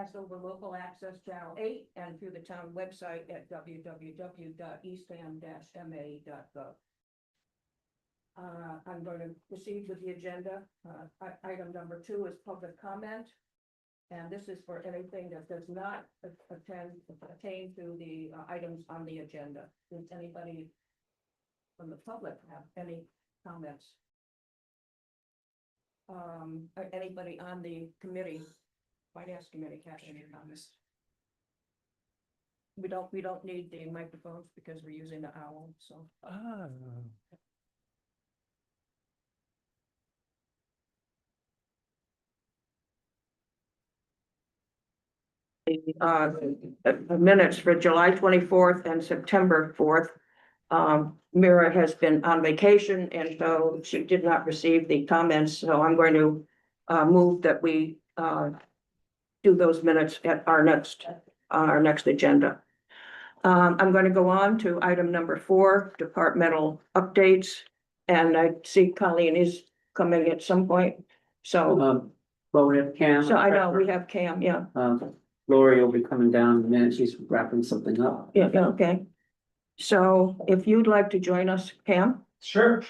broadcast over local access channel 8 and through the town website at www.eastham-ma.gov. I'm going to proceed with the agenda. Item number 2 is public comment. And this is for anything that does not pertain to the items on the agenda. Does anybody from the public have any comments? Anybody on the committee, finance committee, have any comments? We don't need the microphones because we're using the owl, so. Minutes for July 24th and September 4th. Mira has been on vacation and so she did not receive the comments. So I'm going to move that we do those minutes at our next agenda. I'm going to go on to item number 4, departmental updates. And I see Colleen is coming at some point. So, Well, we have Cam. so I know we have Cam, yeah. Lori will be coming down in a minute. She's wrapping something up. Yeah, okay. So if you'd like to join us, Pam? Sure.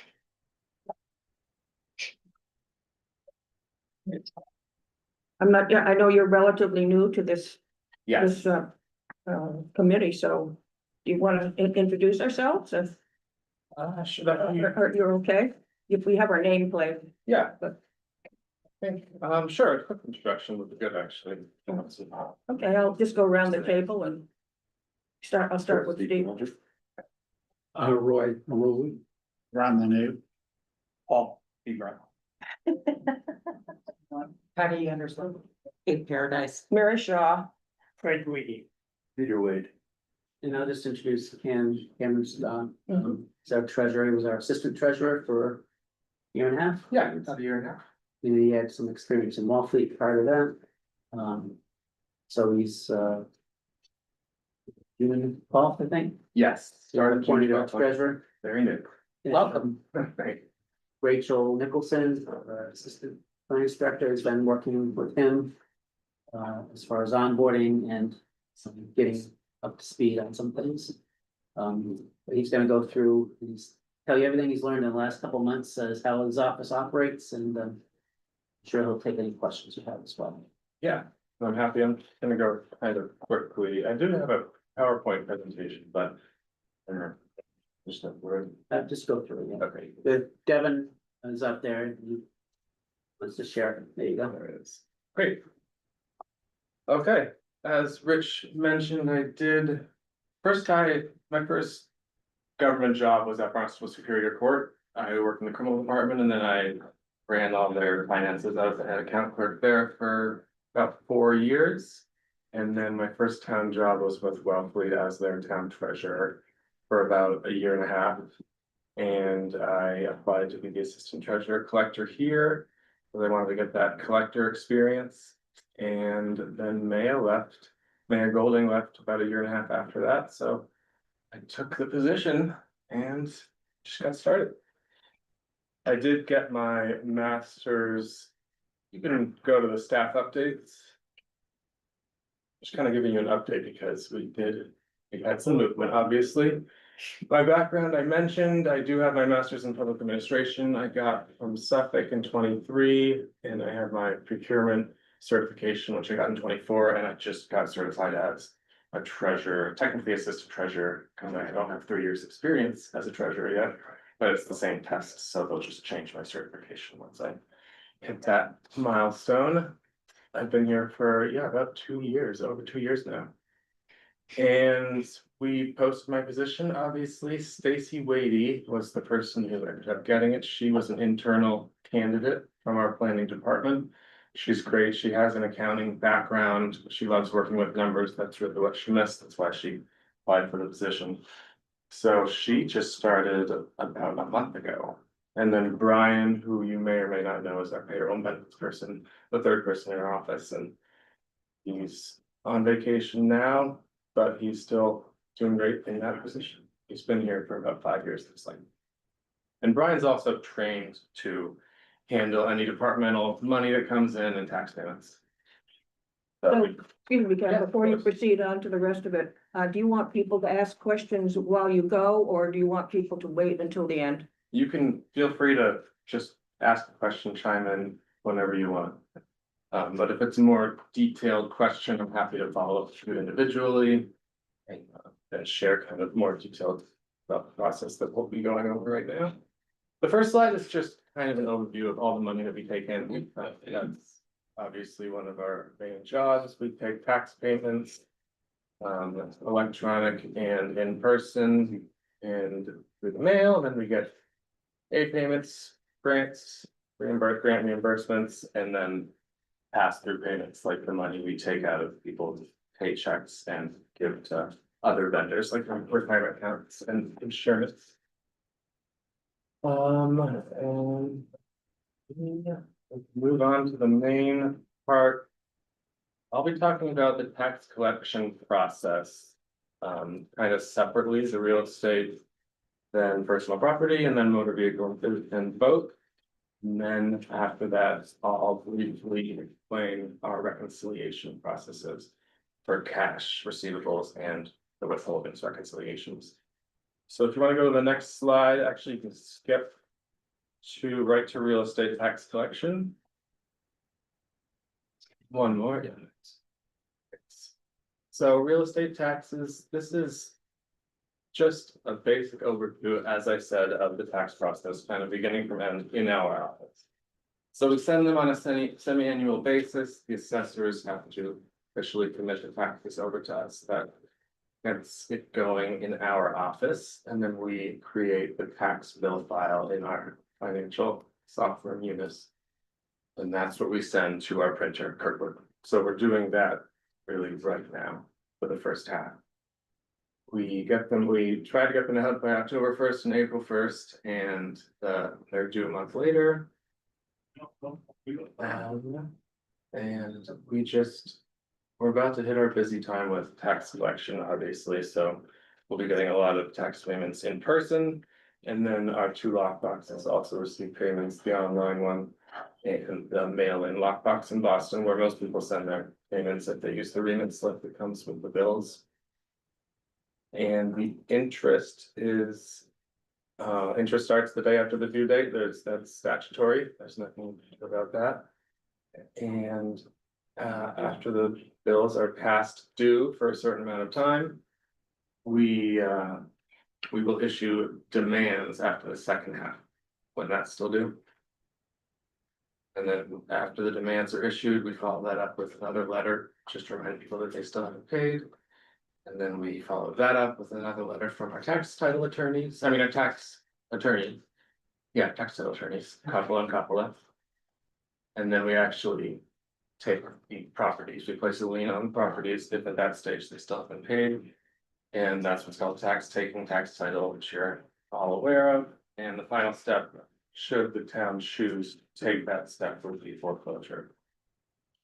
I'm not, yeah, I know you're relatively new to this, Yes, committee, so do you want to introduce ourselves? should I? Or you're okay? If we have our name plate. Yeah. But- Sure, a quick introduction would be good, actually. Okay, I'll just go around the table and I'll start with Steve. Roy. Ron the new. Paul, be right. Patty Anderson. Kate Paradise. Mary Shaw. Fred Weedy. Peter Wade. And I'll just introduce Cameron's, he's our treasurer. He was our assistant treasurer for a year and a half. Yeah, about a year and a half. And he had some experience in Wallfleet prior to that. So he's, doing Paul, I think. Yes. Started appointed our treasurer. Very new. Welcome. Thank Rachel Nicholson, our assistant finance director, has been working with him. As far as onboarding and some getting up to speed on some things. But he's gonna go through, tell you everything he's learned in the last couple months as how his office operates, and sure he'll take any questions you have as well. Yeah, I'm happy. I'm gonna go kind of quickly. I do have a PowerPoint presentation, but. Just a word. Just go through it. Yeah. Okay. The Devin is up there. Let's just share it. There you go. There it is. Great. Okay, as Rich mentioned, my first government job was at Barnstable Superior Court. I worked in the criminal department and then I ran all their finances. I was the head account clerk there for about 4 years. And then my first town job was with Wellfleet as their town treasurer for about a year and a half. And I applied to be the assistant treasurer collector here. So they wanted to get that collector experience. And then Mayor Golding left about a year and a half after that. So I took the position and just got started. I did get my master's. You can go to the staff updates. Just kind of giving you an update because we had some movement, obviously. My background, I mentioned, I do have my master's in public administration. I got from Suffolk in 23, and I had my procurement certification, which I got in 24, and I just got certified as a treasurer, technically assistant treasurer, because I don't have 3 years experience as a treasurer yet, but it's the same test, so they'll just change my certification once I hit that milestone. I've been here for, about 2 years, over 2 years now. And we posted my position, obviously. Stacy Wadey was the person who ended up getting it. She was an internal candidate from our planning department. She's great. She has an accounting background. She loves working with numbers. That's really what she missed. That's why she applied for the position. So she just started about a month ago. And then Brian, who you may or may not know, is our payroll and benefits person, the third person in our office, and he's on vacation now, but he's still doing great in that position. He's been here for about 5 years this time. And Brian's also trained to handle any departmental money that comes in and tax payments. So, excuse me, Ken, before you proceed on to the rest of it, do you want people to ask questions while you go, or do you want people to wait until the end? You can feel free to just ask a question, chime in whenever you want. But if it's a more detailed question, I'm happy to follow up with you individually. And share kind of more detailed about the process that we'll be going over right now. The first slide is just kind of an overview of all the money that we take in. That's obviously one of our main jobs. We take tax payments. Electronic and in person and through the mail, and then we get aid payments, grants, grant reimbursements, and then pass-through payments, like the money we take out of people's paychecks and give to other vendors, like retirement accounts and insurance. And yeah, move on to the main part. I'll be talking about the tax collection process, kind of separately, the real estate, then personal property, and then motor vehicle and boat. And then after that, I'll briefly explain our reconciliation processes for cash receivables and the withholdings reconciliations. So if you want to go to the next slide, actually you can skip to right to real estate tax collection. One more, yeah. So real estate taxes, this is just a basic overview, as I said, of the tax process, kind of beginning from end in our office. So we send them on a semi-annual basis. The assessors have to officially commit the taxes over to us. That gets it going in our office, and then we create the tax bill file in our financial software Munis. And that's what we send to our printer, Kirkwood. So we're doing that really right now for the first half. We try to get them out by October 1st and April 1st, and they're due a month later. And we're about to hit our busy time with tax collection, obviously, so we'll be getting a lot of tax payments in person. And then our two lockboxes also receive payments, the online one and the mail-in lockbox in Boston, where most people send their payments if they use the remit slip that comes with the bills. And the interest starts the day after the due date. That's statutory. There's nothing about that. And after the bills are past due for a certain amount of time, we will issue demands after the second half, when that's still due. And then after the demands are issued, we follow that up with another letter, just to remind people that they still haven't paid. And then we follow that up with another letter from our tax title attorneys, our tax attorney. Yeah, tax title attorneys, Coppola and Coppola. And then we actually take the properties, we place a lien on the properties if at that stage they still haven't paid. And that's what's called tax taking, tax title, which you're all aware of. And the final step, should the town choose to take that step, would be foreclosure.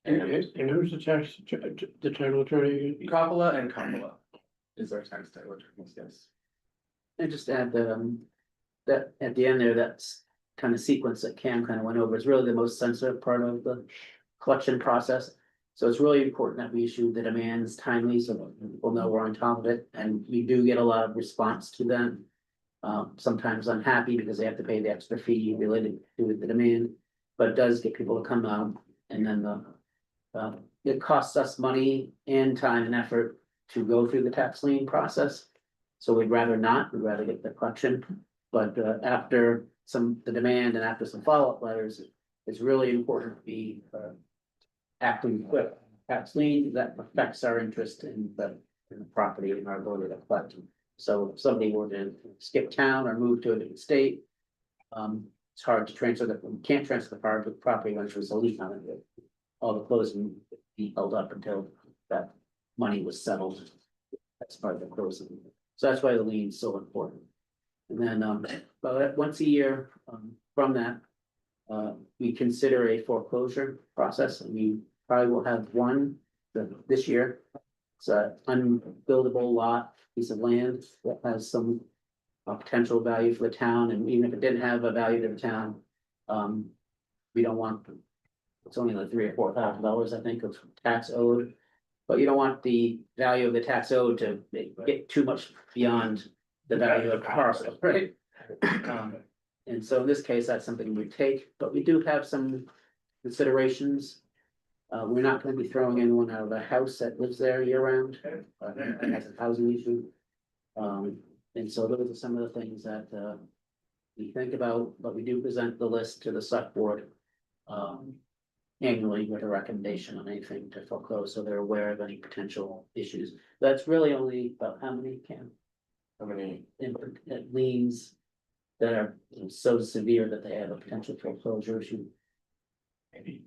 And who's the title attorney? Coppola and Coppola is our tax title attorney, yes. And just add that at the end there, that's kind of sequence that Cam kind of went over. It's really the most sensitive part of the collection process. So it's really important that we issue the demands timely so that people know we're on top of it. And we do get a lot of response to them. Sometimes unhappy because they have to pay the extra fee related to the demand, but it does get people to come out. And then it costs us money and time and effort to go through the tax lien process. So we'd rather not, we'd rather get the collection. But after the demand and after some follow-up letters, it's really important to be acting quick. Tax lien, that affects our interest in the property and our ability to collect. So if somebody were to skip town or move to a different state, it's hard to transfer we can't transfer the property once there's a lien on it. All the closing would be held up until that money was settled. That's part of the closing. So that's why the lien is so important. And then, but once a year, from that, we consider a foreclosure process, and we probably will have one this year. It's an unbuildable lot, piece of land that has some potential value for the town, and even if it didn't have a value to the town, we don't want it's only like $3,000 or $4,000, I think, of tax owed. But you don't want the value of the tax owed to get too much beyond the value of the parcel, right? And so in this case, that's something we take, but we do have some considerations. We're not gonna be throwing anyone out of the house that lives there year round, that's a housing issue. And so those are some of the things that, we think about, but we do present the list to the select board. Annually with a recommendation on anything to foreclose, so they're aware of any potential issues. That's really only about how many How many, liens that are so severe that they have a potential foreclosure issue. maybe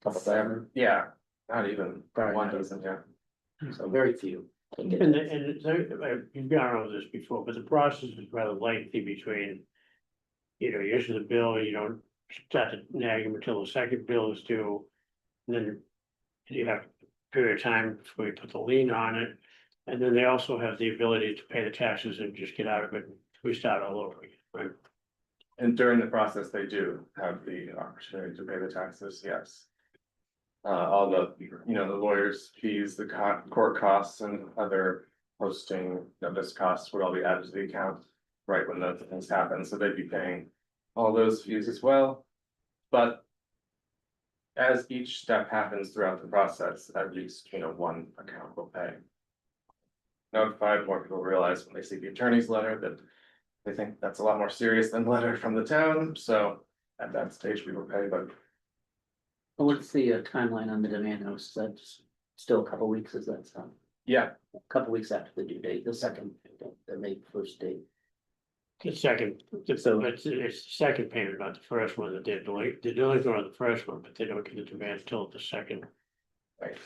Couple seven, thousand, yeah, not even Probably one not. dozen, yeah. so very few. And you've gone over this before, but the process is rather lengthy between. You issue the bill, you don't start to nag them until the second bill is due. And then you have a period of time before you put the lien on it. And then they also have the ability to pay the taxes and just get out of it. We start all over again, right? And during the process, they do have the opportunity to pay the taxes, yes. All the, the lawyers' fees, the court costs and other posting notice costs would all be added to the account. Right when those things happen, so they'd be paying all those fees as well. But as each step happens throughout the process, at least, one account will pay. Notified, more people realize when they see the attorney's letter that they think that's a lot more serious than the letter from the town, so at that stage we will pay, but What's the timeline on the demand notice? That's still a couple weeks, is that so? yeah, A couple weeks after the due date, the second, the May 1st date. The second, So- it's the second payment, not the first one that they're delinquent on the first one, but they don't get the demand until the second. right.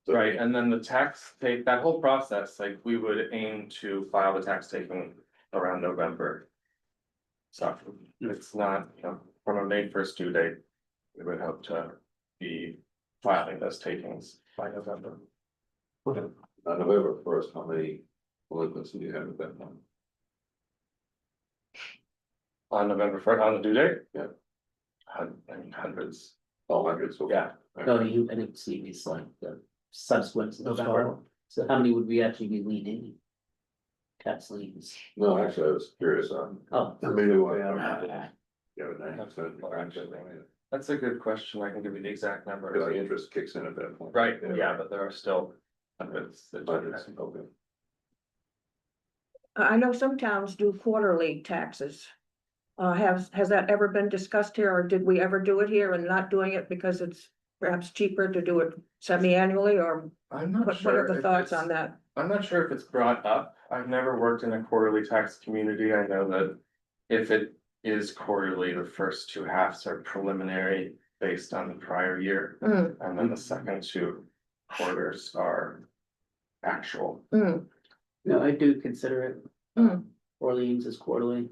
Right, and then the tax take, that whole process, like, we would aim to file the tax taking around November. So it's not, from a May 1st due date, we would hope to be filing those takings by November. On November 1st, how many delinquents do you have at that time? On November 1st, on the due date? Yeah. Hundreds, Oh, hundreds, okay. yeah. No, I didn't see these like the subsequent November. So how many would we actually be leaning? Tax liens. No, actually, I was curious on. Oh. How many do I Yeah. That's a good question, I can give you the exact number. Because the interest kicks in at that point. Right, yeah, but there are still hundreds. Hundreds, okay. I know some towns do quarterly taxes. Has that ever been discussed here, or did we ever do it here and not doing it because it's perhaps cheaper to do it semi-annually, or I'm not what are sure the if thoughts it's- on that? I'm not sure if it's brought up. I've never worked in a quarterly tax community. I know that if it is quarterly, the first two halves are preliminary based on the prior year. Mm, And then the second two quarters are actual. mm, No, I do consider it. Mm. Orleans is quarterly.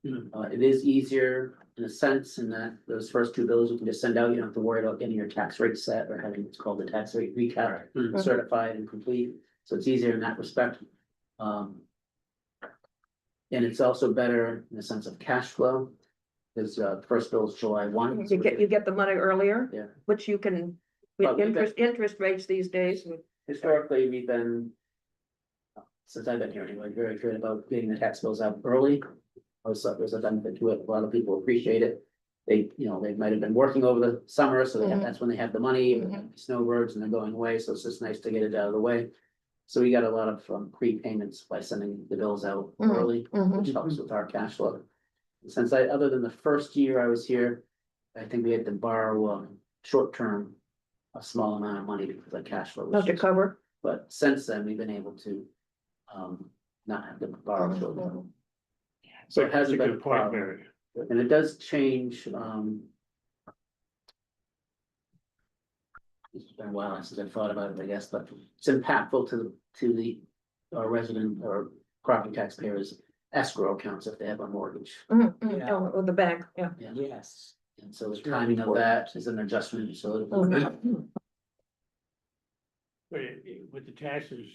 It is easier in a sense in that those first two bills you can just send out. You don't have to worry about getting your tax rate set or having what's called the tax rate recap certified and complete. So it's easier in that respect. And it's also better in the sense of cash flow. Because the first bill is July 1. you get the money earlier? Yeah. Which you can, Well, with we got- interest rates these days. Historically, we've been, since I've been here anyway, very good about getting the tax bills out early. Also, there's a benefit to it. A lot of people appreciate it. They, they might have been working over the summer, so Mhm. that's when they have the money, Mhm. snowbirds, and they're going away, so it's just nice to get it out of the way. So we got a lot of prepayments by sending the bills out Mhm. early, Mhm. which helps with our cash flow. Since other than the first year I was here, I think we had to borrow, short-term, a small amount of money because the cash flow was Not to just. cover. But since then, we've been able to, not have to borrow. Mhm. So it That's a hasn't been a good point, problem, Mary. and it does change, it's been a while since I've thought about it, I guess, but it's impactful to the resident or property taxpayers escrow accounts if they have a mortgage. Oh, or the bank, yeah. Yes. And so the timing of that is an adjustment, so it'll. Mhm. But with the taxes,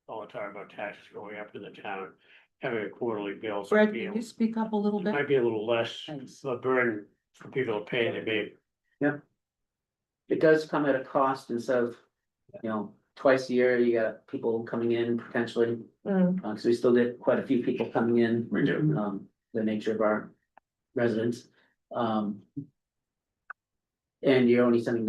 all the time about taxes going up in the town, having a quarterly bill. Fred, can you speak up a little It bit? might be a little less Thanks. of a burden for people to pay, they may, It does come at a cost instead of, twice a year, you got people coming in potentially, Mm, because we still get quite a few people coming in. We do. The nature of our residents. And you're only sending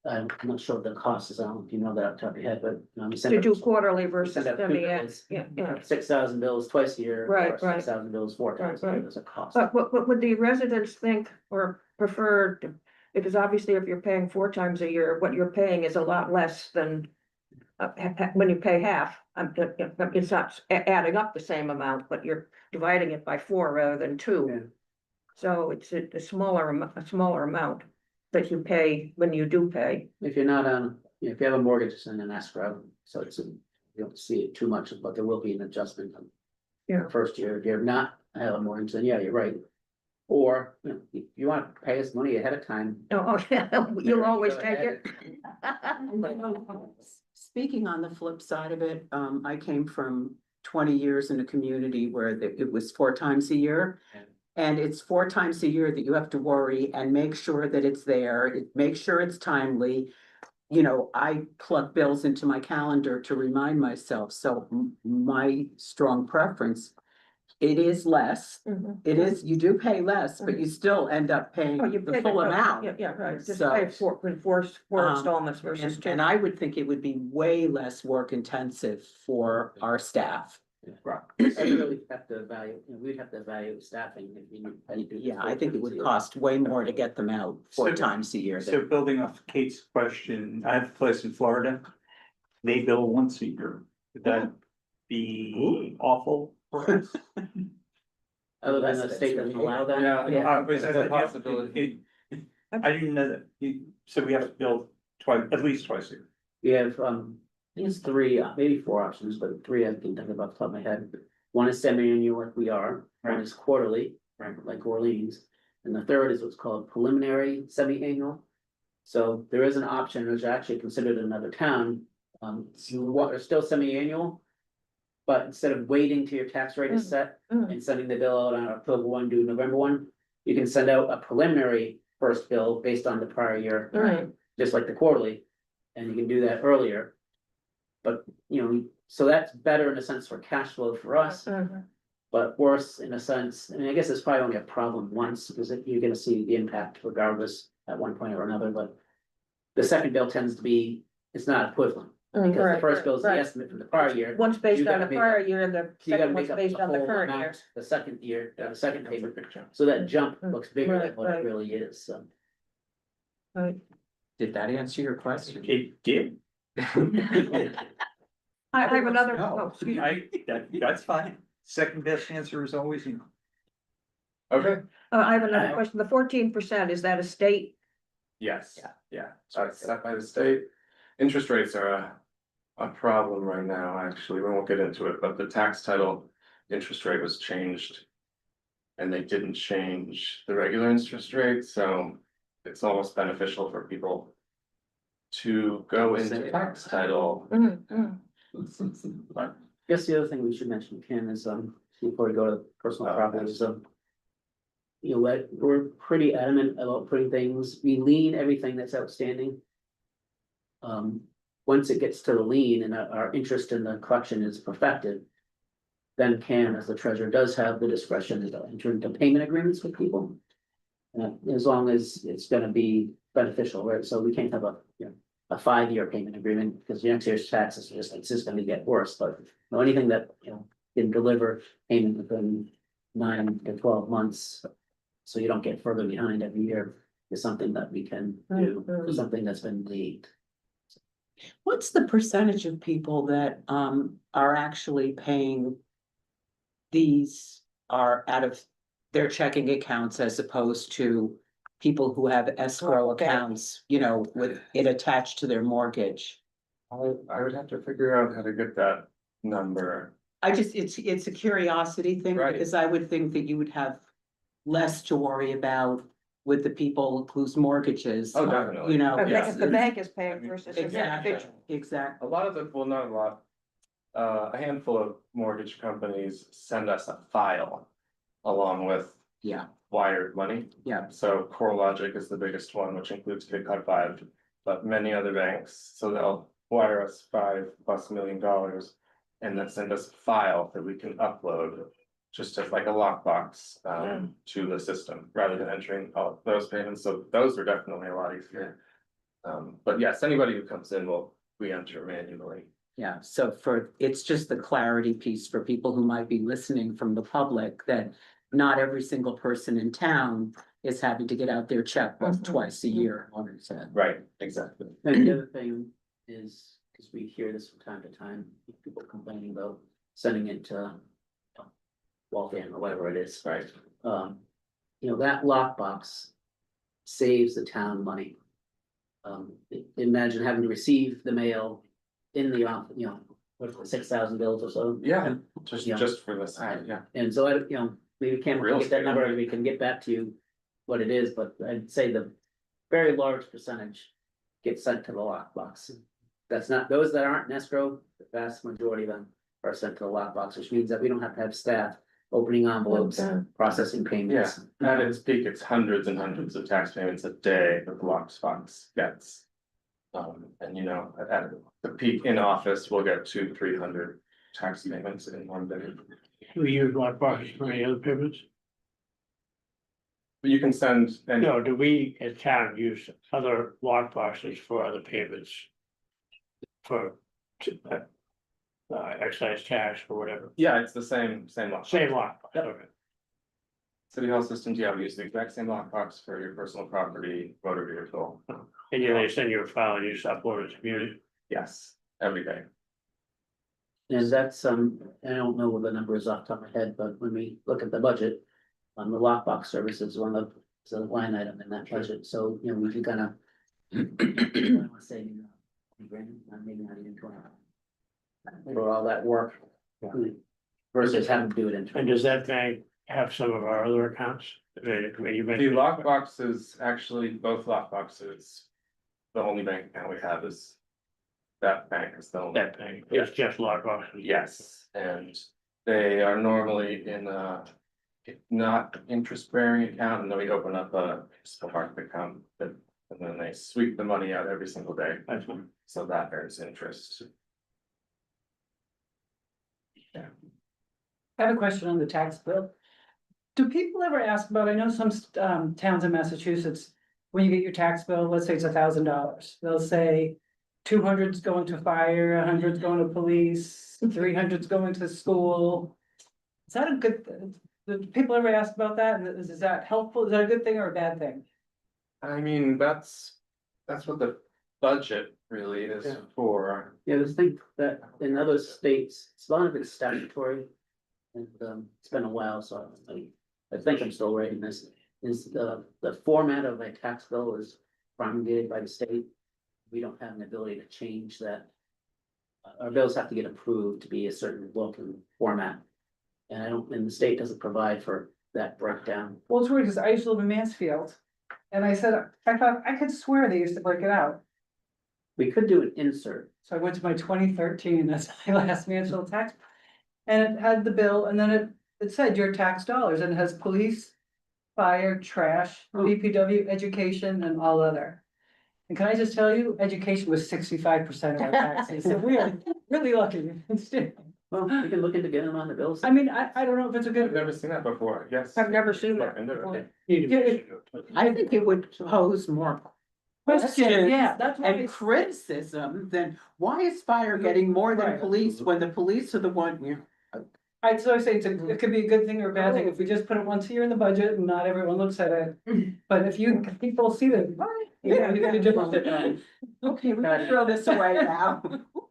I'm not sure what the cost is, I don't know if you know that off the top of your head, but. We send to out- do quarterly we versus send out two semi-annual, bills, yeah. 6,000 bills twice a year. Right, or right. 6,000 bills 4 times a Right, year, right. there's a cost. But what would the residents think or prefer? Because obviously if you're paying 4 times a year, what you're paying is a lot less than when you pay half. It's not adding up the same amount, but you're dividing it by 4 rather than 2. Yeah. So it's a smaller amount that you pay when you do pay. If you're not on, if you have a mortgage, it's in an escrow, so you don't see it too much, but there will be an adjustment. Yeah. First year, if you're not have a mortgage, then yeah, you're right. Or, if you want to pay us money ahead of time. Oh, yeah, you'll always Go take ahead. it. Speaking on the flip side of it, I came from 20 years in a community where it was 4 times a year. Yeah. And it's 4 times a year that you have to worry and make sure that it's there, make sure it's timely. I plug bills into my calendar to remind myself, so my strong preference. It is less, Mhm. it is, you do pay less, but you still end up paying Oh, you the pay full the- amount. Yeah, right, just So, pay four um, installments versus And 2. I would think it would be way less work intensive for our staff. I really have to evaluate, we'd have to evaluate staffing if you. Yeah, I think it would cost way more to get them out 4 times a year. So building off Kate's question, I have a place in Florida. They bill once a year. Would that be awful for us? Other than the state doesn't allow that. Is that a possibility? I didn't know that. So we have to bill twice, at least twice a year. We have, I think it's 3, maybe 4 options, but 3 I can think of off the top of my head. One is semi-annual like we are, one Right. is quarterly, Right. like Orleans. And the third is what's called preliminary semi-annual. So there is an option, which I actually considered in another town, it's still semi-annual. But instead of waiting till your tax rate is set and sending the bill out on October 1 due November 1, you can send out a preliminary first bill based on the prior year. Right. Just like the quarterly, and you can do that earlier. But, so that's better in a sense for cash flow for us, Mhm. but worse in a sense, I guess it's probably only a problem once, because you're gonna see the impact regardless at one point or another, but. The second bill tends to be, it's not equivalent, because the Right, first bill is the right. estimate from the prior year. One's based You on gotta the make prior up- year, the So you second gotta one's make up based the on the whole current year. amount, the second year, the second payment, Picture. so that jump Mm, looks bigger than right, what right. it really is, so. Right. Did that answer your question? It did. I have another, No, excuse me. that's fine. Second best answer is always no. Okay, I have another question. The 14%, is that a state? yes, yeah, so it's set by the state. Interest rates are a problem right now, actually, we won't get into it, but the tax title interest rate was changed. And they didn't change the regular interest rate, so it's almost beneficial for people to go into tax title. I guess the other thing we should mention, Ken, is, before we go to personal property, is, we're pretty adamant about putting things, we lien everything that's outstanding. Once it gets to the lien and our interest in the collection is perfected. Then Ken, as the treasurer, does have the discretion to enter into payment agreements with people. As long as it's gonna be beneficial, right? So we can't have a 5-year payment agreement, because the next year's taxes it's just gonna get worse, but anything that, can deliver payment within 9 to 12 months. So you don't get further behind every year is something that we can do, for something that's been leaked. What's the percentage of people that are actually paying? These are out of their checking accounts as opposed to people who have escrow Okay. accounts, with it attached to their mortgage. I would have to figure out how to get that number. It's a curiosity thing, Right. because I would think that you would have less to worry about with the people whose mortgages. Oh, definitely. If the bank is paying versus. an Exactly, individual. exactly. A lot of the, well, not a lot. A handful of mortgage companies send us a file along with Yeah, wired money. yeah, So Core Logic is the biggest one, which includes KidCard 5, but many other banks, so they'll wire us $5+ million. And then send us a file that we can upload, just as like a lockbox, to the system, rather than entering all of those payments, so those are definitely a lot easier. But yes, anybody who comes in will re-enter manually. yeah. So it's just the clarity piece for people who might be listening from the public, that not every single person in town is having to get out their checkbook Mhm. twice a year in order to. Right, exactly. And the other thing is, because we hear this from time to time, people complaining about sending it to Waltham or whatever it is. Right. That lockbox saves the town money. Imagine having to receive the mail in the office, what's it, 6,000 bills or so. Yeah, Yeah. just for this, Alright. yeah. And so maybe Cam Real will get that estate. number, we can get back to you what it is, but I'd say the very large percentage gets sent to the lockbox. That's not, those that aren't in escrow, the vast majority of them are sent to the lockbox, which means that we don't have to have staff opening envelopes, processing Yeah, payments. at its peak, it's hundreds and hundreds of tax payments a day that the lockbox gets. And at the peak in office, we'll get 200-300 tax payments in one day. Do we use lockboxes for any other payments? But you can send, and No, do we as town use other lockboxes for other payments? For excise tax or whatever, yeah, it's the same lockbox. same lockbox, okay. City Hall systems, yeah, we use the exact same lockbox for your personal property, motor vehicle. And they send you a file and you just upload it to Community. Yes, every day. And that's, I don't know what the number is off the top of my head, but when we look at the budget, the lockbox service is one of the line item in that budget, so, we can kind of. I don't wanna say, 20 grand, maybe not even 20. For all that work. Versus having to do it And internally. does that bank have some of our other accounts? You The mentioned- lockboxes, actually, both lockboxes, the only bank account we have is that bank is the only. That bank, it's just lockboxes. Yes, and they are normally in a not interest bearing account, and then we open up a smart account. And then they sweep the money out every single day, That's one. so that earns interest. I have a question on the tax bill. Do people ever ask about, I know some towns in Massachusetts, when you get your tax bill, let's say it's $1,000, they'll say 200's going to fire, 100's going to police, 300's going to school. Is that a good, do people ever ask about that? And is that helpful? Is that a good thing or a bad thing? I mean, that's what the budget really is Yeah. for. Yeah, just think that in other states, a lot of it's statutory. And it's been a while, so I think I'm still writing this, is the format of a tax bill is promulgated by the state. We don't have an ability to change that. Our bills have to get approved to be a certain look and format. And the state doesn't provide for that breakdown. Well, it's weird because I used to live in Mansfield. And I thought I could swear they used to break it out. We could do an insert. So I went to my 2013, that's my last Mansfield tax. And it had the bill and then it said your tax dollars and it has police, fire, trash, Oh. DPW, education and all other. And can I just tell you, education was 65% of our taxes, so we are really lucky. Well, we can look into getting them on the bills. I mean, I don't know if it's a I've good, never seen that before, yes. I've never seen that Look into it. before. I think it would pose more question, yeah, that's why. and criticism than why is fire getting more than Right. police when the police are the one? So I say it could be a good thing or a bad thing if we just put it once a year in the budget and not everyone looks at it. But if people see that. Yeah, you can just- Okay, we can throw this away now.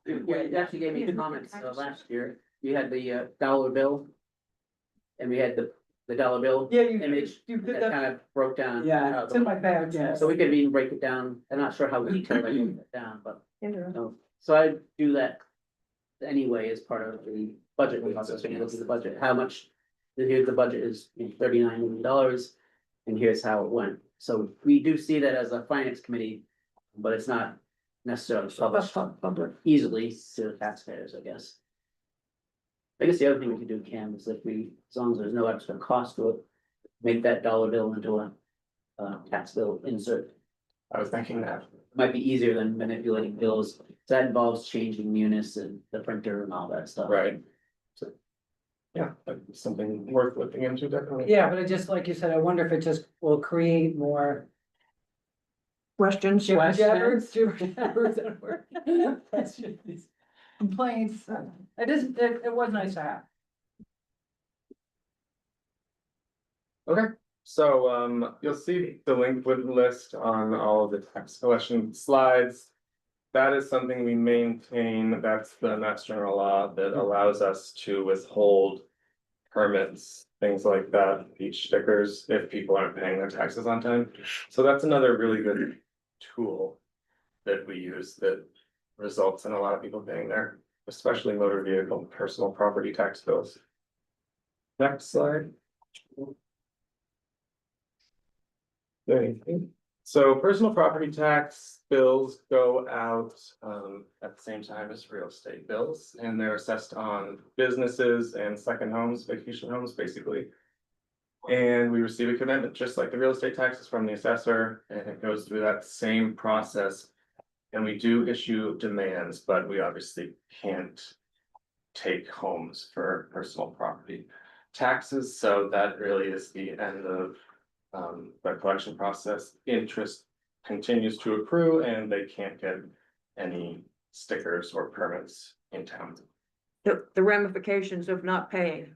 Yeah, it actually gave me comments last year. You had the dollar bill. And we had the dollar bill Yeah, image you did that that, kind of broke down. Yeah, how it's in the- my bag, yeah. So we could even break it down. I'm not sure how detailed I broke it down, but so I do that anyway as part of the budget process. When you look at the budget, how much, here's the budget is $39 million. And here's how it went. So we do see that as a finance committee, but it's not necessarily published easily to the taxpayers, I guess. I guess the other thing we could do, Cam, is if as long as there's no extra cost to it, make that dollar bill into a tax bill insert. I was thinking that. Might be easier than manipulating bills. That involves changing munis and the printer and all that stuff. Right. So, yeah, that'd be something worth looking into, definitely. Yeah, but it just, like you said, I wonder if it just will create more. Questions? Jibber jabbers, jibber jabbers at work. That's just these complaints. It was nice to have. Okay, so you'll see the delinquent list on all of the tax collection slides. That is something we maintain. That's the Mass General Law that allows us to withhold permits, things like that, beach stickers, if people aren't paying their taxes on time. So that's another really good tool that we use that results in a lot of people paying their, especially motor vehicle, personal property tax bills. Next slide. So personal property tax bills go out at the same time as real estate bills, and they're assessed on businesses and second homes, vacation homes, basically. And we receive a commitment, just like the real estate taxes, from the assessor, and it goes through that same process. And we do issue demands, but we obviously can't take homes for personal property taxes, so that really is the end of the collection process. Interest continues to accrue and they can't get any stickers or permits in town. The ramifications of not paying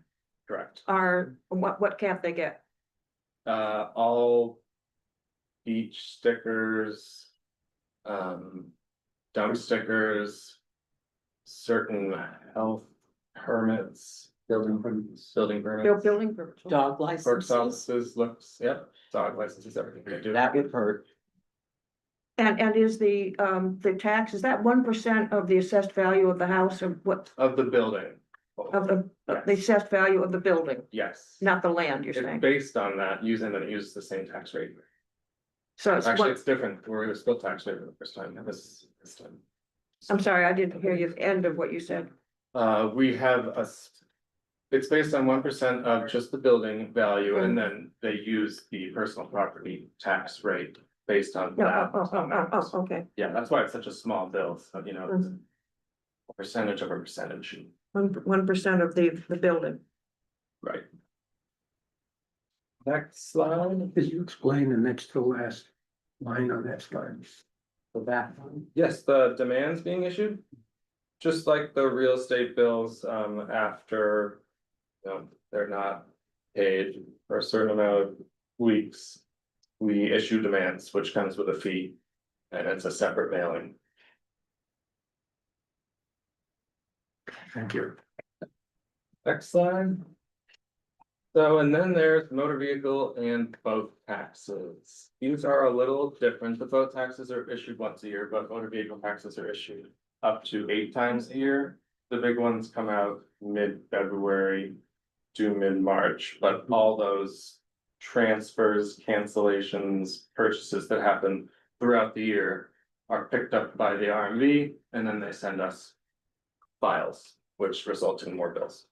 Correct. are, what can't they get? All beach stickers, dump stickers, certain health permits, Building permits. building permits. Building permits. Dog Work licenses, licenses, looks, yep, dog licenses, everything they do. that would hurt. And is the tax, is that 1% of the assessed value of the house, or what, Of the building. of the assessed value of the building, Yes. not the land, you're It's saying? based on that, using that it uses the same tax rate. So it's Actually, what, it's different. We're gonna split tax rate for the first time, this time. I'm sorry, I didn't hear you, the end of what you said. We have it's based on 1% of just the building value, and then they use the personal property tax rate based on No, that. okay, Yeah, that's why it's such a small bill, so you know, it's a percentage of a percentage, 1% of the building. right? Next slide. Could you explain the next to last line on that slide? The back one. Yes, the demands being issued. Just like the real estate bills, after, they're not paid for a certain amount of weeks. We issue demands, which comes with a fee, and it's a separate mailing. Thank you. Next slide. So, and then there's motor vehicle and boat taxes. These are a little different. The boat taxes are issued once a year, but motor vehicle taxes are issued up to 8 times a year. The big ones come out mid-February to mid-March, but all those transfers, cancellations, purchases that happen throughout the year are picked up by the RMV, and then they send us files, which result in more bills.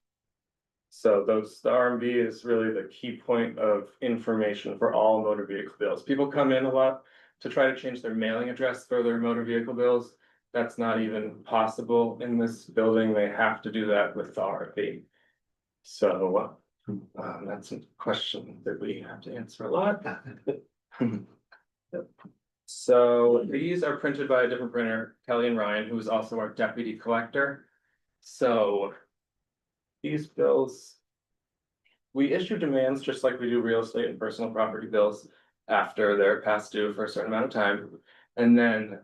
So the RMV is really the key point of information for all motor vehicle bills. People come in a lot to try to change their mailing address for their motor vehicle bills. That's not even possible in this building. They have to do that with the RMV. So that's a question that we have to answer a lot. So these are printed by a different printer, Kelly and Ryan, who is also our deputy collector. So these bills, we issue demands just like we do real estate and personal property bills after they're past due for a certain amount of time. And then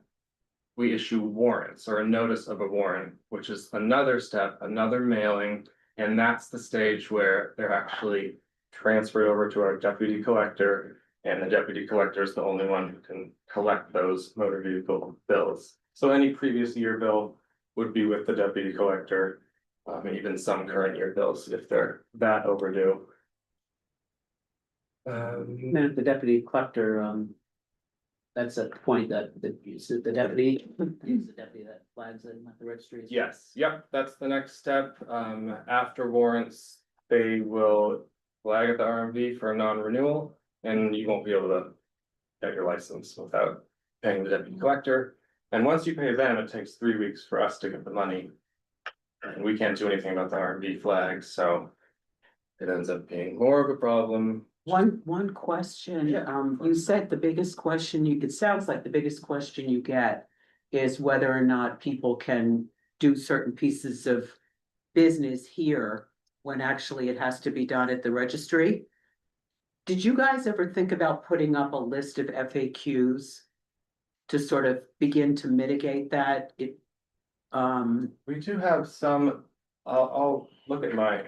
we issue warrants, or a notice of a warrant, which is another step, another mailing. And that's the stage where they're actually transferred over to our deputy collector. And the deputy collector is the only one who can collect those motor vehicle bills. So any previous year bill would be with the deputy collector. Even some current year bills, if they're that overdue. Then if the deputy collector, that's a point that the deputy, is the deputy that flags it at the registry. Yes, yep, that's the next step. After warrants, they will flag at the RMV for a non-renewal, and you won't be able to get your license without paying the deputy collector. And once you pay them, it takes 3 weeks for us to get the money. And we can't do anything about the RMV flag, so it ends up being more of a problem. One question, you said the biggest question it sounds like the biggest question you get is whether or not people can do certain pieces of business here when actually it has to be done at the registry. Did you guys ever think about putting up a list of FAQs to sort of begin to mitigate that? We do have some, I'll look at my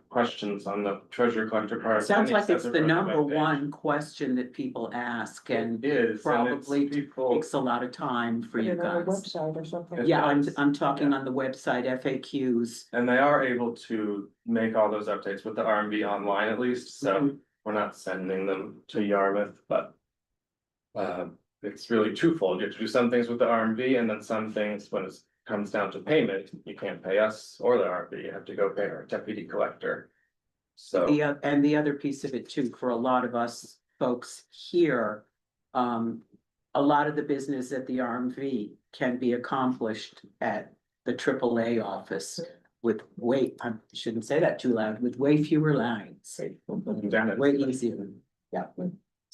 questions on the treasurer collector part. Sounds like it's Accessible the on the number webpage. one question that people ask and It is, and it's probably people, takes a lot of time for Put you it on the guys. website or something. It Yeah, does. I'm talking on the website FAQs. and they are able to make all those updates with the RMB online at least, so Mhm. we're not sending them to Yarmouth, but. It's really twofold, you have to do some things with the RMV and then some things when it comes down to payment, you can't pay us or the RMV, you have to go pay our deputy collector. So, And the other piece of it too, for a lot of us folks here, a lot of the business at the RMV can be accomplished at the AAA office with I shouldn't say that too loud, with way fewer lines, damn it. way easier. Yeah.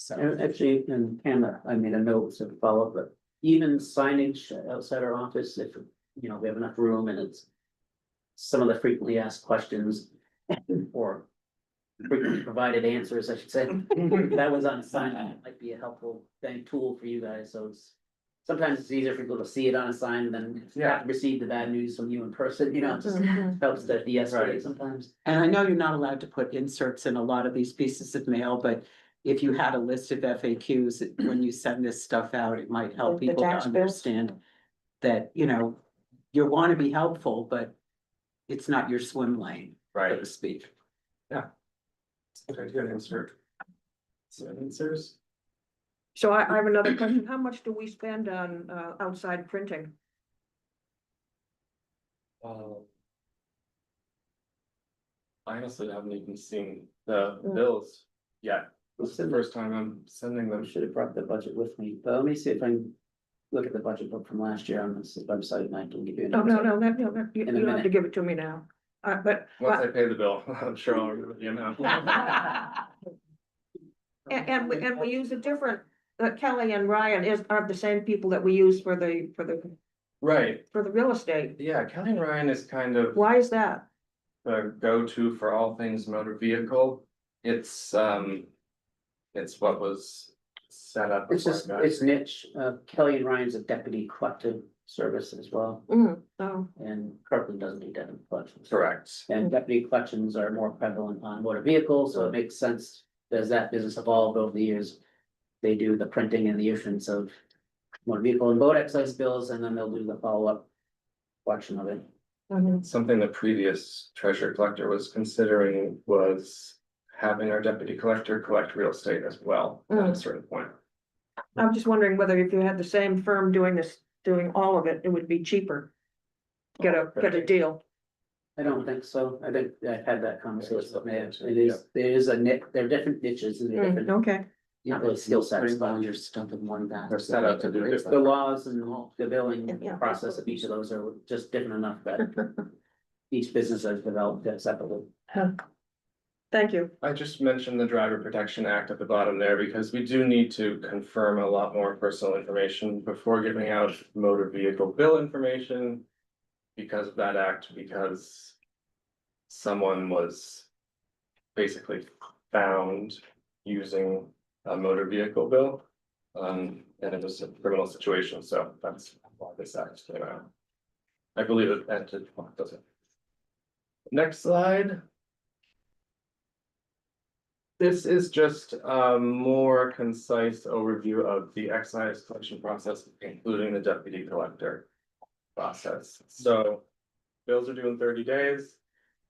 So, And actually, in Canada, I made a note to follow, but even signage outside our office, if, you know, we have enough room and it's. Some of the frequently asked questions or frequently provided answers, I should say, that was on a sign, that might be a helpful tool for you guys, so it's. Sometimes it's easier for people to see it on a sign than have to receive the bad news from you in person, you know, it just helps to de-escalate Right. sometimes. and I know you're not allowed to put inserts in a lot of these pieces of mail, but if you had a list of FAQs, when you send this stuff out, it might help The people to tax bills? understand that, you know, you want to be helpful, but it's not your swim lane, so Right. to speak. Okay, good answer. So answers, So I have another question. How much do we spend on outside printing? I honestly haven't even seen the Mm. bills yet, this is the first time I'm sending I them. should have brought the budget with me, but let me see if I can look at the budget book from last year on this website and I can give you. an No, answer. you In a don't have to minute. give it to me now. But, Once I pay the bill, I'm sure I'll remember the amount. and we use a different, Kelly and Ryan are the same people that we use for the Right, real estate. yeah, Kelly and Ryan is kind of Why is that? the go-to for all things motor vehicle. It's what was set up. It's just, before I got it's niche, Kelly and Ryan's a deputy collective service as well, Oh, and Kirkland doesn't do deputy collections. Correct, And deputy collections are more prevalent on motor vehicles, so it makes sense, as that business evolved over the years. They do the printing and the issuance of motor vehicle and boat excise bills, and then they'll do the follow-up collection of it. something the previous treasurer collector was considering was having our deputy collector collect real estate as well at a certain point. I'm just wondering whether if you had the same firm doing all of it, it would be cheaper. Get a deal. I don't think so, I think I've had that conversation, there is a niche, there are different niches and they're different, Okay, not really skill sets, Putting all but your stuff in one They're basket. set up to do the different. laws and the billing Yeah. process of each of those are just different enough that each business has developed it separately. thank you. I just mentioned the Driver Protection Act at the bottom there because we do need to confirm a lot more personal information before giving out motor vehicle bill information. Because of that act, because someone was basically found using a motor vehicle bill. And it was a criminal situation, so that's why this act came out. I believe it entered, does it? Next slide. This is just a more concise overview of the excise collection process, including the deputy collector process. So bills are due in 30 days.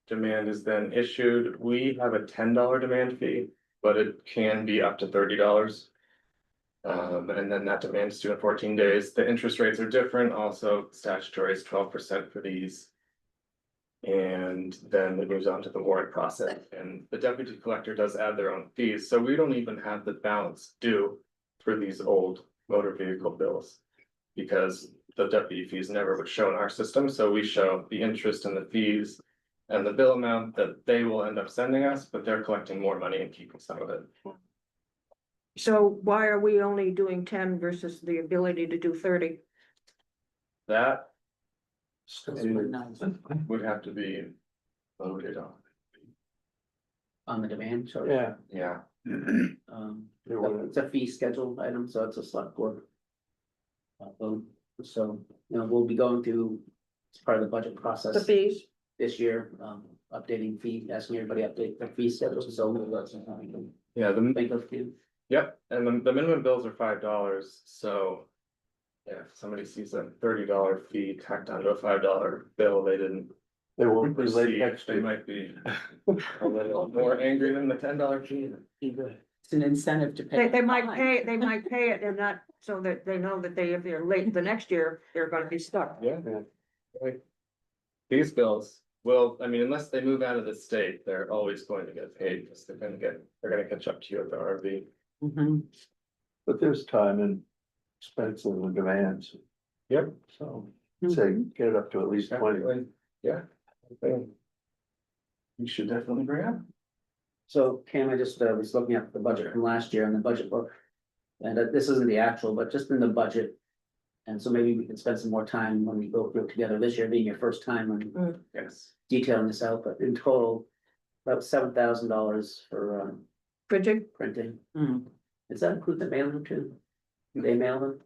Demand is then issued. We have a $10 demand fee, but it can be up to $30. And then that demand is due in 14 days. The interest rates are different. Also, statutory is 12% for these. And then it moves on to the warrant process, and the deputy collector does add their own fees, so we don't even have the balance due for these old motor vehicle bills. Because the deputy fees never would show in our system, so we show the interest and the fees. And the bill amount that they will end up sending us, but they're collecting more money and keeping some of it. So why are we only doing 10 versus the ability to do 30? That Because we're not would have to be voted on. On the demand, so. Yeah. Yeah, It's a fee schedule item, so it's a select board. Vote. So, we'll be going through, as part of the budget The process fees? this year, updating fee, asking everybody to update their fee schedule, so that's something we can yeah, think of too. yep, and the minimum bills are $5, so. Yeah, if somebody sees a $30 fee tacked onto a $5 bill, they didn't They won't be late receive, next they year. might be a little more angry than the $10 fee. It's an incentive to pay. They might pay it and not, so that they know that if they're late the next year, they're gonna be stuck. Yeah. Like, these bills will, I mean, unless they move out of the state, they're always going to get paid, because they're gonna catch up to you at the RV. Mhm. But there's time and expense and demands, Yep. so say get it up to at least 20. Yeah. I think you should definitely bring up. So Cam, I just was looking at the budget from last year and the budget book. And this isn't the actual, but just in the budget. And so maybe we can spend some more time when we go through it together this year, being your first time on Yes. detailing this out, but in total. About $7,000 for Bridget, printing. Mm. Does that include the mailing too? They mail them,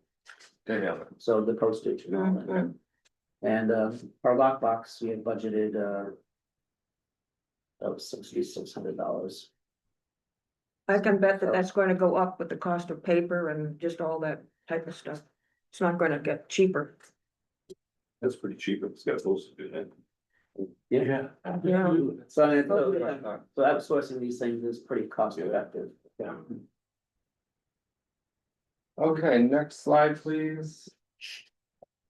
Danielle. so the postage and all that. Mhm. And our lockbox, we had budgeted about $6,600. I can bet that that's going to go up with the cost of paper and just all that type of stuff. It's not gonna get cheaper. That's pretty cheap, it's got postage in it. Yeah. Yeah. So I mean, so outsourcing these things is pretty cost effective. Yeah. Okay, next slide, please.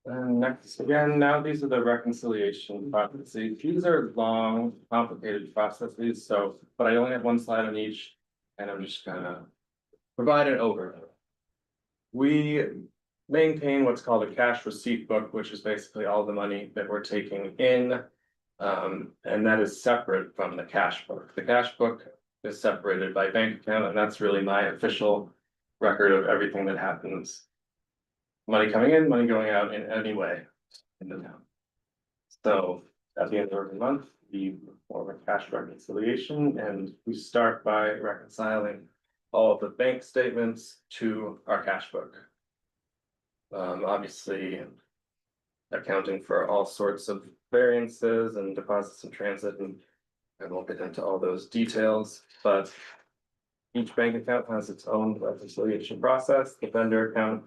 And next, again, now these are the reconciliation processes. These are long, complicated processes, so, but I only have one slide on each, and I'm just gonna provide an overview. We maintain what's called a cash receipt book, which is basically all the money that we're taking in. And that is separate from the cash book. The cash book is separated by bank account, and that's really my official record of everything that happens. Money coming in, money going out in any way in the town. So at the end of every month, we perform a cash reconciliation, and we start by reconciling all of the bank statements to our cash book. Obviously, accounting for all sorts of variances and deposits in transit, and I won't get into all those details, but each bank account has its own reconciliation process. The vendor account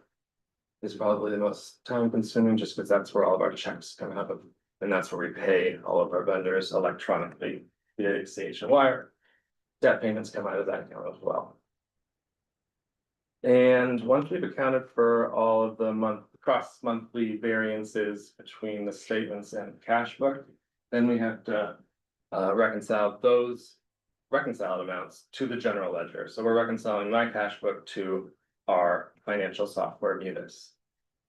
is probably the most time consuming, just because that's where all of our checks come out of, and that's where we pay all of our vendors electronically via ACH and wire. Debt payments come out of that account as well. And once we've accounted for all of the cross-monthly variances between the statements and cash book, then we have to reconcile those reconciled amounts to the general ledger. So we're reconciling my cash book to our financial software Munis,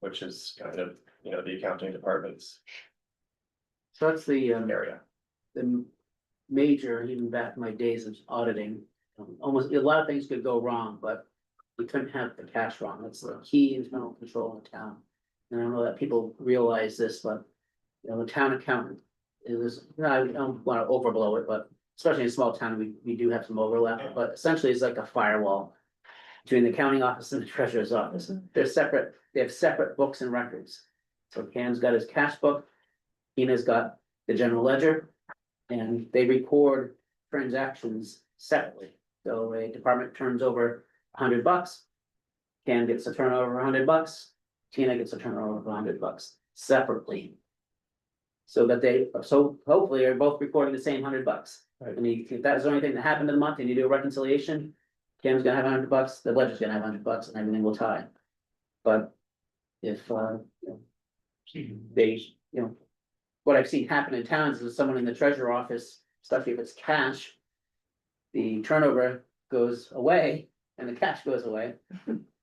which is kind of, the accounting department's So that's the area. the major, even back in my days of auditing, almost a lot of things could go wrong, but we couldn't have the cash wrong. That's the key internal control in town. And I don't know that people realize this, but the town accountant is, I don't want to overblow it, but especially in a small town, we do have some overlap, but essentially it's like a firewall between the accounting office and the treasurer's office. They're separate, they have separate books and records. So Cam's got his cash book, Tina's got the general ledger, and they record transactions separately. So a department turns over $100, Cam gets a turnover of $100, Tina gets a turnover of $100 separately. So that so hopefully are both reporting the same $100. And if that's the only thing that happened in the month and you do a reconciliation, Cam's gonna have $100, the ledger's gonna have $100, and everything will tie. But if they, what I've seen happen in towns is someone in the treasurer office, especially if it's cash. The turnover goes away and the cash goes away.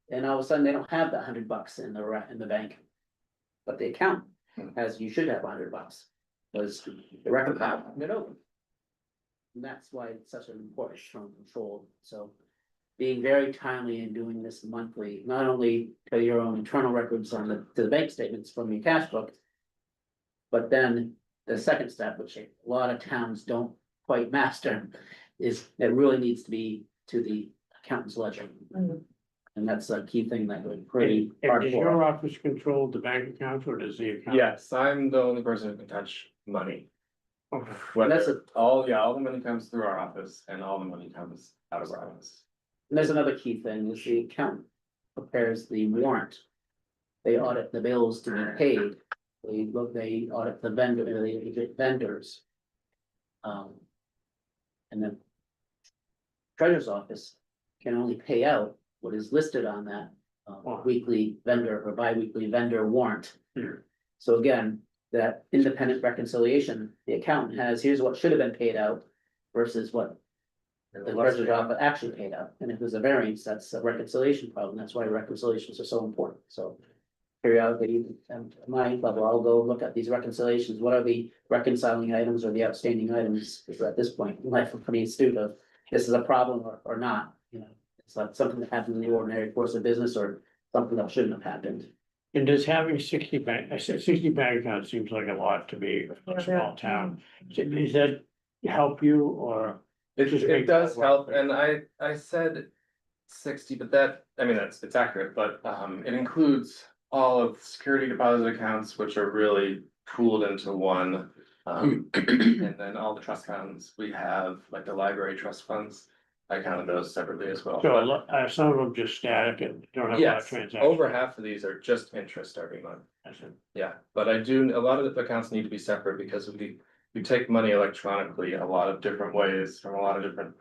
And all of a sudden, they don't have that $100 in the bank. But the account has, you should have $100, because the record have it open. And that's why it's such an important strong control, so. Being very timely in doing this monthly, not only to your own internal records on to the bank statements from your cash book. But then the second step, which a lot of towns don't quite master, is it really needs to be to the accountant's ledger. Mhm. And that's a key thing that would pretty And does your hardcore. office control the bank accounts or does the account? Yes, I'm the only person who can touch money. Okay. That's Whether all the money comes through our office and all the money comes out of our office. And there's another key thing, is the accountant prepares the warrant. They audit the bills to be paid, they audit the vendors. And then. Treasurer's office can only pay out what is listed on that weekly vendor or bi-weekly vendor warrant. So again, that independent reconciliation, the accountant has, here's what should have been paid out versus what the treasurer's office actually paid out. And if there's a variance, that's a reconciliation problem. That's why reconciliations are so important. So periodically, at my level, I'll go look at these reconciliations. What are the reconciling items or the outstanding items? Because at this point in life, for me, it's due to, this is a problem or not, you know, it's like something that happened in the ordinary course of business or something that shouldn't have happened. And does having 60 bank accounts seems like a lot to be a small town. Does that help you or? It does help, and I said 60, but that, I mean, it's accurate, but it includes all of security deposit accounts, which are really pooled into one. And then all the trust funds we have, like the library trust funds, I counted those separately as well. So some of them just static and don't have a lot of Yes, transactions. over half of these are just interest every month. Yeah, but a lot of the accounts need to be separate because we take money electronically a lot of different ways from a lot of different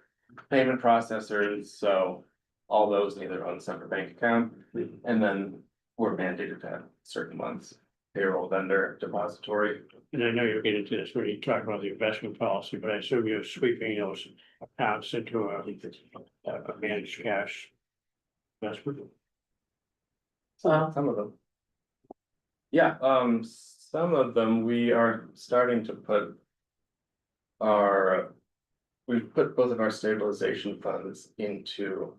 payment processors, so. All those need their own separate bank account, and then we're mandated to have certain ones, payroll, vendor, depository. And I know you'll get into this when you talk about the investment policy, but I assume you're sweeping those accounts into a managed cash investment. Some of them. Yeah, some of them we are starting to put. We've put both of our stabilization funds into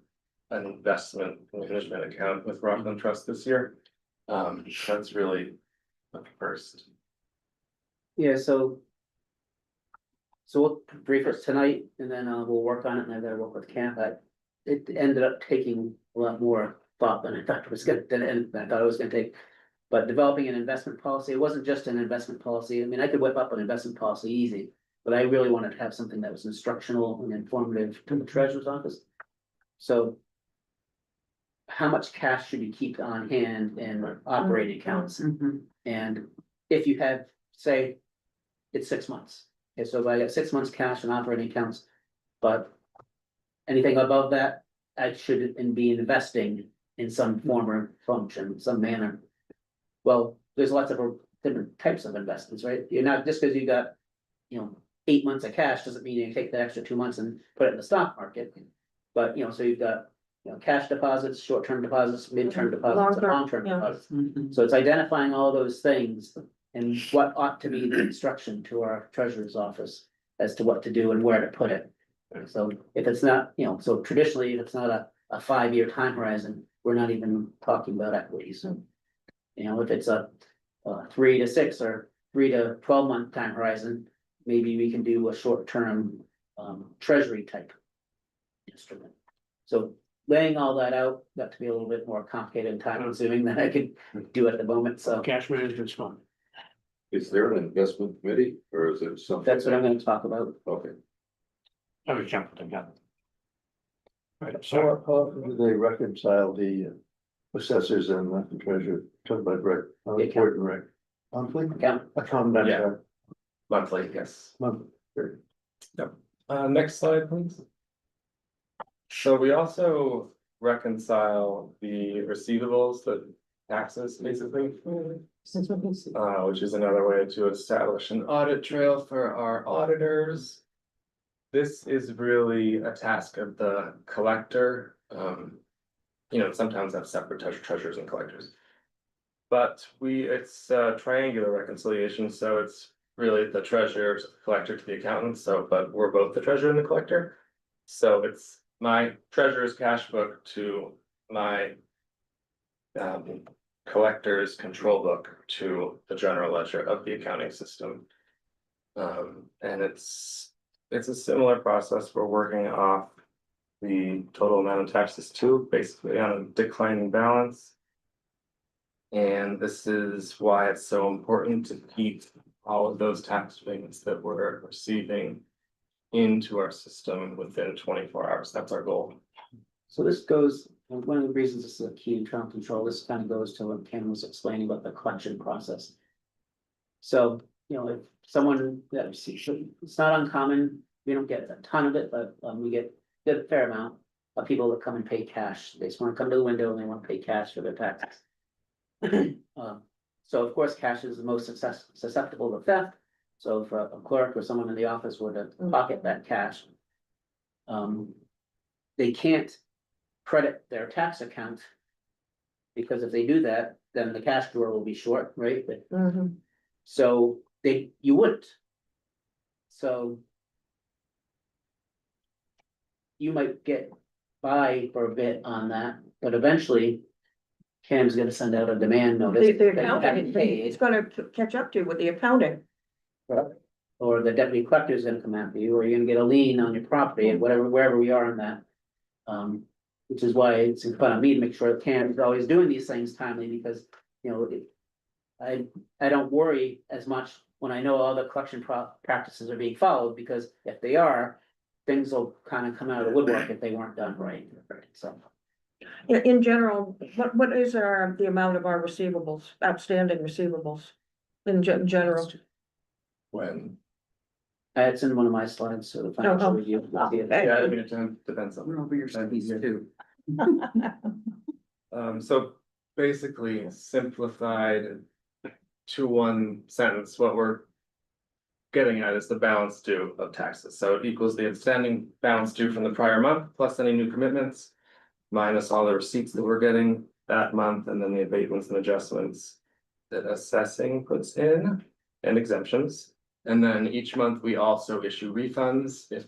an investment management account with Rockland Trust this year. That's really the first. Yeah, so. So we'll brief us tonight and then we'll work on it, and I gotta work with Camp. It ended up taking a lot more thought than I thought it was gonna, take. But developing an investment policy, it wasn't just an investment policy. I mean, I could whip up an investment policy easy. But I really wanted to have something that was instructional and informative to the treasurer's office. So. How much cash should you keep on hand in operating accounts? And if you have, say, it's 6 months. Okay, so if I got 6 months cash in operating accounts, but anything above that, I should be investing in some form or function, some manner. Well, there's lots of different types of investments, right? You're not, just because you got, 8 months of cash doesn't mean you take the extra 2 months and put it in the stock market. But, so you've got, cash deposits, short-term deposits, mid-term deposits, and long-term yeah. deposits. So it's identifying all those things and what ought to be the instruction to our treasurer's office as to what to do and where to put it. So if it's not, so traditionally, if it's not a 5-year time horizon, we're not even talking about equities. If it's a 3 to 6 or 3 to 12 month time horizon, maybe we can do a short-term treasury type instrument. So laying all that out got to be a little bit more complicated and time consuming than I could do at the moment, so Cash management's fun. Is there an investment committee or is it something? that's what I'm gonna talk about. Okay. I would jump with the gun. Right, How so often do they reconcile the assessors and the treasurer, talking about report and rec? Monthly? Account. Account. Yeah. Monthly, yes. Next slide, please. So we also reconcile the receivables, the taxes, basically. which is another way to establish an audit trail for our auditors. This is really a task of the collector. Sometimes have separate treasurers and collectors. But it's a triangular reconciliation, so it's really the treasurer to the collector to the accountant, but we're both the treasurer and the collector. So it's my treasurer's cash book to my collector's control book to the general ledger of the accounting system. And it's a similar process. We're working off the total amount of taxes too, basically on a declining balance. And this is why it's so important to keep all of those tax payments that we're receiving into our system within 24 hours. That's our goal. So this goes, one of the reasons this is a key internal control, this kind of goes to what Ken was explaining about the collection process. So, if someone that it's not uncommon, we don't get a ton of it, but we get a fair amount of people that come and pay cash. They just want to come to the window and they want to pay cash for their taxes. So of course, cash is the most susceptible to theft. So if a clerk or someone in the office were to pocket that cash, they can't credit their tax account. Because if they do that, then the cash drawer will be short, right? So you wouldn't. So you might get by for a bit on that, but eventually Cam's gonna send out a demand notice. The that you accounting, haven't paid, it's gonna catch up to with the accounting. or the deputy collector is gonna come after you, or you're gonna get a lien on your property, and wherever we are in that. Which is why it's in front of me to make sure that Cam is always doing these things timely, because, I don't worry as much when I know all the collection practices are being followed, because if they are, things will kind of come out of the woodwork if they weren't done right, so. In general, what is the amount of our receivables, outstanding receivables in general? When, It's in one of my slides, so the financial review. Okay. it depends on. We're over your studies too. So basically simplified to one sentence, what we're getting at is the balance due of taxes. So it equals the outstanding balance due from the prior month, plus any new commitments, minus all the receipts that we're getting that month, and then the abatements and adjustments that assessing puts in, and exemptions. And then each month we also issue refunds if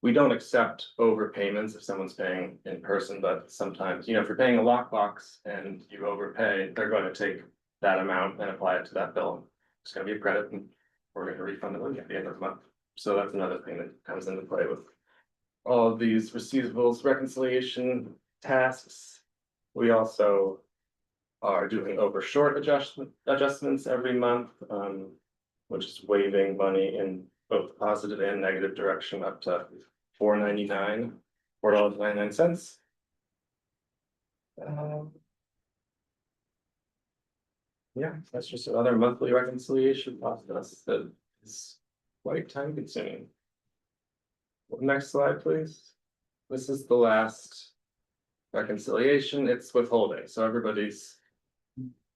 we don't accept overpayments if someone's paying in person, but sometimes, if you're paying a lockbox and you overpay, they're going to take that amount and apply it to that bill. It's gonna be a credit and we're gonna refund it at the end of the month. So that's another thing that comes into play with all of these receivables reconciliation tasks. We also are doing overshort adjustments every month, which is waiving money in both positive and negative direction up to $4.99. Yeah, that's just another monthly reconciliation process that is quite time consuming. Next slide, please. This is the last reconciliation. It's withholding. So everybody's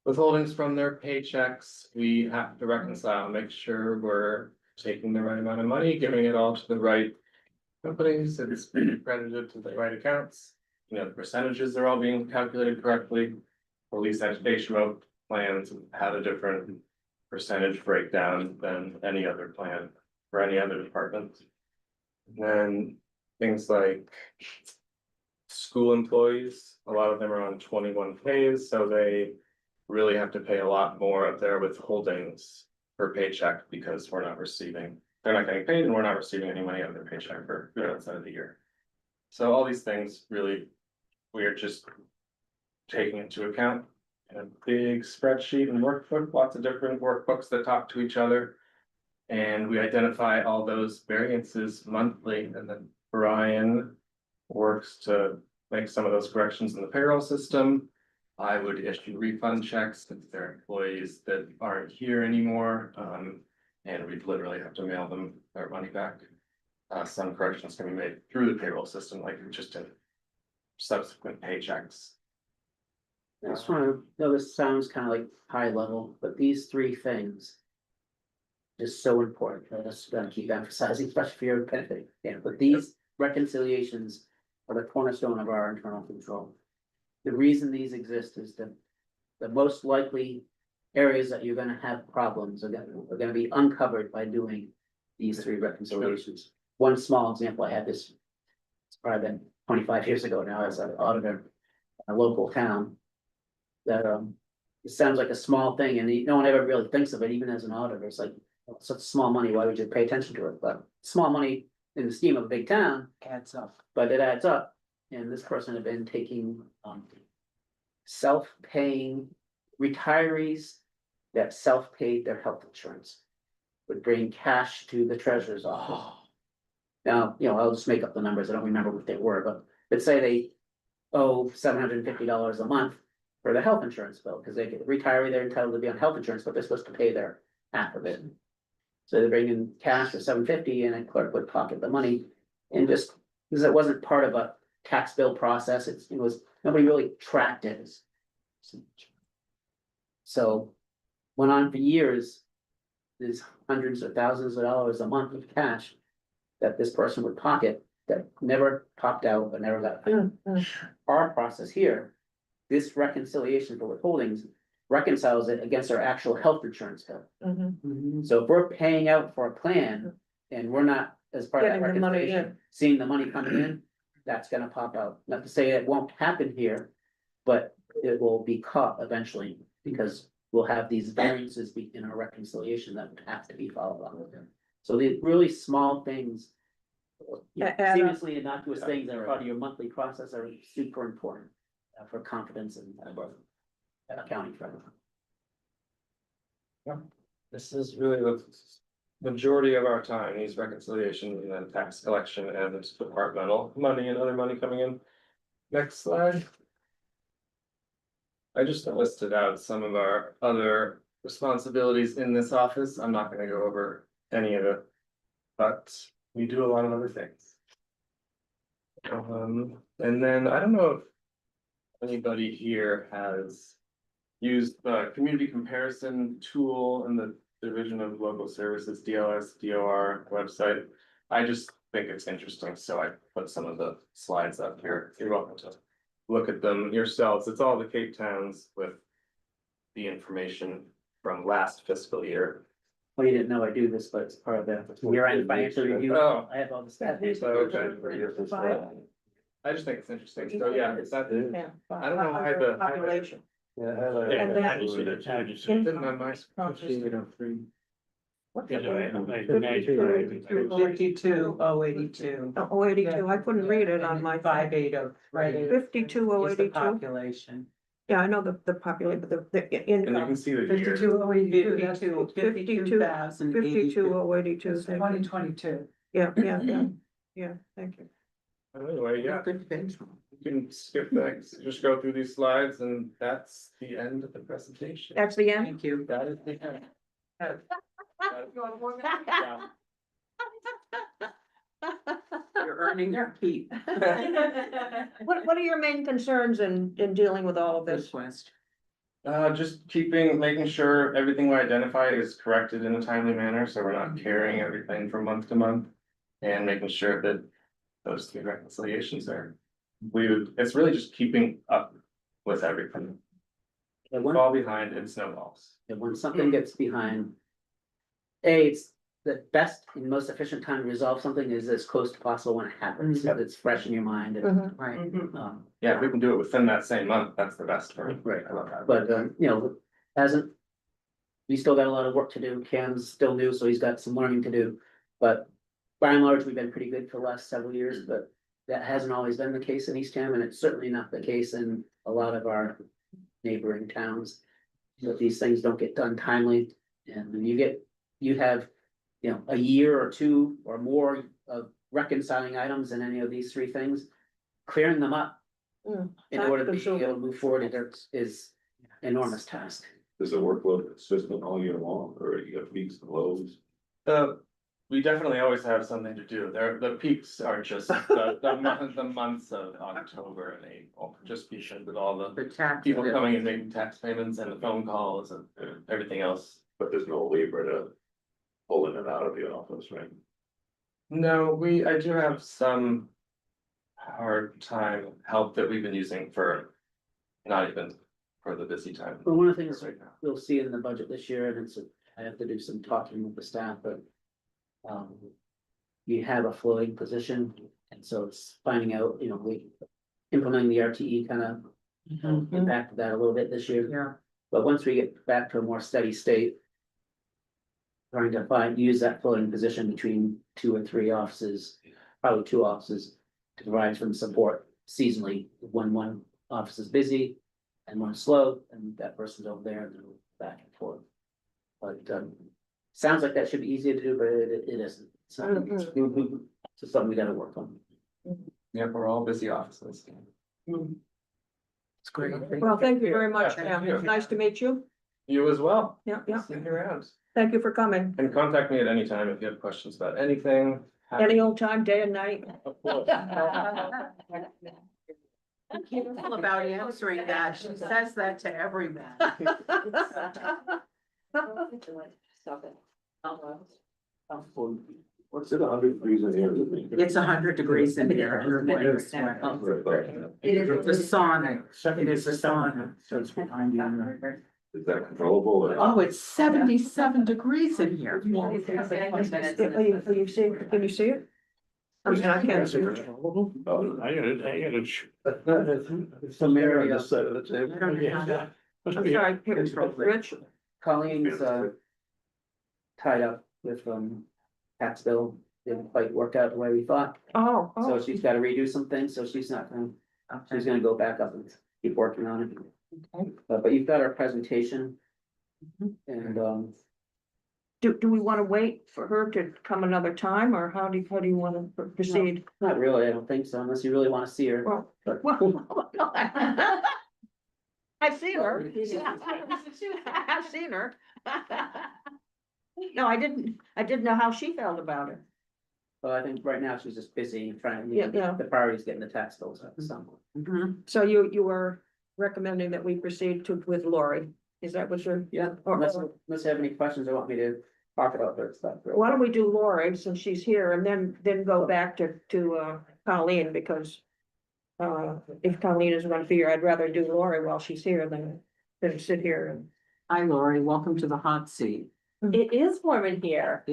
withholdings from their paychecks. We have to reconcile, make sure we're taking the right amount of money, giving it all to the right companies, and it's being credited to the right accounts. The percentages are all being calculated correctly. Police education plans have a different percentage breakdown than any other plan for any other department. And then things like school employees, a lot of them are on 21Ks, so they really have to pay a lot more of their withholdings per paycheck because they're not getting paid and we're not receiving any money out of their paycheck for the outside of the year. So all these things really, we are just taking into account in a big spreadsheet and workbook, lots of different workbooks that talk to each other. And we identify all those variances monthly, and then Brian works to make some of those corrections in the payroll system. I would issue refund checks if they're employees that aren't here anymore. And we'd literally have to mail them their money back. Some corrections can be made through the payroll system, like just in subsequent paychecks. I just wanna know, this sounds kind of like high level, but these three things. Just so important, I just gotta keep emphasizing, especially for your benefit, yeah, but these reconciliations are the cornerstone of our internal control. The reason these exist is that the most likely areas that you're gonna have problems are gonna be uncovered by doing these three reconciliations. One small example, I had this, it's probably been 25 years ago now as an auditor, in a local town. That, it sounds like a small thing and no one ever really thinks of it, even as an auditor, it's like, it's such small money, why would you pay attention to it? But small money in the scheme of a big town, Adds up. but it adds up. And this person had been taking, self-paying retirees that self-paid their health insurance. Would bring cash to the treasurer's office. Now, I'll just make up the numbers, I don't remember what they were, but let's say they owe $750 a month for the health insurance bill, because they get retiree, they're entitled to be on health insurance, but they're supposed to pay their half of it. So they bring in cash for $750 and a clerk would pocket the money and just, because it wasn't part of a tax bill process, it was, nobody really tracked it. So, went on for years. There's hundreds of thousands of dollars a month of cash that this person would pocket that never popped out, but never got found. Our process here, this reconciliation for withholdings reconciles it against our actual health insurance bill. So if we're paying out for a plan and we're not, as part of that Getting the money reconciliation, seeing the money coming in, that's gonna pop out. Not to say it won't happen here, but it will be caught eventually because we'll have these variances in our reconciliation that have to be followed up. So the really small things, seemingly innocuous things that are part of your monthly process are super important for confidence and accounting for. This is really the majority of our time, these reconciliations and then tax collection and departmental money and other money coming in. Next slide. I just listed out some of our other responsibilities in this office. I'm not gonna go over any of it. But we do a lot of other things. And then I don't know if anybody here has used the community comparison tool in the Division of Local Services, DOR website. I just think it's interesting, so I put some of the slides up here. You're welcome to look at them yourselves. It's all the Cape Towns with the information from last fiscal year. Well, you didn't know I do this, but it's part of the year-end financial review. Oh. I have all the stats. So, okay. I just think it's interesting. So, yeah, it's that. I don't know why the. Population. Yeah, highlight. And then- I just did it, I just- Didn't on my. Yeah, no, I- 52,082. Oh, 82, I couldn't read it on my. 580, right? 52,082. Population. Yeah, I know the population, but the And you income, can see the year. 52,082, that's 52,082. twenty 22. Yeah, thank you. Anyway, yeah, Good benchmark. you can skip that, just go through these slides and that's the end of the presentation. That's the end? Thank you. That is the end. You're earning your keep. What are your main concerns in dealing with all of Good this? question. Just making sure everything we identify is corrected in a timely manner, so we're not carrying everything from month to month. And making sure that those three reconciliations are completed. It's really just keeping up with everything. And when- Fall behind, it snowballs. And when something gets behind. It's the best and most efficient time to resolve something is as close to possible when it happens, so it's fresh in your mind and. Mhm. Right. Yeah, if we can do it within that same month, that's the best part. Right. I love that. But, hasn't. We still got a lot of work to do, Cam's still new, so he's got some learning to do, but by and large, we've been pretty good for the last several years, but. That hasn't always been the case in Eastham, and it's certainly not the case in a lot of our neighboring towns. That these things don't get done timely, and then you have, a year or two or more of reconciling items in any of these three things. Clearing them up Mm, in order to be able to move forward is enormous task. Is the workload consistent all year long, or you got peaks and lows? we definitely always have something to do. The peaks are just the months of October and April, just because of all the The tax people bill. coming and making tax payments and the phone calls and everything else. But there's no labor to pull in and out of the office, right? No, I do have some hard time help that we've been using for not even for the busy time. Well, one of the things right now. you'll see in the budget this year, and I have to do some talking with the staff, but. You have a floating position, and so it's finding out, we implementing the RTE kind of impacted that a little bit this year. Yeah. But once we get back to a more steady state. Trying to use that floating position between 2 or 3 offices, probably 2 offices. To provide some support seasonally, when one office is busy and one's slow, and that person's over there and then back and forth. But sounds like that should be easy to do, but it isn't. So it's something we gotta work on. Yeah, we're all busy offices. It's great. Well, thank you very much, Yeah, Pam. thank you. It's nice to meet you. You as well. Yeah, yeah. See you around. Thank you for coming. And contact me at any time if you have questions about anything. Any old time, day and night. Of course. Careful about answering that. She says that to everyone. What's it, 100 degrees in here? It's 100 degrees in here. Right. The sauna. It is a sauna. Starts behind you. Is that controllable? or- Oh, it's 77 degrees in here. Will you see, can you see it? I mean, I can't see it. Oh, I gotta. Some area on this side of the table. Must I'm be- sorry, Rich. Colleen's tied up with tax bill, didn't quite work out the way we thought, Oh, so oh, she's gotta redo some things, so she's not gonna, she's gonna go back up and keep working on it. Okay. But you've got our presentation. Mhm. And do we want to wait for her to come another time, or how do you want to proceed? not really, I don't think so, unless you really wanna see her. Well, But- well, I've seen her. I've seen her. No, I didn't know how she felt about it. But I think right now she's just busy trying, Yeah, yeah. the priority is getting the tax bills up, so. So you were recommending that we proceed with Lori, is that what you're? Yeah, Or- unless you have any questions or want me to talk about that stuff. Why don't we do Lori since she's here and then go back to Colleen because. If Colleen is gonna be here, I'd rather do Lori while she's here than sit here and. Hi, Lori. Welcome to the hot seat. It is warm in here.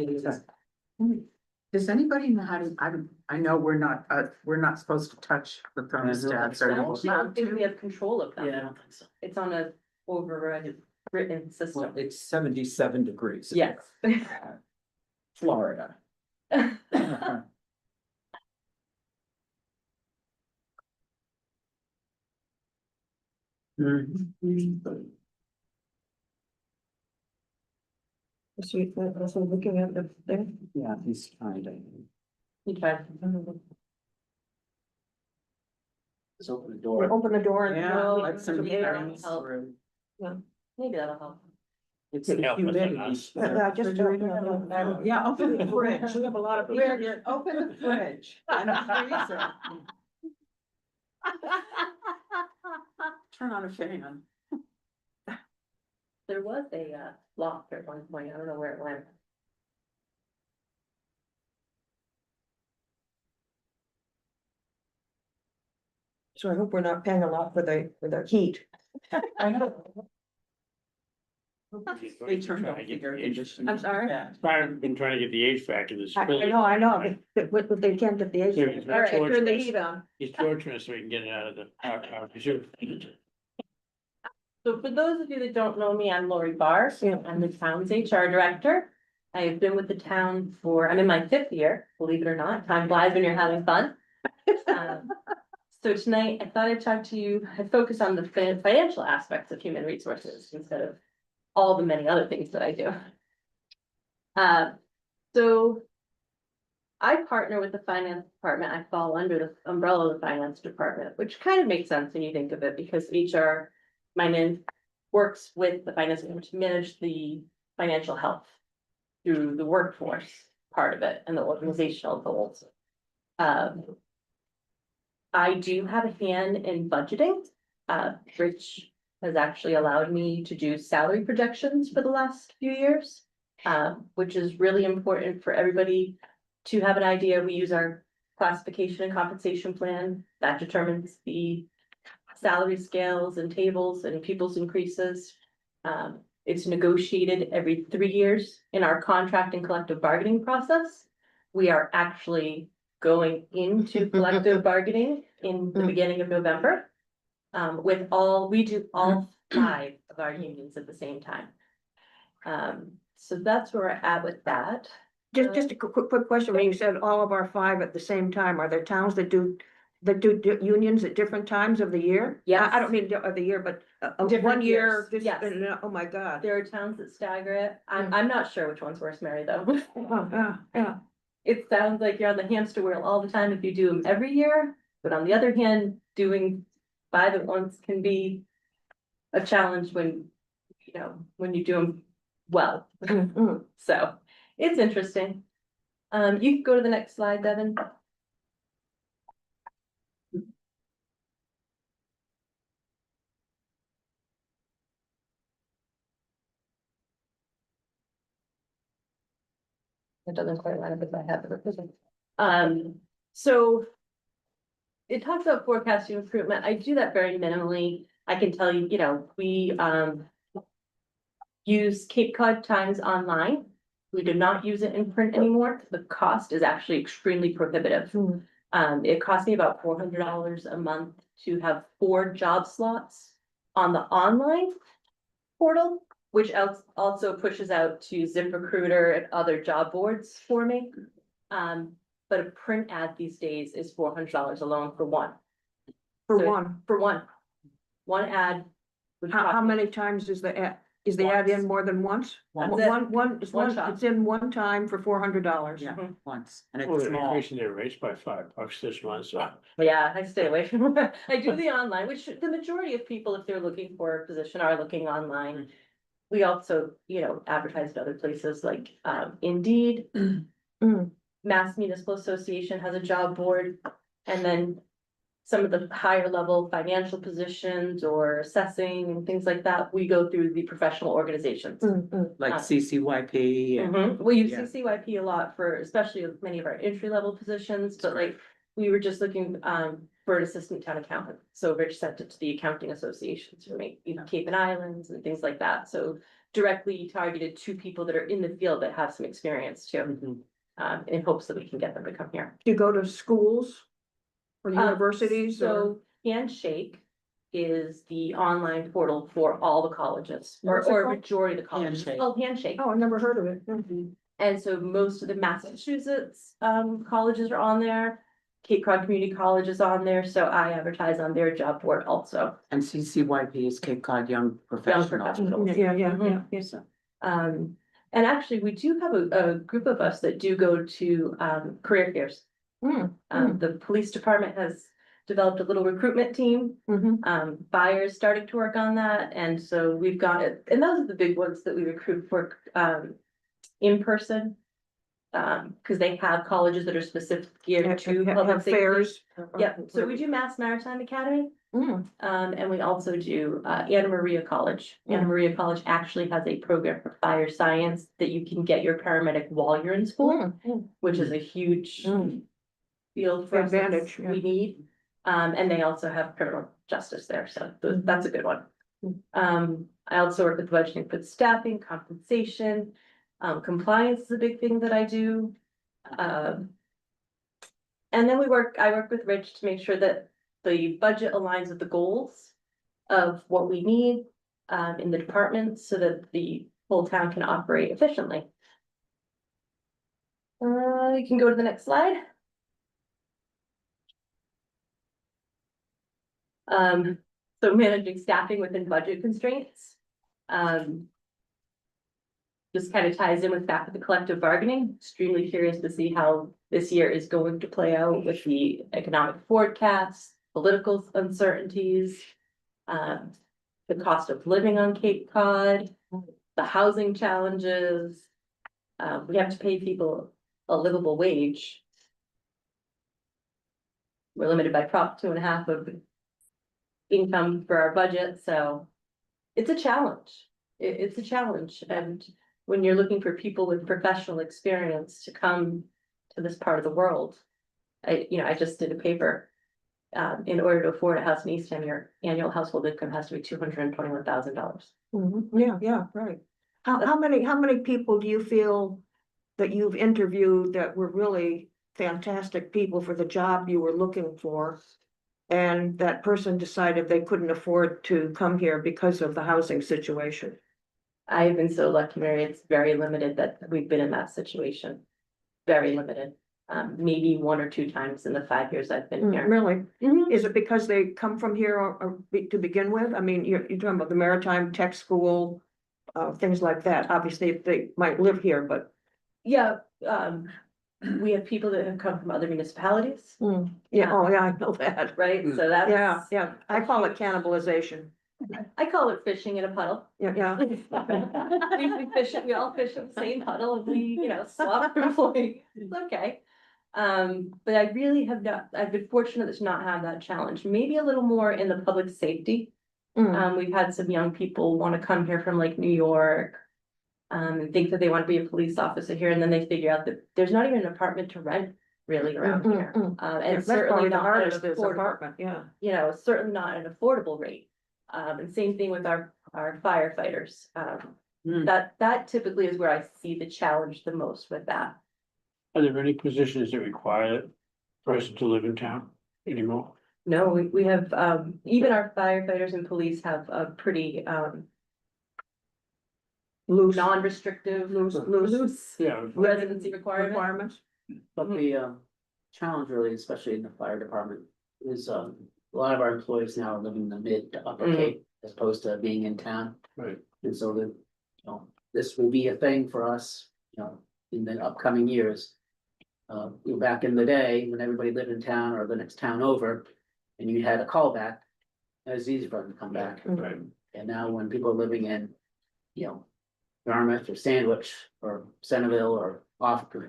Does anybody know how to, I know we're not supposed to touch the thermostats or. I don't think we have control of Yeah, I them. don't think so. It's on a overridden written Well, system. it's 77 degrees. Yes. Florida. See, that's what I'm looking at the thing. Yeah, he's trying to. Okay. Just open the Or door. open the door and. Yeah, let some Yeah, air help. through. Maybe that'll help. It's the Help us humidity. us. Yeah, just open the. Yeah, open the fridge. We have a lot of. We're open the fridge and a freezer. Turn on a fan. There was a lock at one point. I don't know where it went. So I hope we're not paying a lot for the heat. I know. They They turned off the air conditioning. I'm sorry? Yeah. I've been trying to get the HVAC in this. I know, but they can't get the AC. Yeah, it's All right, turn the torturous. heat on. He's torturing us so we can get it out of the, our reserve. So for those of you that don't know me, I'm Lori Barr. Yeah. I'm the town's HR director. I have been with the town I'm in my 5th year, believe it or not. Time flies when you're having fun. So tonight I thought I'd talk to you, I'd focus on the financial aspects of human resources instead of all the many other things that I do. So I partner with the finance department. I fall under the umbrella of the finance department, which kind of makes sense when you think of it because HR works with the finance department to manage the financial health through the workforce part of it and the organizational goals. I do have a hand in budgeting. Rich has actually allowed me to do salary projections for the last few years. Which is really important for everybody to have an idea. We use our classification and compensation plan that determines the salary scales and tables and people's increases. It's negotiated every 3 years in our contract and collective bargaining process. We are actually going into collective bargaining in the beginning of November. We do all 5 of our unions at the same time. So that's where we're at with that. Just a quick question, when you said all of our 5 at the same time, are there towns that do unions at different times of the year? Yes. I don't mean of the year, but Different 1 year, years, this, yes. oh my God. There are towns that stagger it. I'm not sure which one's worse, Mary, though. Oh, yeah. It sounds like you're on the hamster wheel all the time if you do them every year, but on the other hand, doing 5 at once can be a challenge when you do them well. So it's interesting. You can go to the next slide, Devin. It doesn't quite line up if I have it. So it talks about forecasting recruitment. I do that very minimally. I can tell you, we use Cape Cod Times online. We do not use it in print anymore. The cost is actually extremely prohibitive. It cost me about $400 a month to have 4 job slots on the online portal, which also pushes out to ZipRecruiter and other job boards for me. But a print ad these days is $400 alone for one. For So- one, For one ad. would how cost me- many times is the ad? Is the ad in more than once? Once. One shot. It's in one time for $400. Yeah, once, and Well, it's they're small. increasing their rates by $5 this month, so. Yeah, I stay away from it. I do the online, which the majority of people, if they're looking for a position, are looking online. We also, advertise at other places like Indeed. Mass Municipal Association has a job board, and then some of the higher level financial positions or assessing and things like that, we go through the professional organizations. Like CCYP and We use Yeah. CCYP a lot for, especially with many of our entry level positions, but like, we were just looking for an assistant town accountant. So Rich sent it to the accounting associations for me, Cape and Islands and things like that. So directly targeted to people that are in the field that have some experience too, in hopes that we can get them to come here. Do you go to schools or universities or? So Handshake is the online portal for all the colleges, What's it or called? majority of the colleges. Handshake. Oh, Handshake. Oh, I never heard of it. And so most of the Massachusetts colleges are on there. Cape Cod Community College is on there, so I advertise on their job board also. and CCYP is Cape Cod Young Professionals. Professionals. Yeah. So, And actually, we do have a group of us that do go to career fairs. The police department has developed a little recruitment team. Buyers starting to work on that, and so we've got it, and those are the big ones that we recruit for in person. Because they have colleges that are specific geared to public Have safety. fairs. Yep, so we do Mass Maritime Academy. And we also do Anna Maria College. Anna Maria College actually has a program for fire science that you can get your paramedic while you're in school, which is a huge field for us that's- Advantage, yeah. we need. And they also have criminal justice there, so that's a good one. I also work with budgeting for the staffing, compensation, compliance is a big thing that I do. And then I work with Rich to make sure that the budget aligns with the goals of what we need in the department so that the whole town can operate efficiently. You can go to the next slide. So managing staffing within budget constraints. This kind of ties in with back to the collective bargaining. Extremely curious to see how this year is going to play out with the economic forecasts, political uncertainties, the cost of living on Cape Cod, the housing challenges. We have to pay people a livable wage. We're limited by Prop 2.5 of income for our budget, so it's a challenge. It's a challenge, and when you're looking for people with professional experience to come to this part of the world. I just did a paper. In order to afford a house in Eastham, your annual household income has to be $221,000. Yeah, right. How many people do you feel that you've interviewed that were really fantastic people for the job you were looking for? And that person decided they couldn't afford to come here because of the housing situation? I've been so lucky, Mary, it's very limited that we've been in that situation. Very limited, maybe 1 or 2 times in the 5 years I've been here. Really? Is it because they come from here to begin with? I mean, you're talking about the Maritime Tech School, things like that. Obviously, they might live here, but. Yeah, we have people that have come from other municipalities, Yeah, oh, yeah, I know that. right? So that's. Yeah, I call it cannibalization. I call it fishing in a puddle. Yeah. We fish it, we all fish in the same puddle and we, swap employees, it's okay. But I really have not, I've been fortunate to not have that challenge, maybe a little more in the public safety. We've had some young people want to come here from like New York. And think that they want to be a police officer here, and then they figure out that there's not even an apartment to rent really around here. And That's certainly probably the not an hardest is affordable, apartment, yeah. certainly not an affordable rate. And same thing with our firefighters. That typically is where I see the challenge the most with that. Are there any positions that require that person to live in town anymore? No, we have, even our firefighters and police have a pretty, Loose, non-restrictive. loose Yeah. Residency requirements. But the challenge really, especially in the fire department, is a lot of our employees now are living in the mid to upper Cape as opposed to being in town. Right. And so this will be a thing for us, in the upcoming years. Back in the day, when everybody lived in town or the next town over, and you had a callback, it was easy for them to come back. Right. And now when people are living in, Yarmouth or Sandwich or Centerville or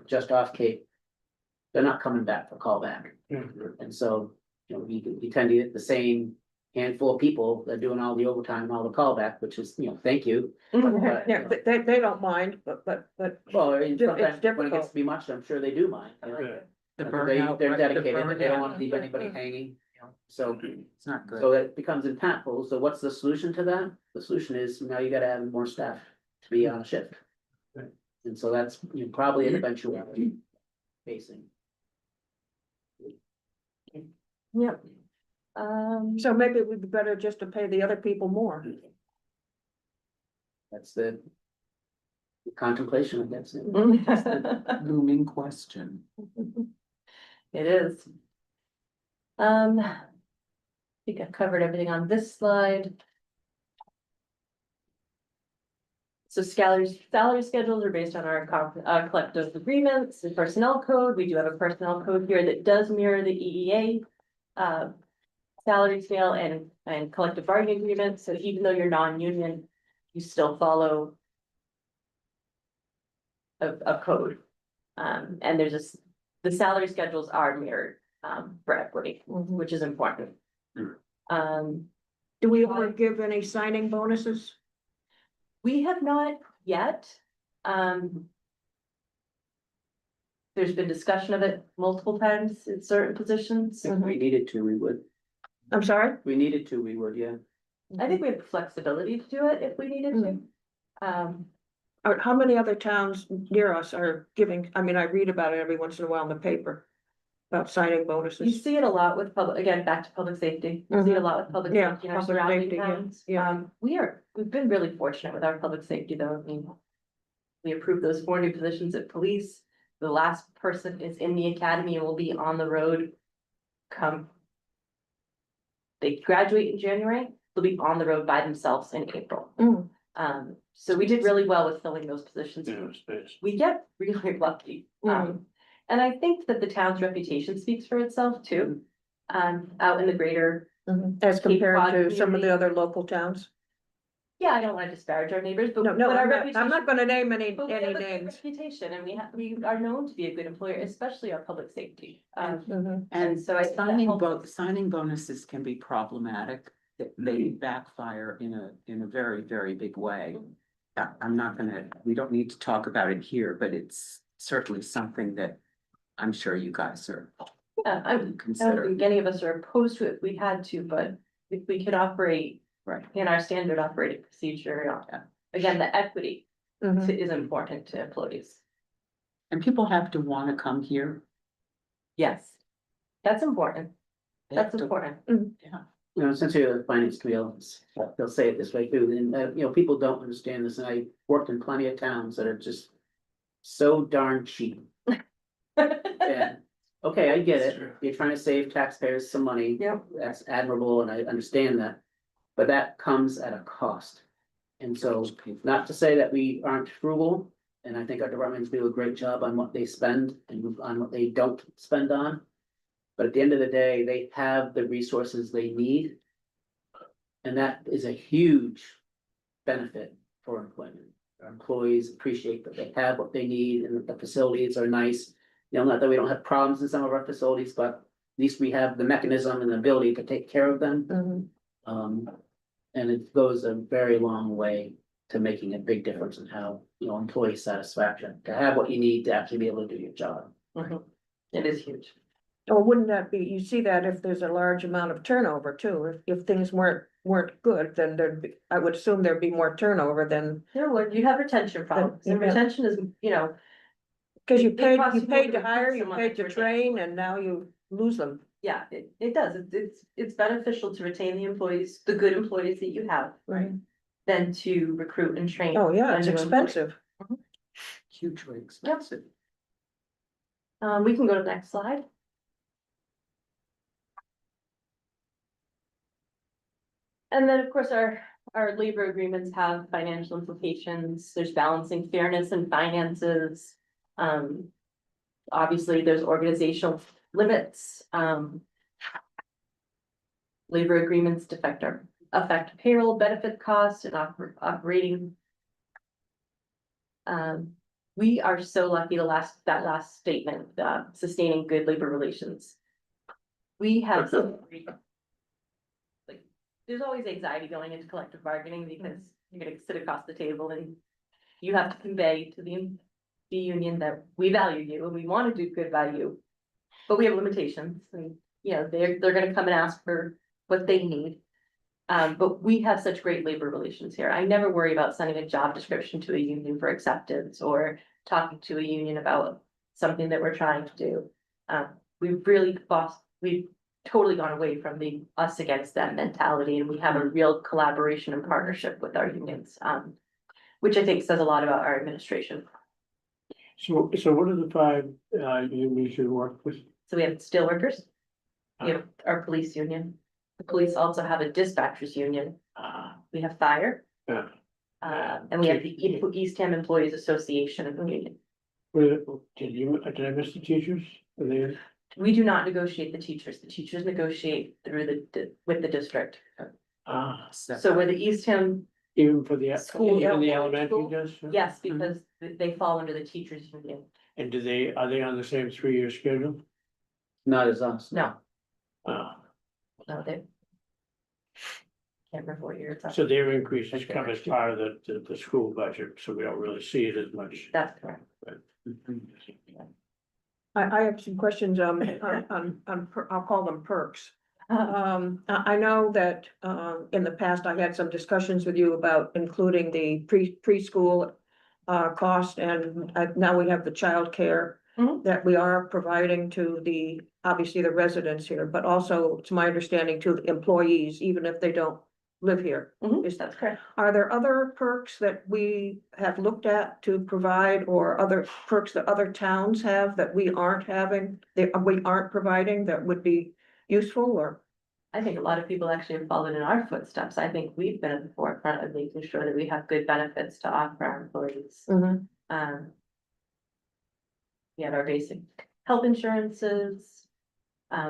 just off Cape, they're not coming back for callback. And so, you tend to get the same handful of people that are doing all the overtime and all the callback, which is, thank you. But, Yeah, they don't mind, but. Well, It's sometimes when it difficult. gets to be much, I'm sure they do mind. The They, burnout. they're right, the dedicated, they don't wanna burnout. leave anybody hanging, so. It's not good. So that becomes impactful. So what's the solution to that? The solution is now you gotta have more staff to be on a shift. Right. And so that's probably an eventuality facing. Yep. So maybe it would be better just to pay the other people more. That's the contemplation, I guess. Looming question. It is. I think I've covered everything on this slide. So salary schedules are based on our collective agreements and personnel code. We do have a personnel code here that does mirror the EEA. Salary scale and collective bargaining agreements. So even though you're non-union, you still follow a code. And the salary schedules are mirrored for equity, which is important. Do we ever give any signing bonuses? We have not yet. There's been discussion of it multiple times in certain positions. If we needed to, we would. I'm sorry? If we needed to, we would, yeah. I think we have the flexibility to do it if we needed to. How many other towns near us are giving, I mean, I read about it every once in a while in the paper. About signing You bonuses. see it a lot with again, back to public safety. You see it a lot with public Yeah, safety in our public surrounding safety, yeah, towns. yeah. We've been really fortunate with our public safety though. I mean, we approved those 4 new positions at police. The last person is in the academy and will be on the road come. They graduate in January, they'll be on the road by themselves in April. So we did really well with filling those positions. Yeah, space. We get really lucky. And I think that the town's reputation speaks for itself too. Out in the greater, As compared to Quad some of the community. other local towns. Yeah, I don't wanna disparage our neighbors, but. No, no, but our I'm reputation. not gonna name any But we have a good names. reputation and we are known to be a good employer, especially our public safety. Mhm. And so I think that signing helps. signing bonuses can be problematic. They backfire in a very, very big way. I'm not gonna, we don't need to talk about it here, but it's certainly something that I'm sure you guys are Yeah, I don't consider. think any of us are opposed to it if we had to, but if we could operate Right. in our standard operating procedure. Yeah. Again, the equity Mhm. is important to employees. And people have to wanna come here. Yes. That's important. They have That's to- important. You know, since you're the finance committee, they'll say it this way too, and, you know, people don't understand this, and I worked in plenty of towns that are just so darn cheap. And, okay, I get it, you're trying to save taxpayers some money. Yep. That's admirable, and I understand that, but that comes at a cost. And so, not to say that we aren't frugal, and I think our departments do a great job on what they spend and on what they don't spend on. But at the end of the day, they have the resources they need. And that is a huge benefit for employment. Our employees appreciate that they have what they need and that the facilities are nice. You know, not that we don't have problems in some of our facilities, but at least we have the mechanism and the ability to take care of them. Mhm. And it goes a very long way to making a big difference in how, you know, employee satisfaction, to have what you need to actually be able to do your job. It is huge. Or wouldn't that be, you see that if there's a large amount of turnover too, if things weren't good, then there'd be, I would assume there'd be more turnover than. There would, you have retention problems, and Yeah. retention is, Cause you It paid, costs you you more paid to to hire, recruit you someone paid than to to retain train, someone. and now you lose them. yeah, it does, it's beneficial to retain the employees, the good employees that you have. Right. Than to recruit and train. Oh, yeah, a it's new employee. expensive. Hugely expensive. We can go to the next slide. And then, of course, our labor agreements have financial implications. There's balancing fairness and finances. Obviously, there's organizational limits. Labor agreements affect payroll, benefit costs, and operating. We are so lucky that last statement, sustaining good labor relations. We have some like, there's always anxiety going into collective bargaining because you're gonna sit across the table and you have to convey to the union that we value you and we wanna do good by you. But we have limitations and, you know, they're gonna come and ask for what they need. But we have such great labor relations here. I never worry about sending a job description to a union for acceptance or talking to a union about something that we're trying to do. We've totally gone away from the us against them mentality, and we have a real collaboration and partnership with our unions, which I think says a lot about our administration. So what are the five, unions you work with? So we have steelworkers, we have our police union. The police also have a dispatchers union. We have fire. Yeah. And we have the Eastham Employees Association Union. Did I miss the teachers? Are they? We do not negotiate the teachers negotiate through with the district. So where the Eastham, Even for the, School, even the elementary elementary school? does? yes, because they fall under the teachers union. And are they on the same 3-year schedule? Not as us. No, Uh, no, they. Can't remember what year it's. so their increases come as part of the school budget, so we don't really see it as much. That's correct. I have some questions, I'll call them perks. I know that, in the past, I had some discussions with you about including the preschool cost, and now we have the childcare Mhm. that we are providing to obviously the residents here, but also, it's my understanding, to the employees, even if they don't live here. That's correct. Are there other perks that we have looked at to provide, or other perks that other towns have that we aren't having, that we aren't providing, that would be useful, or? I think a lot of people actually have followed in our footsteps. I think we've been at the forefront of making sure that we have good benefits to offer our employees. We have our basic health insurances.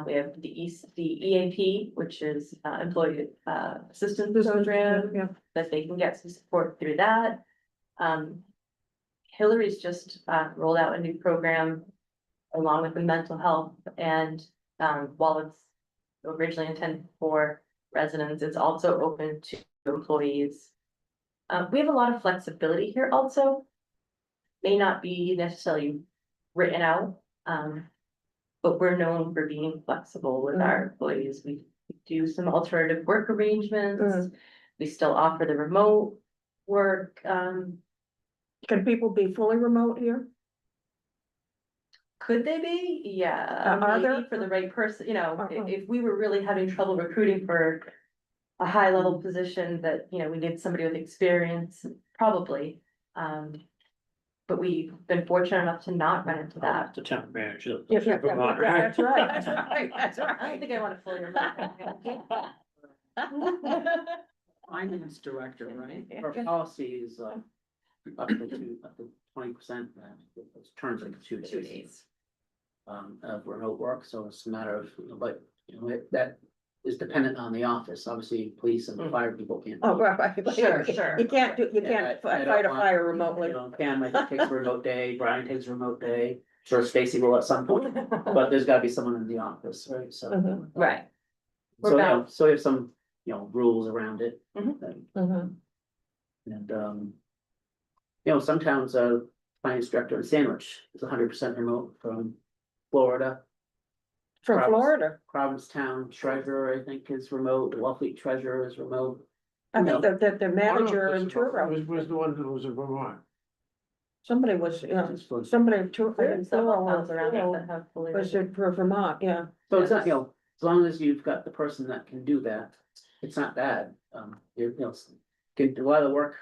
We have the EAP, which is employee assistance program, Yeah. that they can get some support through that. Hillary's just rolled out a new program along with the mental health, and while it's originally intended for residents, it's also open to employees. We have a lot of flexibility here also. May not be necessarily written out, but we're known for being flexible with our employees. We do some alternative work arrangements. We still offer the remote work. Can people be fully remote here? Could they be? Yeah, Are maybe there? for the right person, you know, Uh-uh. if we were really having trouble recruiting for a high level position that, you know, we need somebody with experience, probably. But we've been fortunate enough to not run into that. The town manager. Yeah, that's right, that's right, that's I don't right. think I want to fully remote. Finance director, right? Our policy is up to 20%, turns like 2 days. 2 days. Of remote work, so it's a matter of, but, you know, that is dependent on the office, obviously, police and fire people can't. Oh, right. Sure, sure. You can't do, you Yeah, can't I don't fight a want- fire You remotely. know, Pam, I think, takes a remote day, Brian takes a remote day, sure Stacy will at some point, but there's gotta be someone in the office, right, so. Mhm. Right. We're So, you know, bound. so we have some, you know, rules around it. Mhm. And, you know, some towns, finance director in Sandwich is 100% remote from Florida. From Province. Florida. Provincetown treasurer, I think, is remote, Wellfleet treasurer is remote. I think No. that the manager in Was Truro, the one who was in Vermont. somebody was, yeah, It's fun. somebody in Truro. There's several towns around us that have fully. Was in Vermont, yeah. So it's not, you know, as long as you've got the person that can do that, it's not bad, you know, can do a lot of the work.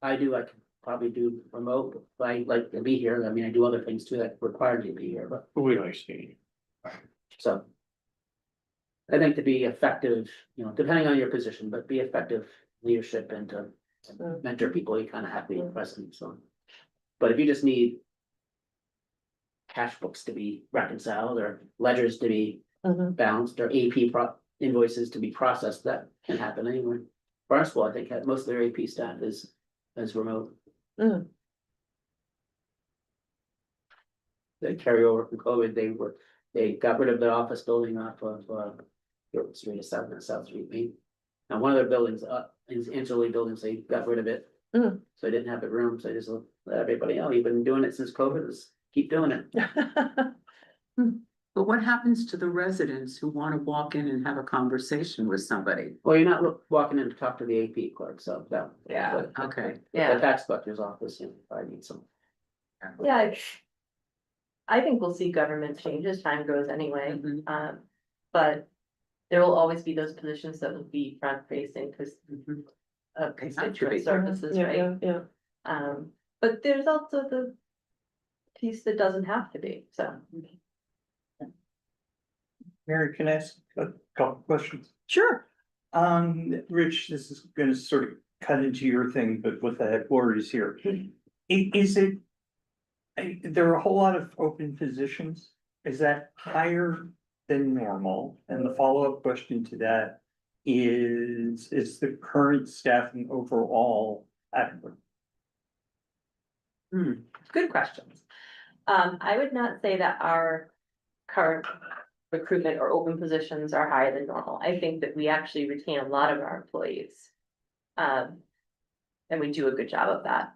I do, I can probably do remote, but I like to be here, I mean, I do other things too that require me to be here, but, We like seeing. so. I think to be effective, you know, depending on your position, but be effective leadership and to mentor people, you kind of have to be present, so. But if you just need cash books to be reconciled or ledgers to be balanced or AP invoices to be processed, that can happen anywhere. Barnstable, I think, had most of their AP staff is remote. They carry over from COVID, they got rid of the office building off of, Street of South and South Street, Main. Now, one of their buildings, is Interley buildings, they got rid of it. So they didn't have the room, so they just let everybody, oh, you've been doing it since COVID, just keep doing it. But what happens to the residents who want to walk in and have a conversation with somebody? Well, you're not walking in to talk to the AP clerk, so that. Yeah. but- Okay. The Yeah, tax collector's office, you know, I need some. yeah. I think we'll see government change as time goes anyway, Mhm. but there will always be those positions that will be front facing because Mhm. of They have to constituent be. services, Yeah, right? yeah, yeah. But there's also the piece that doesn't have to be, so. Mary, can I ask a couple questions? Sure. Rich, this is gonna sort of cut into your thing, but with the headquarters here. Is it? There are a whole lot of open positions. Is that higher than normal? And the follow-up question to that is the current staffing overall adequate? Good questions. I would not say that our current recruitment or open positions are higher than normal. I think that we actually retain a lot of our employees. And we do a good job of that.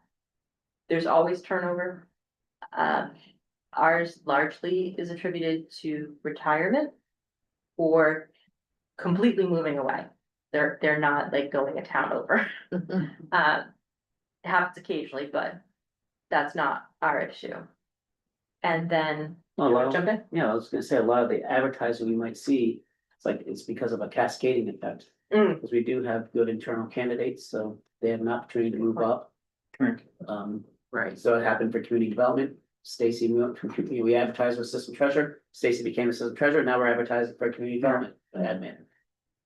There's always turnover. Ours largely is attributed to retirement or completely moving away. They're not like going a town over. It happens occasionally, but that's not our issue. And then, Oh, you wanna well, jump in? yeah, I was gonna say, a lot of the advertising we might see, it's because of a cascading effect. Because we do have good internal candidates, so they have an opportunity to move up. Correct. Right. So it happened for community development, Stacy moved from, we advertised for assistant treasurer, Stacy became assistant treasurer, now we're advertising for community development, admin.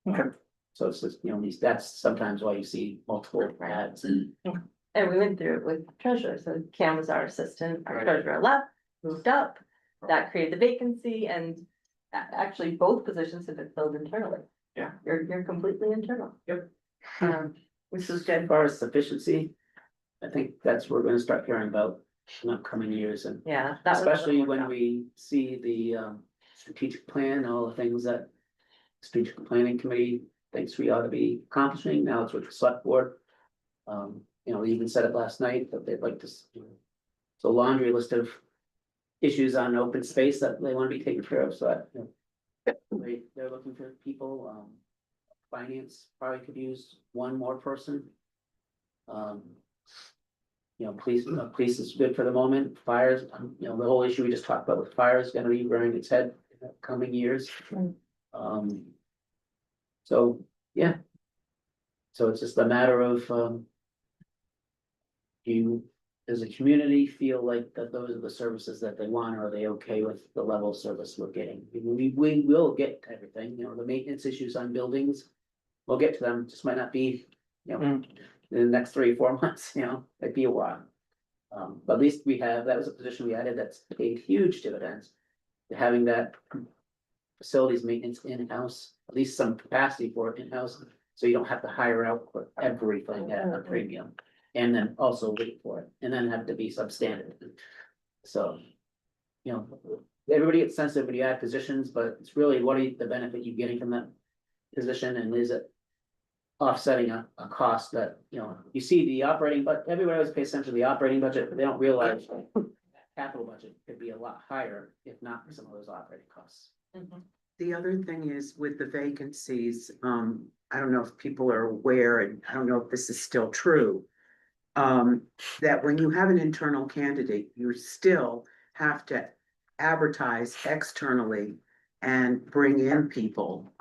Okay. So it's just, you know, that's sometimes why you see multiple ads and. And we went through it with treasurer, so Cam was our assistant, our Right. treasurer left, moved up. That created the vacancy and actually, both positions have been filled internally. Yeah. You're completely internal. Yep. Which is As good. far as sufficiency, I think that's what we're gonna start hearing about in upcoming years, and Yeah. that was a little especially more when job. we see the strategic plan, all the things that strategic planning committee thinks we ought to be accomplishing. Now it's with the select board. You know, they even said it last night that they'd like to, it's a laundry list of issues on open space that they want to be taken care of, so that, you know, they're looking for people. Finance probably could use one more person. You know, police is good for the moment. Fires, you know, the whole issue we just talked about with fire is gonna be rearing its head in the coming years. So, yeah. So it's just a matter of, do you, does the community feel like that those are the services that they want, or are they okay with the level of service we're getting? We will get to everything, you know, the maintenance issues on buildings. We'll get to them, just might not be, you know, in the next 3 or 4 months, you know, might be a while. But at least we have, that was a position we added that's paid huge dividends. Having that facilities maintenance in-house, at least some capacity for it in-house, so you don't have to hire out for everything at a premium. And then also wait for it, and then have to be substandard. So, you know, everybody gets sensitive when you add positions, but it's really what are the benefit you're getting from that position, and is it offsetting a cost that, you know, you see the operating, but everybody always pays attention to the operating budget, but they don't realize capital budget could be a lot higher if not for some of those operating costs. The other thing is with the vacancies, I don't know if people are aware, and I don't know if this is still true. That when you have an internal candidate, you still have to advertise externally and bring in people.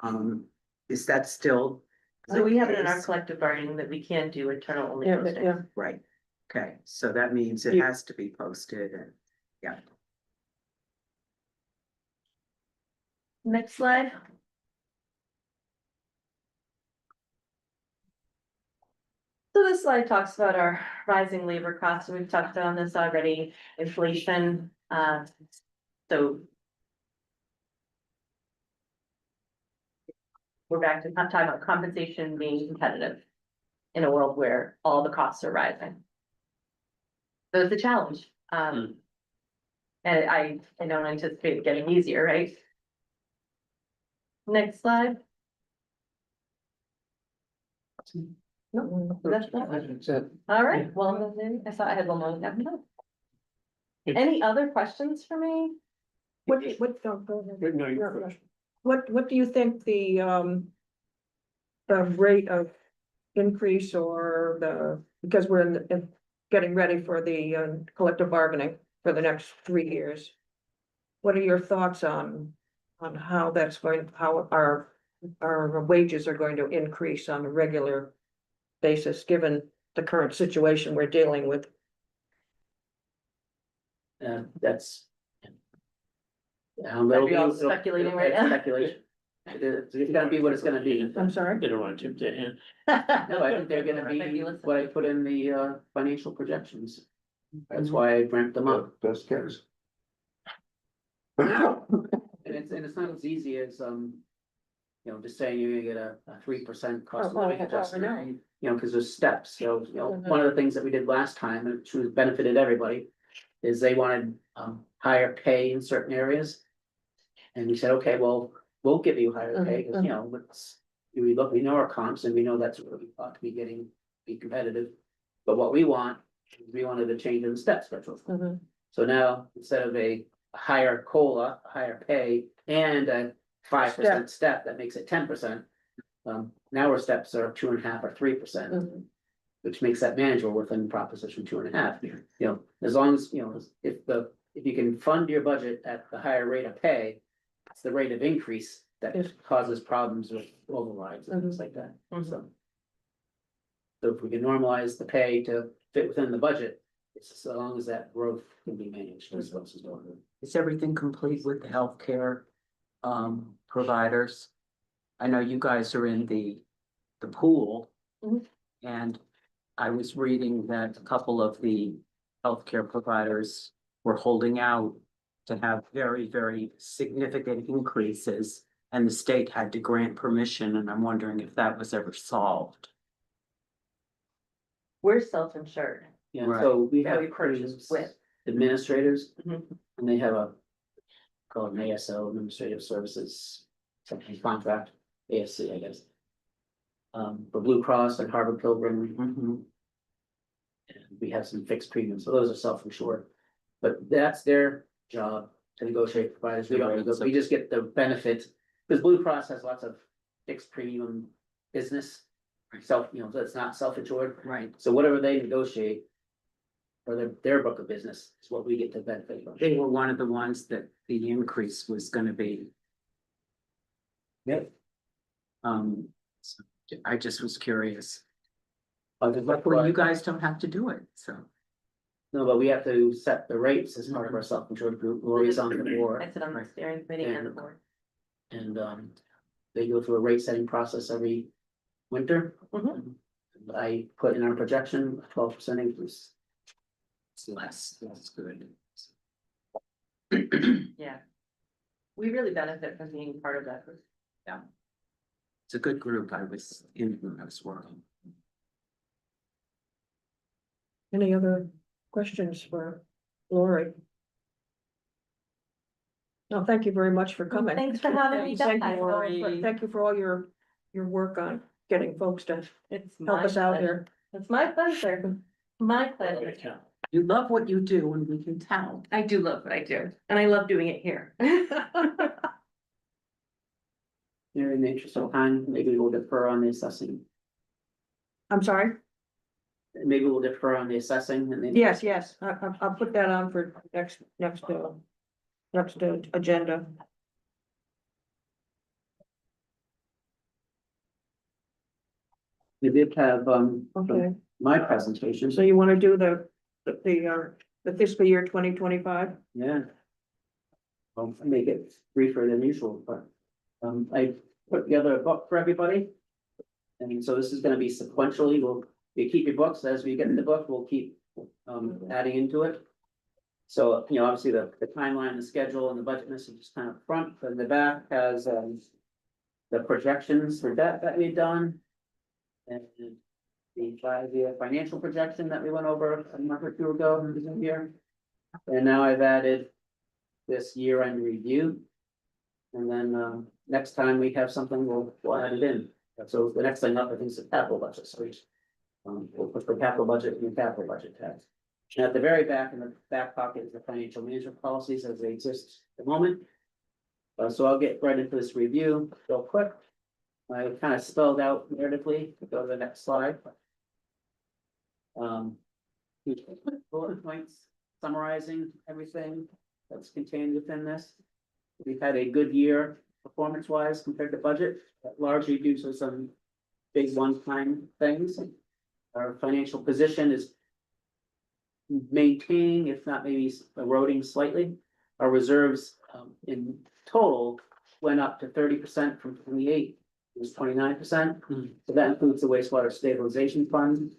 Is that still? So we have it in the our case? collective bargaining that we can't do internal only Yeah, posting. yeah. Right, okay, so that means it You- has to be posted and, yeah. Next slide. So this slide talks about our rising labor costs, and we've talked on this already, inflation, so. We're back to talking about compensation being competitive in a world where all the costs are rising. So it's a challenge, and I don't anticipate it getting easier, right? Next slide. No, that's it. All right, well, then I thought I had one more. Any other questions for me? What, go ahead. No, you're first. What do you think the rate of increase or because we're in getting ready for the collective bargaining for the next 3 years? What are your thoughts on how that's going, how our wages are going to increase on a regular basis, given the current situation we're dealing with? That's. Are we all speculating right now? Speculation. It's gonna be what it's gonna be. I'm sorry? They don't want to tip their hand. No, I think they're gonna be what I put in the financial projections. That's why I ramped them up. Best guess. And it's not as easy as, you know, just saying you're gonna get a 3% cost of living I adjustment. You know, cause there's steps, so, you know, Mhm. one of the things that we did last time, and which benefited everybody. Is they wanted higher pay in certain areas. And we said, okay, well, we'll give you higher pay, cause you know, we know our comps and we know that's what we ought to be getting, be competitive. But what we want, we wanted to change the step schedule. Mhm. So now, instead of a higher COLA, a higher pay, and a 5% step, that makes it 10%. Now our steps are 2.5 or 3%. Mhm. Which makes that manageable within proposition 2.5, you know, as long as, you know, if you can fund your budget at the higher rate of pay. It's the rate of increase that Yes. causes problems with overrides and things like that, Mhm. so. So if we can normalize the pay to fit within the budget, it's as long as that growth can be managed, as well as doing. Is everything complete with the healthcare providers? I know you guys are in the pool. Mhm. And I was reading that a couple of the healthcare providers were holding out to have very, very significant increases. And the state had to grant permission, and I'm wondering if that was ever solved. We're self-insured. Yeah, Right. so we that have we purchased with. administrators, Mhm. and they have a. Called an ASO, Administrative Services, something contract, ASC, I guess. For Blue Cross and Harvard Pilgrim, Mhm. and we have some fixed premiums, so those are self-insured. But that's their job to negotiate providers, we don't, we just get the benefit, because Blue Cross has lots of fixed premium business. Self, you know, so it's not self-insured, Right, so whatever they negotiate. For their book of business is what we get to benefit from. they were one of the ones that the increase was gonna be. Yep. So I just was curious. Well, Well, you guys don't have to do it, so. no, but we have to set the rates as part of our self-insured group, Lori's on the I board, sit on the steering committee and the board. and, they go through a rate setting process every winter. Mhm. I put in our projection, 12% increase. It's less, that's good. Yeah. We really benefit from being part of that group. It's a good group. I was in when I was working. Any other questions for Lori? No, thank you very much for coming. Thanks for having me Thank back. you, Lori. Thank you for all your work on getting folks to It's help my us out pleasure. here. It's my pleasure. My pleasure. You love what you do, and we can tell. I do love what I do, and I love doing it here. Here in the interest of time, maybe we'll defer on the assessing, I'm sorry? maybe we'll defer on the assessing and then. Yes, I'll put that on for next agenda. We did have, Okay, my presentation. so you want to do the fiscal year 2025? Yeah. Well, I make it briefer than usual, but, I put together a book for everybody. And so this is gonna be sequentially, you keep your books, as we get in the book, we'll keep, adding into it. So, you know, obviously the timeline, the schedule and the budget message is kind of front, but in the back has, the projections for debt that we've done. And the 5-year financial projection that we went over a month or two ago is in here. And now I've added this year-end review. And then, next time we have something, we'll add it in. So the next thing up, I think, is the capital budget, so we'll put the capital budget in the capital budget tab. And at the very back, in the back pocket, is the financial management policies as they exist at the moment. So I'll get right into this review real quick. I kind of spelled out narratively, go to the next slide. Bullet points summarizing everything that's contained within this. We've had a good year performance-wise compared to budget, largely due to some big one-time things. Our financial position is maintained, if not maybe eroding slightly. Our reserves, in total went up to 30% from 28. It was 29%. So that includes the wastewater stabilization fund.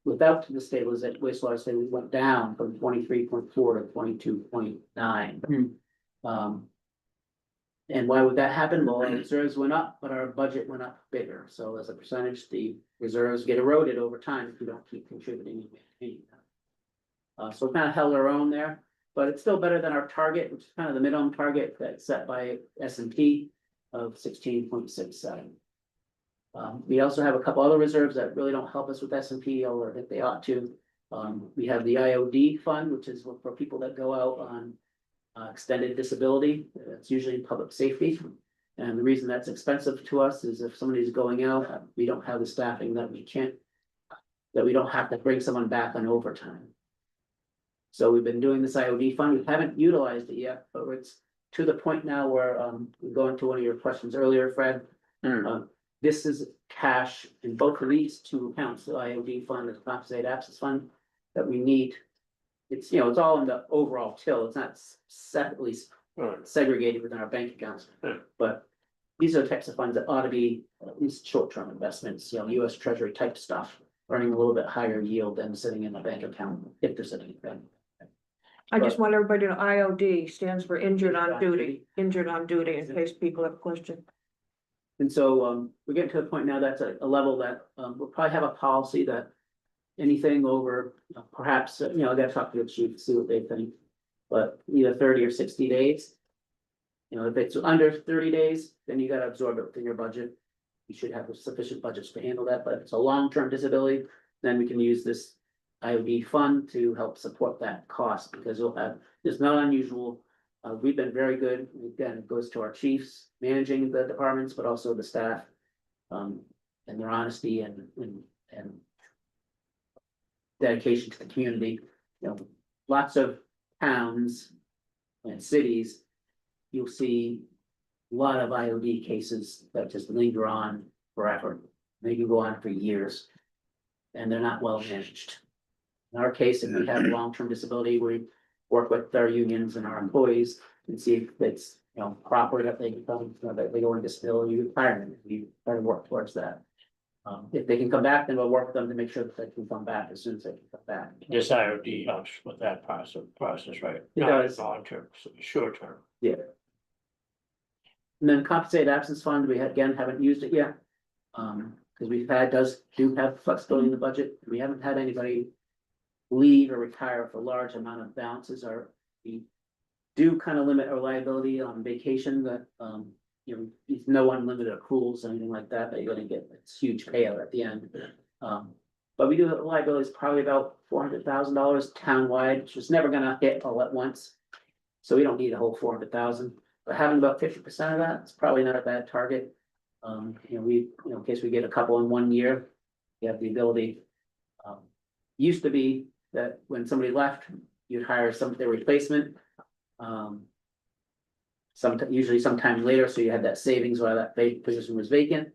Without the stabilization, wastewater stabilization went down from 23.4 to 22.9. And why would that happen? Well, our reserves went up, but our budget went up bigger. So as a percentage, the reserves get eroded over time if you don't keep contributing and maintaining them. So kind of held our own there, but it's still better than our target, which is kind of the minimum target that's set by S&P of 16.67. We also have a couple other reserves that really don't help us with S&P, or I think they ought to. We have the IOD fund, which is for people that go out on extended disability. It's usually in public safety. And the reason that's expensive to us is if somebody's going out, we don't have the staffing that we don't have to bring someone back on overtime. So we've been doing this IOD fund. We haven't utilized it yet, but it's to the point now where, going to one of your questions earlier, Fred. This is cash in both of these two accounts, the IOD fund and the compensated absence fund, that we need. It's, you know, it's all in the overall till, it's not separately segregated within our bank accounts. But these are the types of funds that ought to be at least short-term investments, you know, US Treasury type stuff, earning a little bit higher yield than sitting in a bank account, if they're sitting in a bank. I just want everybody to know IOD stands for injured on duty, injured on duty, in case people have questions. And so, we're getting to the point now that's a level that, we'll probably have a policy that anything over, perhaps, I gotta talk to the chief, see what they think. But either 30 or 60 days. If it's under 30 days, then you gotta absorb it within your budget. You should have sufficient budgets to handle that, but if it's a long-term disability, then we can use this IOD fund to help support that cost, because it's not unusual. We've been very good, again, it goes to our chiefs managing the departments, but also the staff. And their honesty and dedication to the community, lots of towns and cities. You'll see a lot of IOD cases that just linger on forever. They can go on for years. And they're not well managed. In our case, if we have long-term disability, we work with our unions and our employees and see if it's, proper that they become, that they go into disability retirement. We try to work towards that. If they can come back, then we'll work with them to make sure that they can come back as soon as they can come back. This IOD helps with that process, right? It Not does. long term, short term. And then compensated absence fund, we haven't used it yet. Because do have flexibility in the budget. We haven't had anybody leave or retire for large amount of balances, or we do kind of limit our liability on vacation that, if no unlimited accruals or anything like that, you're gonna get this huge payout at the end. But we do have liabilities probably about $400,000 townwide, which is never gonna hit all at once. So we don't need a whole 400,000, but having about 50% of that is probably not a bad target. In case we get a couple in 1 year, we have the ability. Used to be that when somebody left, you'd hire their replacement. Usually sometime later, so you had that savings while that position was vacant.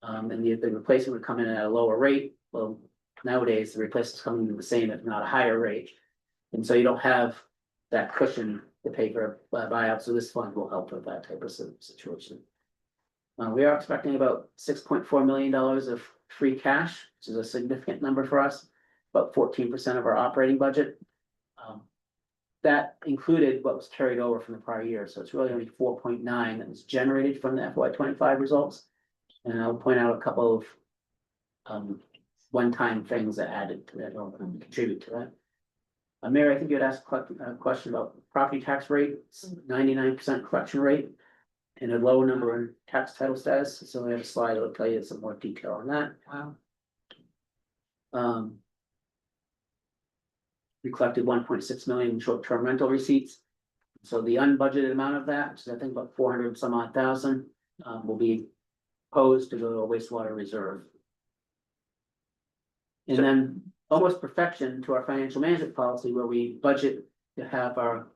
And the replacement would come in at a lower rate. Well, nowadays, the replacement's coming in the same, if not a higher rate. And so you don't have that cushion to pay for a buyout, so this fund will help with that type of situation. We are expecting about $6.4 million of free cash, which is a significant number for us, about 14% of our operating budget. That included what was carried over from the prior year, so it's really only 4.9 that was generated from the FY25 results. And I'll point out a couple of one-time things that added to that or contribute to that. Mary, I think you had asked a question about property tax rate, 99% collection rate. And a low number in tax title status, so we have a slide that'll tell you some more detail on that. Wow. We collected 1.6 million in short-term rental receipts. So the unbudgeted amount of that, which is I think about 400 some odd thousand, will be posed to go to a wastewater reserve. And then almost perfection to our financial management policy, where we budget to have our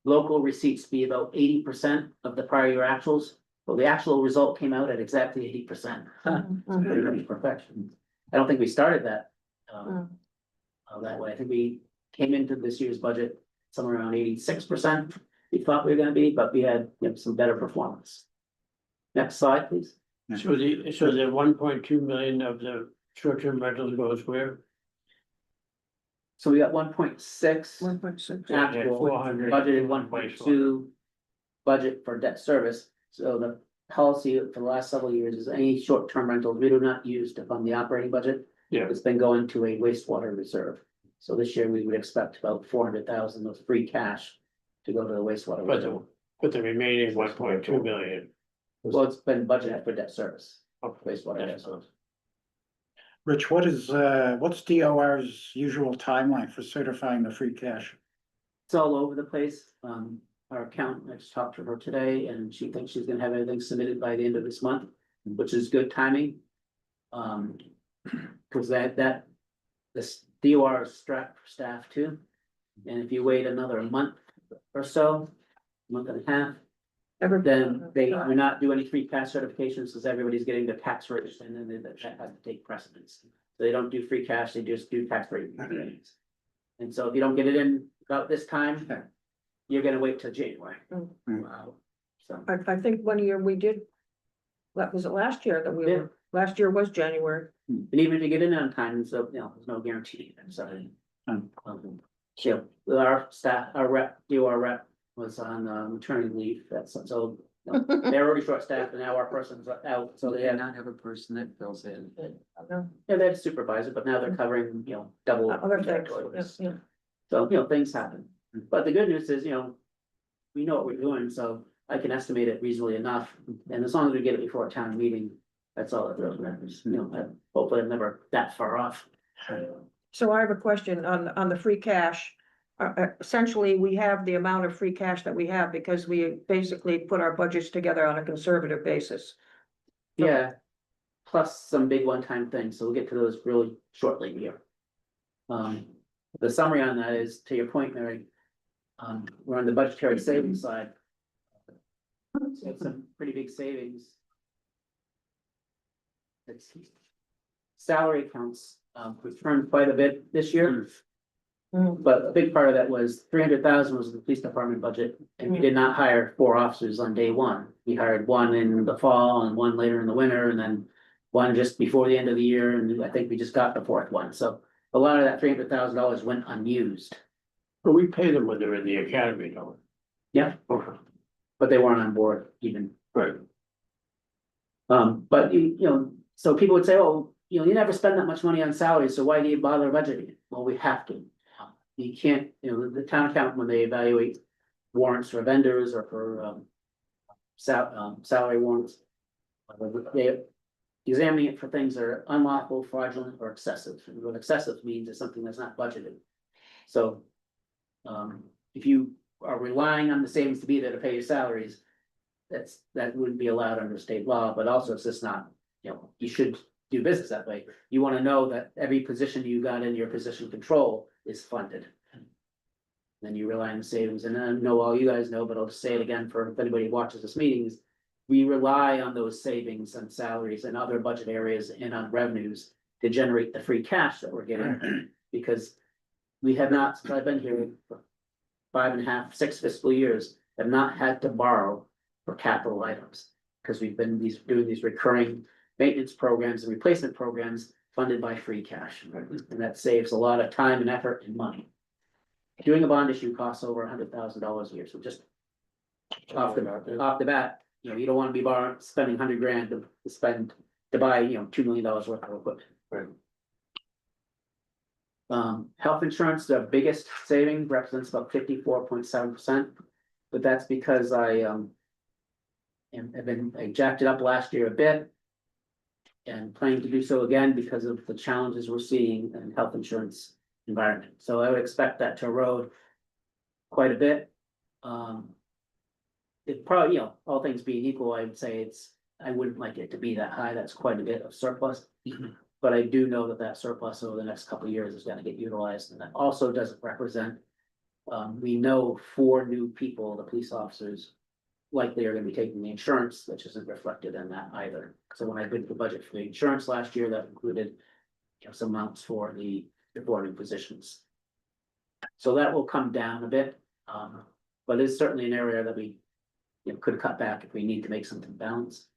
local receipts be about 80% of the prior year actuals. Well, the actual result came out at exactly 80%. Pretty much perfection. I don't think we started that that way. I think we came into this year's budget somewhere around 86%. We thought we were gonna be, but we had some better performance. Next slide, please. So the 1.2 million of the short-term rentals goes where? So we got 1.6 1.6. actual, 400. budgeted 1.2 budget for debt service. So the policy for the last several years is any short-term rentals we do not use to fund the operating budget. Yeah. It's been going to a wastewater reserve. So this year we would expect about 400,000 of free cash to go to the wastewater reserve. But the remaining 1.2 million. Well, it's been budgeted for debt service, of wastewater debt service. Rich, what's DOR's usual timeline for certifying the free cash? It's all over the place. Our accountant, I just talked to her today and she thinks she's gonna have everything submitted by the end of this month, which is good timing. Cause this DOR is strapped for staff too. And if you wait another month or so, month and a half, then they do not do any free cash certifications because everybody's getting the tax rates and then that has to take precedence. So they don't do free cash, they just do tax rate. And so if you don't get it in about this time, you're gonna wait till January. Wow. So, I think 1 year we did, was it last year that we Yeah. were, last year was January. and even if you get in on time, so, there's no guarantee. So, Yeah, our staff, our rep, DOR rep was on maternity leave, that's so. They're already short staffed and now our person's out, so they They have, not have a person that fills in. yeah, they have a supervisor, but now they're covering, double. Other things, territories. yeah. So, things happen, but the good news is, we know what we're doing, so I can estimate it reasonably enough, and as long as we get it before a town meeting. That's all that really matters, hopefully I'm never that far off. So I have a question on the free cash. Essentially, we have the amount of free cash that we have because we basically put our budgets together on a conservative basis. Yeah, plus some big one-time things, so we'll get to those really shortly here. The summary on that is, to your point, Mary, we're on the budgetary savings side. So it's some pretty big savings. It's salary accounts, returned quite a bit this year. But a big part of that was 300,000 was the police department budget, and we did not hire 4 officers on day one. We hired 1 in the fall and 1 later in the winter, and then 1 just before the end of the year, and I think we just got the 4th one, so a lot of that $300,000 went unused. But we pay them when they're in the academy, don't Yeah, we? but they weren't on board even. Right. But so people would say, oh, you never spend that much money on salaries, so why do you bother budgeting? Well, we have to. You can't, the town accountant, when they evaluate warrants for vendors or for salary warrants. They examining it for things that are unlawful, fraudulent, or excessive. And what excessive means is something that's not budgeted. So if you are relying on the savings to be there to pay your salaries, that wouldn't be allowed under state law, but also it's just not, you should do business that way. You want to know that every position you got in your position control is funded. Then you rely on the savings, and I know all you guys know, but I'll just say it again for if anybody watches this meetings. We rely on those savings and salaries and other budget areas and on revenues to generate the free cash that we're getting. Because we have not, since I've been here for 5.5, 6 fiscal years, have not had to borrow for capital items. Because we've been doing these recurring maintenance programs and replacement programs funded by free cash. And that saves a lot of time and effort and money. Doing a bond issue costs over $100,000 a year, so just off the bat, you don't want to be spending $100,000 to buy, $2 million worth of equipment. Right. Health insurance, the biggest saving represents about 54.7%, but that's because I jacked it up last year a bit. And planning to do so again because of the challenges we're seeing in health insurance environment. So I would expect that to erode quite a bit. It probably, all things being equal, I would say I wouldn't like it to be that high. That's quite a bit of surplus. But I do know that surplus over the next couple of years is gonna get utilized, and that also doesn't represent. We know 4 new people, the police officers, likely are gonna be taking the insurance, which isn't reflected in that either. So when I did the budget for the insurance last year, that included some amounts for the reporting positions. So that will come down a bit, but it's certainly an area that we could cut back if we need to make something balance.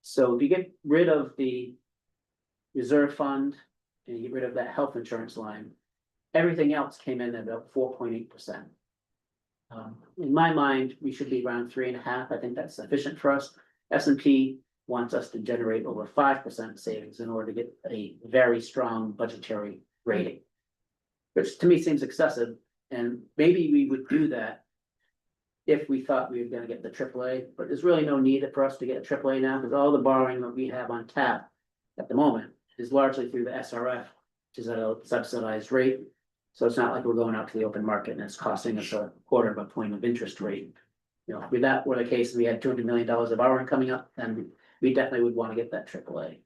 So if you get rid of the reserve fund and you get rid of that health insurance line, everything else came in at about 4.8%. In my mind, we should be around 3.5. I think that's sufficient for us. S&P wants us to generate over 5% savings in order to get a very strong budgetary rating, which to me seems excessive. And maybe we would do that if we thought we were going to get the AAA, but there's really no need for us to get a AAA now because all the borrowing that we have on tap at the moment is largely through the SRF, which is at a subsidized rate. So it's not like we're going out to the open market and it's costing us 1/4 of a point of interest rate. If that were the case, we had $200 million of borrowing coming up, then we definitely would want to get that AAA.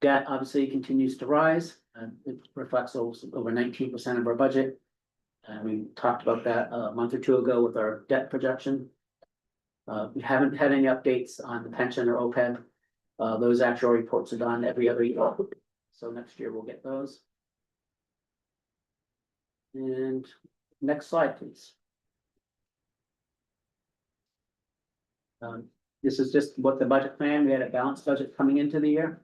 Debt obviously continues to rise, and it reflects over 19% of our budget. We talked about that a month or 2 ago with our debt projection. We haven't had any updates on the pension or OPEB. Those actual reports are done every other year. So next year we'll get those. And next slide, please. This is just what the budget plan, we had a balanced budget coming into the year.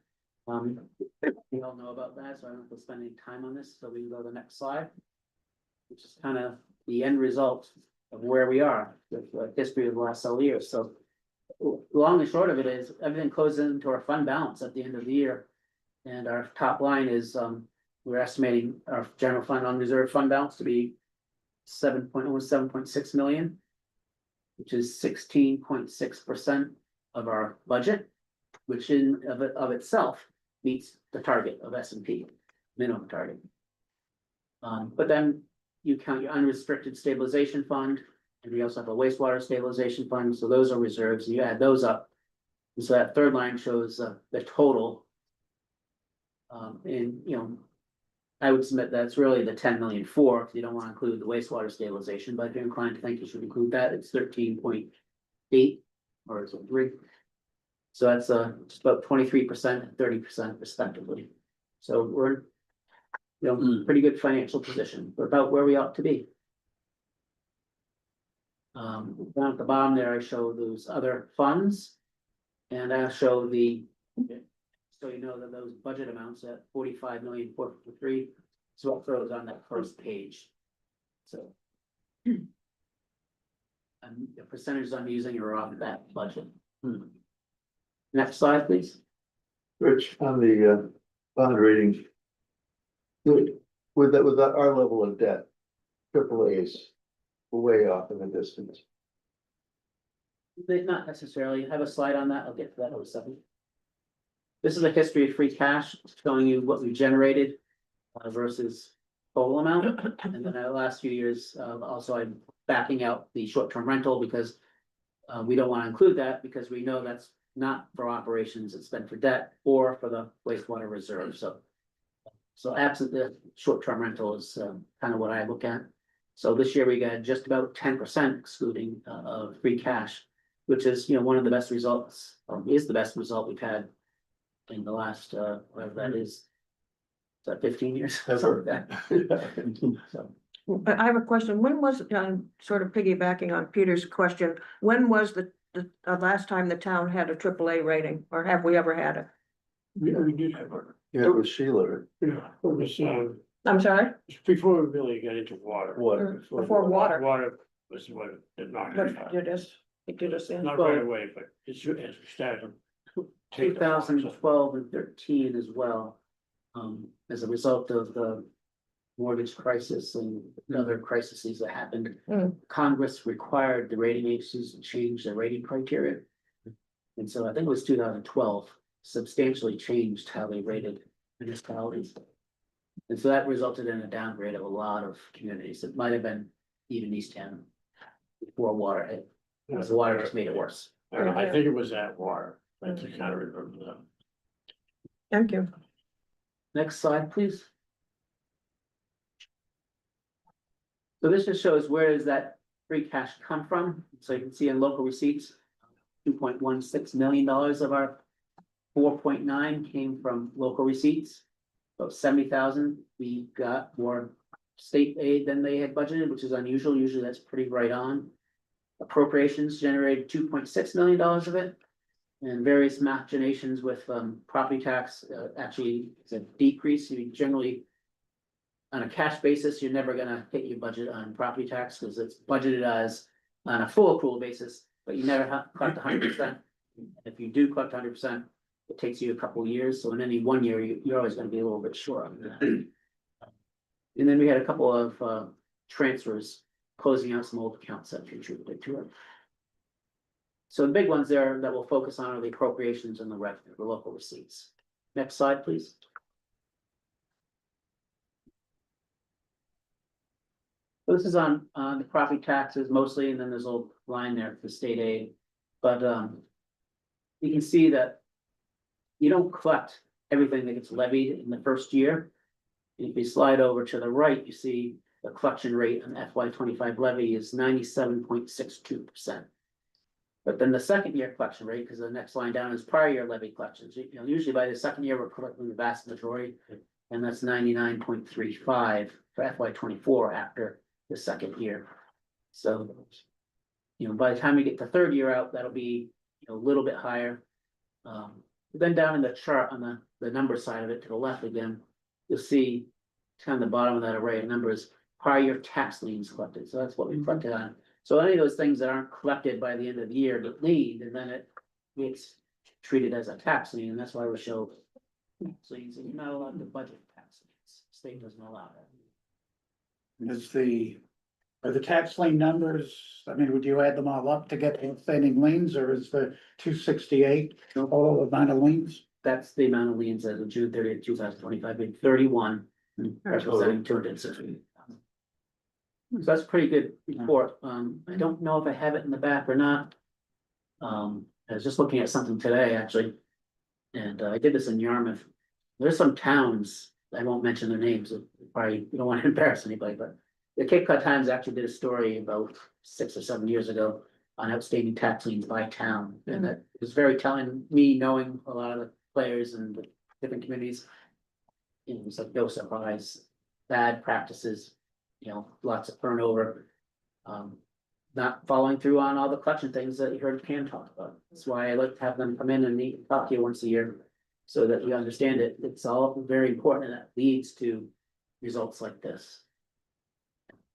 We all know about that, so I don't have to spend any time on this, so we can go to the next slide. Which is kind of the end result of where we are with the history of the last several years, so. Long and short of it is, everything closes into our fund balance at the end of the year. And our top line is, we're estimating our general fund unreserved fund balance to be almost 7.6 million. Which is 16.6% of our budget, which in of itself meets the target of S&P, minimum target. But then you count your unrestricted stabilization fund, and we also have a wastewater stabilization fund, so those are reserves, and you add those up. And so that third line shows the total. And you know, I would submit that's really the 10 million for, because you don't want to include the wastewater stabilization, but if you're inclined to think you should include that, it's 13.8 or is it 3? So that's just about 23% and 30% respectively. So we're, you know, pretty good financial position. We're about where we ought to be. Down at the bottom there, I show those other funds. And I show the, so you know that those budget amounts at 45,453,000 is what throws on that first page. So. And the percentages I'm using are off that budget. Next slide, please. Rich, on the bond rating. With that, our level of debt, AAA's way off in the distance. They not necessarily have a slide on that. I'll get to that in a second. This is a history of free cash, showing you what we generated versus total amount. And then the last few years, also I'm backing out the short-term rental because we don't want to include that because we know that's not for operations, it's been for debt or for the wastewater reserve. So absent the short-term rental is kind of what I look at. So this year we got just about 10% excluding of free cash, which is, you know, one of the best results, or is the best result we've had in the last, whatever that is. 15 years? Ever. So, I have a question. When was, sort of piggybacking on Peter's question, when was the last time the town had a AAA rating, or have we ever had it? We did have our, Yeah, it was Sheila. yeah, it was, I'm sorry? before we really got into water. What? Before water. Water was what it knocked us What out. did us, it did us in? Not right away, but it's, as we started. to take the marks off. 2012 and 13 as well, as a result of the mortgage crisis and other crises that happened. Congress required the rating agencies to change their rating criteria. And so I think it was 2012 substantially changed how they rated municipalities. And so that resulted in a downgrade of a lot of communities. It might have been even East Hampton before water hit. The water just made it worse. I think it was that water, I just kind of remember that. Thank you. Next slide, please. So this just shows where does that free cash come from? So you can see in local receipts, $2.16 million of our 4.9 came from local receipts. About 70,000, we got more state aid than they had budgeted, which is unusual. Usually that's pretty right on. Appropriations generated $2.6 million of it. And various machinations with property tax, actually it's a decrease. You generally, on a cash basis, you're never gonna hit your budget on property tax because it's budgeted as on a full accrual basis, but you never collect 100%. If you do collect 100%, it takes you a couple of years. So in any one year, you're always gonna be a little bit short on that. And then we had a couple of transfers, closing out some old accounts that contributed to it. So the big ones there that we'll focus on are the appropriations and the revenue, the local receipts. Next slide, please. So this is on the property taxes mostly, and then there's a little line there for state aid. But you can see that you don't collect everything that gets levied in the first year. If you slide over to the right, you see the collection rate on FY25 levy is 97.62%. But then the second year collection rate, because the next line down is prior year levy collections. You know, usually by the second year, we're collecting the vast majority, and that's 99.35 for FY24 after the second year. So, you know, by the time we get the third year out, that'll be, you know, a little bit higher. Then down in the chart on the the number side of it to the left again, you'll see kind of the bottom of that array of numbers, prior year tax liens collected, so that's what we collected on. So any of those things that aren't collected by the end of the year get liened, and then it gets treated as a tax lien, and that's why we show tax liens, and you're not allowed to budget tax liens, state doesn't allow that. Are the tax lien numbers, I mean, would you add them all up to get the outstanding liens, or is the 268 total amount of liens? That's the amount of liens as of June 30th, 2025, being 31, representing 260. So that's a pretty good report. I don't know if I have it in the back or not. I was just looking at something today, actually. And I did this in Yarmouth. There's some towns, I won't mention their names, probably you don't want to embarrass anybody, but the Cape Cod Times actually did a story about 6 or 7 years ago on outstanding tax liens by town. And that was very telling, me knowing a lot of the players and the different communities. It was like no surprise, bad practices, you know, lots of turnover. Not following through on all the collection things that you heard Pam talk about. That's why I like to have them come in and meet and talk to you once a year. So that we understand it. It's all very important, and that leads to results like this.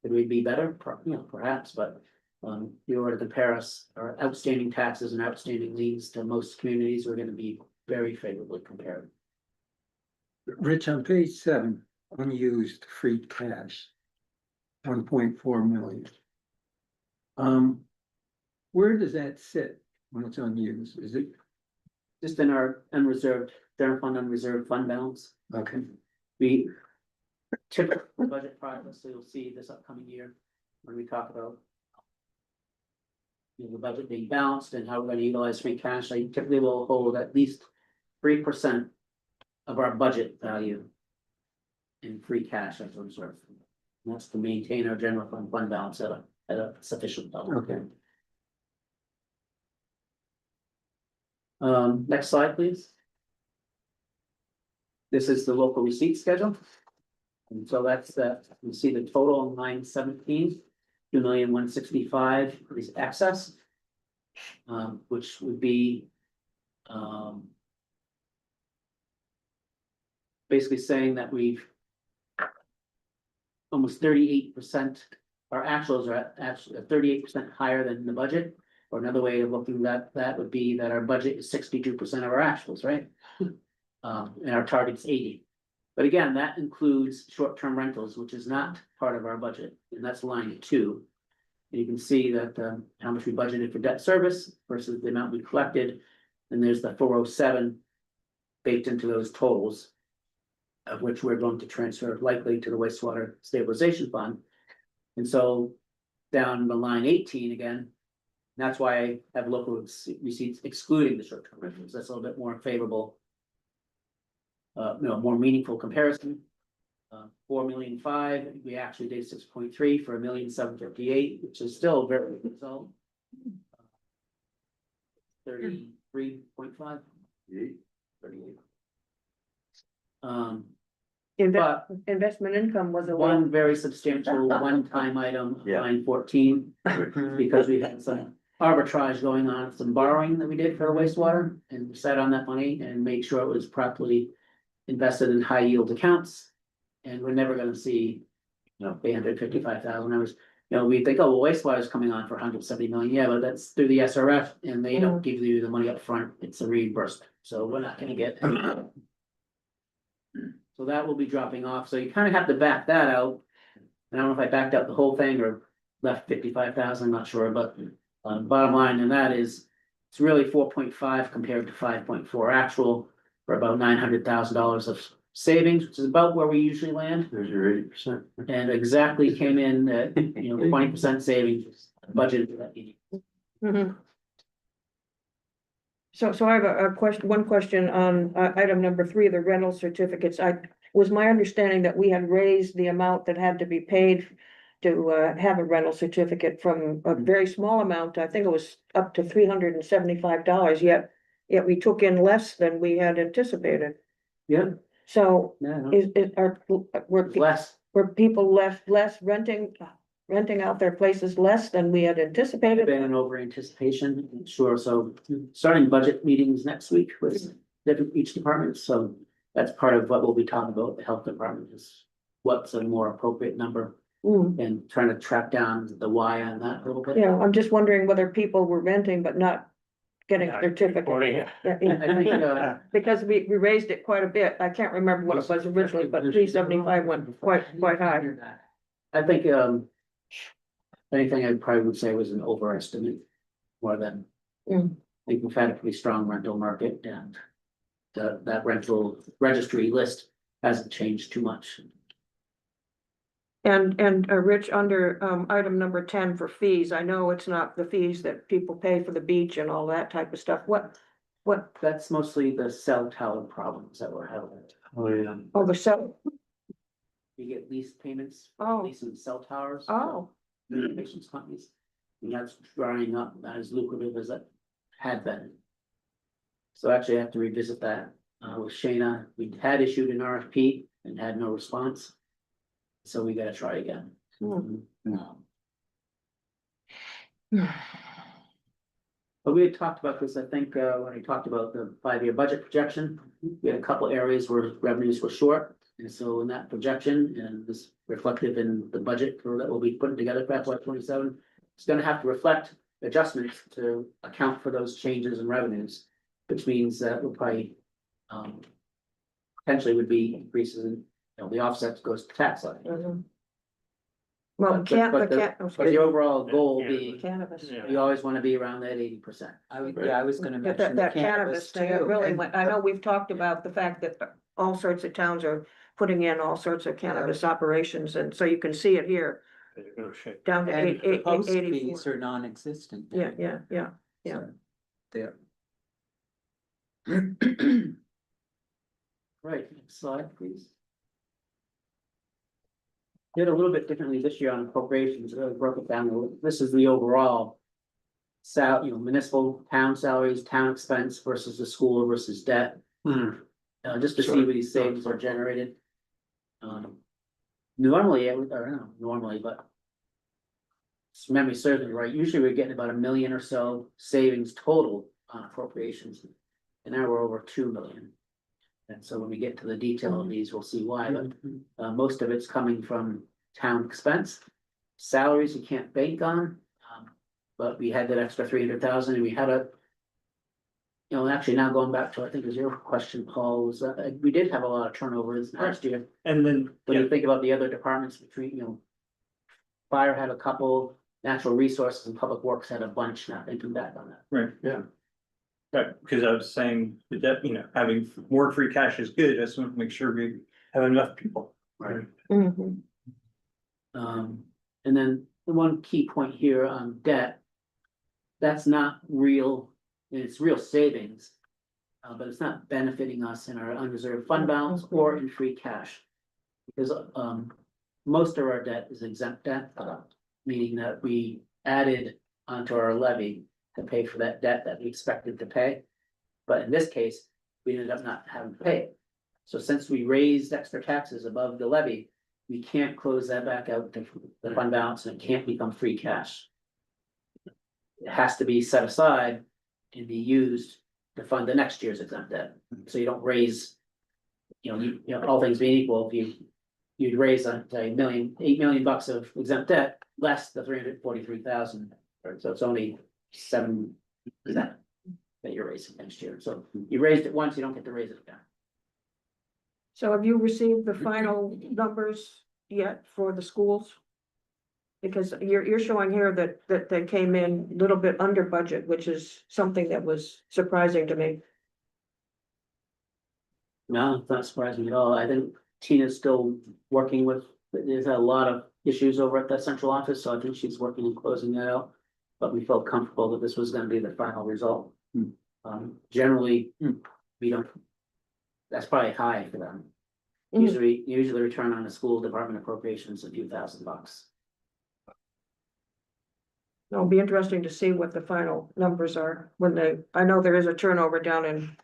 Could we be better? You know, perhaps, but if you were to compare us, our outstanding taxes and outstanding liens to most communities, we're gonna be very favorably compared. Rich, on page 7, unused free cash, 1.4 million. Where does that sit when it's unused? Is it, Just in our unreserved, general fund unreserved fund balance, okay, we typical budget process, so you'll see this upcoming year when we talk about the budget being balanced and how we're gonna utilize free cash. I typically will hold at least 3% of our budget value in free cash as a reserve. And that's to maintain our general fund balance at a sufficient level. okay. Next slide, please. This is the local receipt schedule. And so that's you see the total on line 17, 2,165,000 is excess. Which would be basically saying that we've almost 38%, our actuals are actually 38% higher than the budget. Or another way of looking at that would be that our budget is 62% of our actuals, right? And our target's 80. But again, that includes short-term rentals, which is not part of our budget, and that's line 2. And you can see that how much we budgeted for debt service versus the amount we collected. And there's the 407 baked into those totals, of which we're going to transfer likely to the wastewater stabilization fund. And so down the line 18 again, that's why I have local receipts excluding the short-term rentals. That's a little bit more favorable. More meaningful comparison. 4,000,005, we actually did 6.3 for 1,758,000, which is still very good result. 33.5. 38. But Investment income was a one very substantial one-time item, Yeah. line 14, because we had some arbitrage going on, some borrowing that we did for the wastewater, and we sat on that money and made sure it was properly invested in high yield accounts. And we're never gonna see, $855,000. You know, we think, oh, well, wastewater is coming on for 170 million. Yeah, but that's through the SRF, and they don't give you the money up front. It's a reimbursement, so we're not gonna get any. So that will be dropping off, so you kind of have to back that out. I don't know if I backed out the whole thing or left 55,000, I'm not sure, but bottom line in that is. It's really 4.5 compared to 5.4 actual, for about $900,000 of savings, which is about where we usually land. There's your 80%. And exactly came in at, 20% savings budgeted for that meeting. Mhm. So I have a question, one question on item number 3, the rental certificates. Was my understanding that we had raised the amount that had to be paid to have a rental certificate from a very small amount. I think it was up to $375, yet we took in less than we had anticipated. Yeah. So Yeah, were people less renting out their places less than we had anticipated? been an over anticipation, sure, so starting budget meetings next week with each department, so That's part of what we'll be talking about with the health department is what's a more appropriate number and trying to track down the why on that a little bit. Yeah, I'm just wondering whether people were renting but not getting Not certificate. reporting it. Yeah, I think, because we raised it quite a bit. I can't remember what it was originally, but 375 went quite high. I think, anything I probably would say was an overestimate more than. Mm. I think we've had a pretty strong rental market and that rental registry list hasn't changed too much. And Rich, under item number 10 for fees, I know it's not the fees that people pay for the beach and all that type of stuff. What, That's mostly the cell tower problems that we're having. Oh, yeah. oh, the cell, You get lease payments, oh, leasing cell towers. oh, Communications companies, and that's drying up, not as lucrative as it had been. So actually I have to revisit that, with Shayna, we had issued an RFP and had no response. So we gotta try again. But we had talked about this, I think, when we talked about the 5-year budget projection, we had a couple areas where revenues were short. And so in that projection, and this reflective in the budget for that we'll be putting together for FY 27, it's gonna have to reflect adjustments to account for those changes in revenues. Which means that we'll probably, potentially would be increases in, the offset goes to tax levy. mhm. Well, But the overall goal Yeah. being, cannabis. Yeah. we always wanna be around that 80%. I was gonna But mention the that cannabis thing, it too. really and- went, I know we've talked about the fact that all sorts of towns are putting in all sorts of cannabis operations, and so you can see it here, Better go shit. down to And the post 84. fees are non-existent. now. Yeah, yeah. So, There. Right, next slide, please. Did a little bit differently this year on appropriations, really broke it down. This is the overall. Municipal town salaries, town expense versus the school versus debt. Just to see where these savings are generated. Normally, I don't know, normally, but. If memory serves me right, usually we're getting about $1 million or so savings total on appropriations. And now we're over 2 million. And so when we get to the detail of these, we'll see why, but most of it's coming from town expense. Salaries you can't bank on, but we had that extra 300,000 and we had a. Actually now going back to, I think it was your question, Paul, was we did have a lot of turnovers last year. And then, When yeah, you think about the other departments between, fire had a couple, natural resources and public works had a bunch, not thinking back on that. right, Yeah. right, because I was saying that, having more free cash is good, I just want to make sure we have enough people. Right. Mhm. And then the one key point here on debt. That's not real, it's real savings. But it's not benefiting us in our unreserved fund balance or in free cash. Because, most of our debt is exempt debt, meaning that we added onto our levy to pay for that debt that we expected to pay. But in this case, we ended up not having to pay it. So since we raised extra taxes above the levy, we can't close that back out to the fund balance and it can't become free cash. It has to be set aside and be used to fund the next year's exempt debt. So you don't raise, all things being equal, if you'd raise say $8 million of exempt debt, less the 343,000. So it's only 7% that you're raising next year. So you raised it once, you don't get to raise it again. So have you received the final numbers yet for the schools? Because you're showing here that they came in a little bit under budget, which is something that was surprising to me. No, it's not surprising at all. I think Tina's still working with, there's a lot of issues over at the central office, so I think she's working on closing that out. But we felt comfortable that this was gonna be the final result. Generally, we don't. That's probably high for them. Usually return on the school department appropriations a few $1,000. It'll be interesting to see what the final numbers are when I know there is a turnover down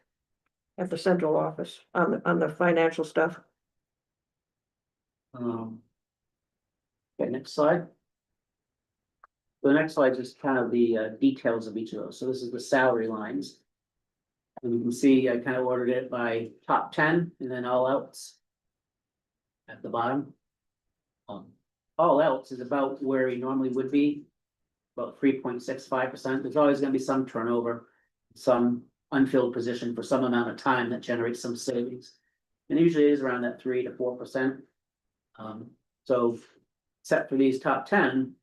at the central office on the financial stuff. Okay, next slide. The next slide is kind of the details of each of those. So this is the salary lines. And you can see I kind of ordered it by top 10 and then all else. At the bottom. All else is about where he normally would be. About 3.65%. There's always gonna be some turnover, some unfilled position for some amount of time that generates some savings. And it usually is around that 3 to 4%. So, except for these top 10,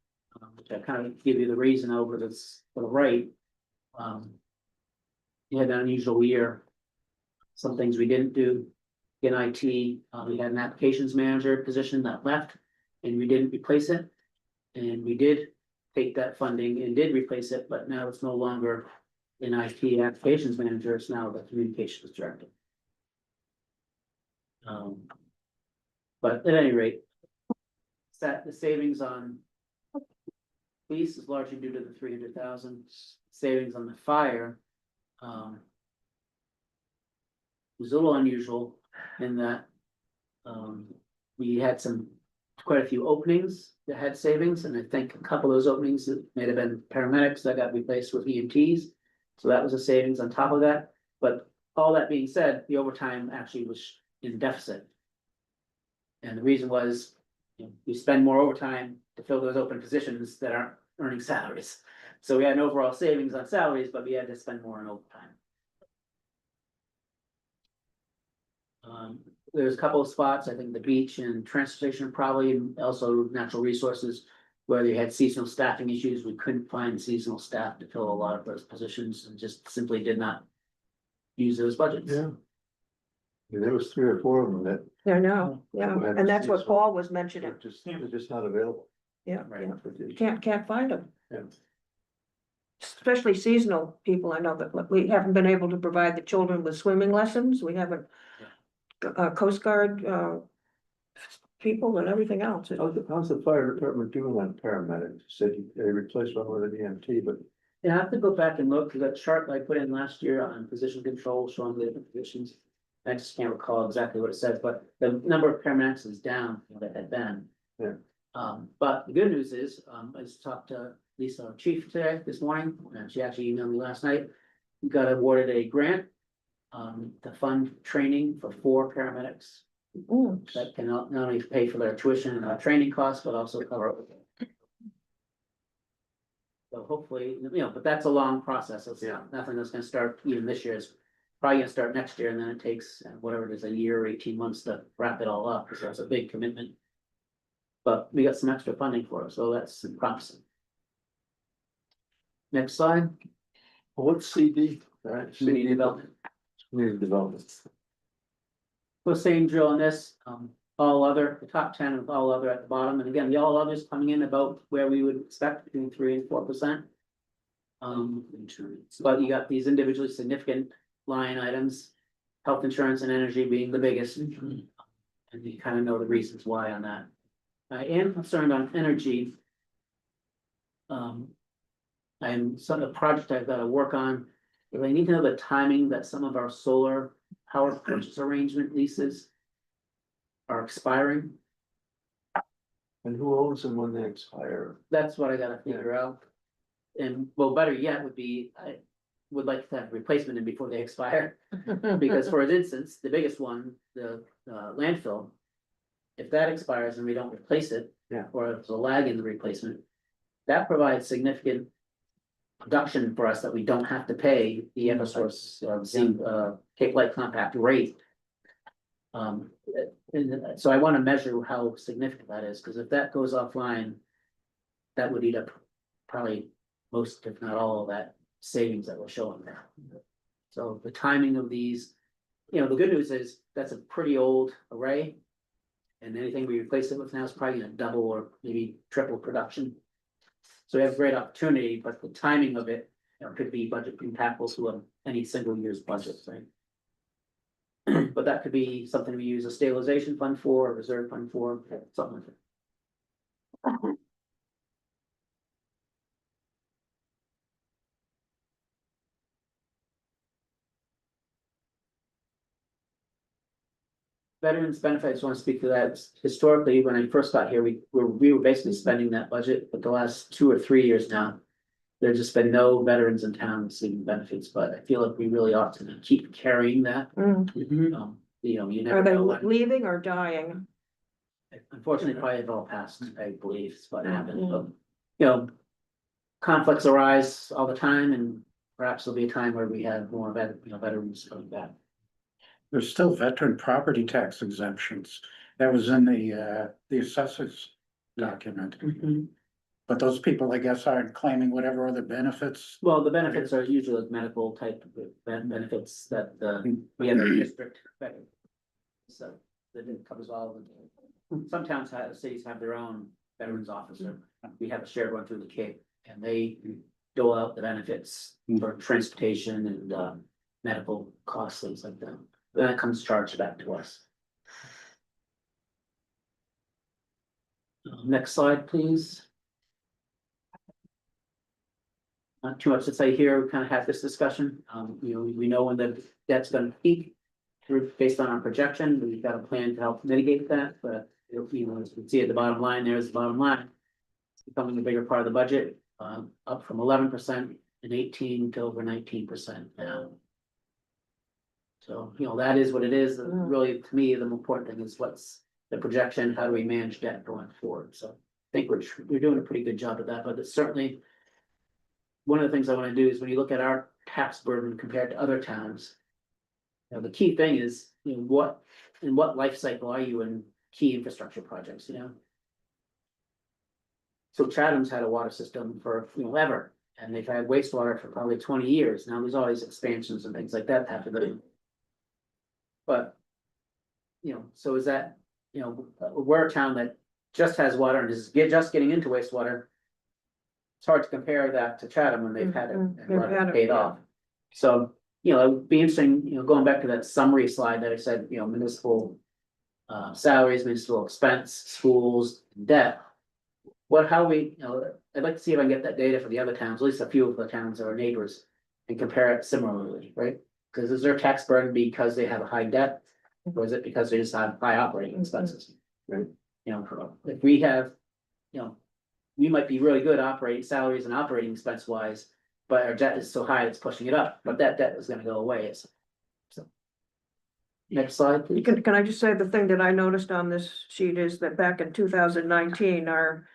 which I kind of give you the reason over this, to the right. You had an unusual year. Some things we didn't do. In IT, we had an applications manager position that left and we didn't replace it. And we did take that funding and did replace it, but now it's no longer an IT applications manager, it's now the communications director. But at any rate, the savings on police is largely due to the 300,000 savings on the fire. Was a little unusual in that we had quite a few openings that had savings, and I think a couple of those openings that may have been paramedics that got replaced with EMTs. So that was a savings on top of that, but all that being said, the overtime actually was in deficit. And the reason was, we spend more overtime to fill those open positions that aren't earning salaries. So we had an overall savings on salaries, but we had to spend more on overtime. There's a couple of spots, I think the beach and transportation probably, and also natural resources. Where they had seasonal staffing issues, we couldn't find seasonal staff to fill a lot of those positions and just simply did not use those budgets. Yeah. There was 3 or 4 of them that I know, yeah, and that's what Paul was mentioning, they're just not available. yeah, Right. yeah. Can't find them. Yeah. Especially seasonal people, I know that we haven't been able to provide the children with swimming lessons, we haven't. Coast Guard, people and everything else. How's the fire department doing on paramedics? Said they replaced one with an EMT, but Yeah, I have to go back and look, because that chart I put in last year on position control showing the different positions. I just can't recall exactly what it says, but the number of paramedics is down that had been. Yeah. But the good news is, I just talked to Lisa, our chief today, this morning, and she actually emailed me last night. We got awarded a grant to fund training for 4 paramedics. That can not only pay for their tuition and training costs, but also cover. So hopefully, but that's a long process. It's nothing that's gonna start even this year. It's probably gonna start next year, and then it takes whatever it is, a year or 18 months to wrap it all up, because that's a big commitment. But we got some extra funding for it, so that's promising. Next slide, what's CD? All right, community development. Community development. So same drill on this, all other, the top 10 of all other at the bottom, and again, the all others coming in about where we would expect between 3 and 4%. But you got these individually significant line items, health insurance and energy being the biggest. And you kind of know the reasons why on that. I am concerned on energy. I'm some of the project I've got to work on. If I need to know the timing that some of our solar power purchase arrangement leases are expiring. And who owns them when they expire? That's what I gotta figure out. And well, better yet would be, I would like to have replacement in before they expire. Because for instance, the biggest one, the landfill. If that expires and we don't replace it. Yeah. Or there's a lag in the replacement. That provides significant production for us that we don't have to pay the Eversource, Cape Light Compact rate. And so I wanna measure how significant that is, because if that goes offline. That would eat up probably most, if not all of that savings that we're showing there. So the timing of these, the good news is that's a pretty old array. And anything we replace it with now is probably gonna double or maybe triple production. So we have great opportunity, but the timing of it, could be budget impactful to any single year's budget, right? But that could be something we use a stabilization fund for, a reserve fund for, something like that. Veterans benefits, I want to speak to that. Historically, when I first got here, we were basically spending that budget, but the last 2 or 3 years now. There's just been no veterans in town receiving benefits, but I feel like we really ought to keep carrying that. You know, you never Are they know when. leaving or dying? Unfortunately, probably have all passed, I believe, is what happened, Mhm. but, you know. Conflicts arise all the time, and perhaps there'll be a time where we have more veterans coming back. There's still veteran property tax exemptions. That was in the assessors document. But those people, I guess, aren't claiming whatever other benefits. Well, the benefits are usually like medical type of benefits that we have a district. So that it covers all of them. Some towns have, cities have their own veterans officer. We have a shared one through the Cape, and they dole out the benefits for transportation and medical costs, things like that. Then it comes charged back to us. Next slide, please. Not too much to say here, we kind of had this discussion, you know, we know when the debt's gonna peak. Based on our projection, we've got a plan to help mitigate that, but you know, as you can see at the bottom line, there's the bottom line. It's becoming a bigger part of the budget, up from 11% in 18 to over 19% now. So, you know, that is what it is, really, to me, the important thing is what's the projection, how do we manage debt going forward, so. I think we're doing a pretty good job of that, but it's certainly. One of the things I wanna do is when you look at our tax burden compared to other towns. You know, the key thing is, you know, what life cycle are you in key infrastructure projects, you know? So Chatham's had a water system for, you know, ever, and they've had wastewater for probably 20 years, now there's all these expansions and things like that happening. But. You know, so is that, you know, we're a town that just has water and is just getting into wastewater. It's hard to compare that to Chatham when they've had it and They've had it, paid yeah. off. So, you know, it'd be interesting, you know, going back to that summary slide that I said, you know, municipal. Salaries, municipal expense, schools, debt. How we, you know, I'd like to see if I can get that data for the other towns, at least a few of the towns that are neighbors. And compare it similarly, right? Because is their tax burden because they have a high debt? Or is it because they just have high operating expenses? Right? You know, if we have, you know. We might be really good operating salaries and operating expense wise, but our debt is so high, it's pushing it up, but that debt is gonna go away, so. Next slide, please. Can I just say the thing that I noticed on this sheet is that back in 2019, our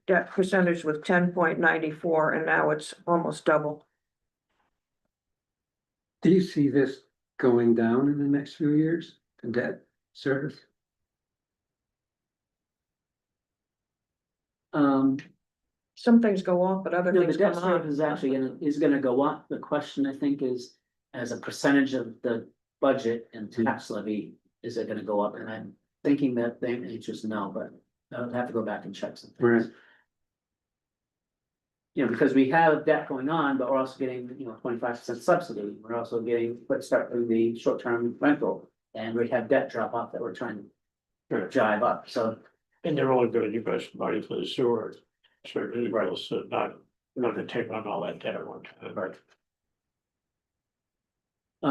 debt percentage was 10.94, and now it's almost double. Do you see this going down in the next few years, the debt service? Some things go off, but other No, the things debt come service on. is actually gonna go up, the question I think is, as a percentage of the budget and tax levy, is it gonna go up, and I'm thinking that the answer is no, but. I would have to go back and check some things. Right. You know, because we have debt going on, but we're also getting, you know, 25% subsidy, we're also getting, let's start with the short-term rental. And we have debt drop off that we're trying to jive up, so. And they're only gonna give us money for the sewer, certainly, so not to take on all that debt at one time. Right.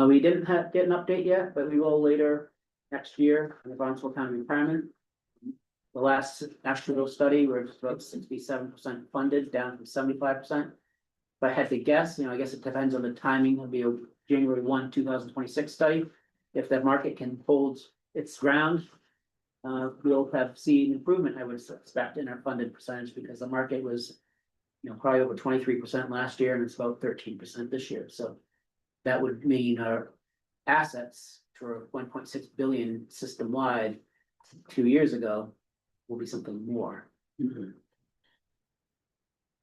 We didn't get an update yet, but we will later next year on the Barnstable County retirement. The last actual study, we're just about 67% funded, down from 75%. If I had to guess, you know, I guess it depends on the timing, it'll be a January 1, 2026 study. If the market can hold its ground, we'll have seen improvement, I would expect, in our funded percentage, because the market was, you know, probably over 23% last year, and it's about 13% this year, so. That would mean our assets for 1.6 billion system-wide 2 years ago will be something more.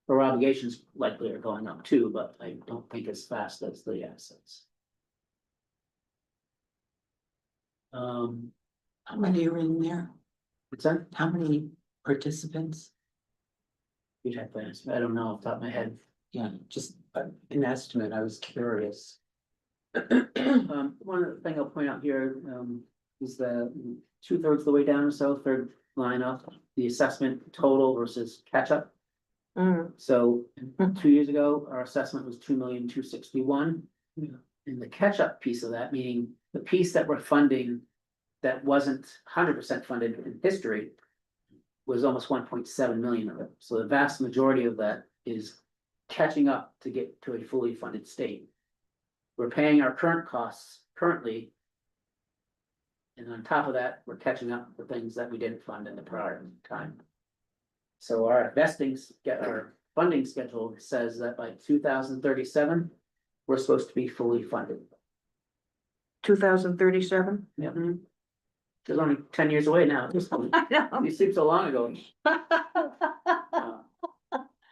Our obligations likely are going up too, but I don't think as fast as the assets. How many are in there? What's that? How many participants? You'd have to ask, I don't know off the top of my head. Yeah, just an estimate, I was curious. One other thing I'll point out here, is the 2/3 of the way down or so, third line up, the assessment total versus catch-up. So 2 years ago, our assessment was 2,261,000. And the catch-up piece of that, meaning the piece that we're funding that wasn't 100% funded in history, was almost 1.7 million of it. So the vast majority of that is catching up to get to a fully funded state. We're paying our current costs currently. And on top of that, we're catching up with things that we didn't fund in the prior time. So our our funding schedule says that by 2037, we're supposed to be fully funded. 2037? Yep. It's only 10 years away now. I know. It seems so long ago.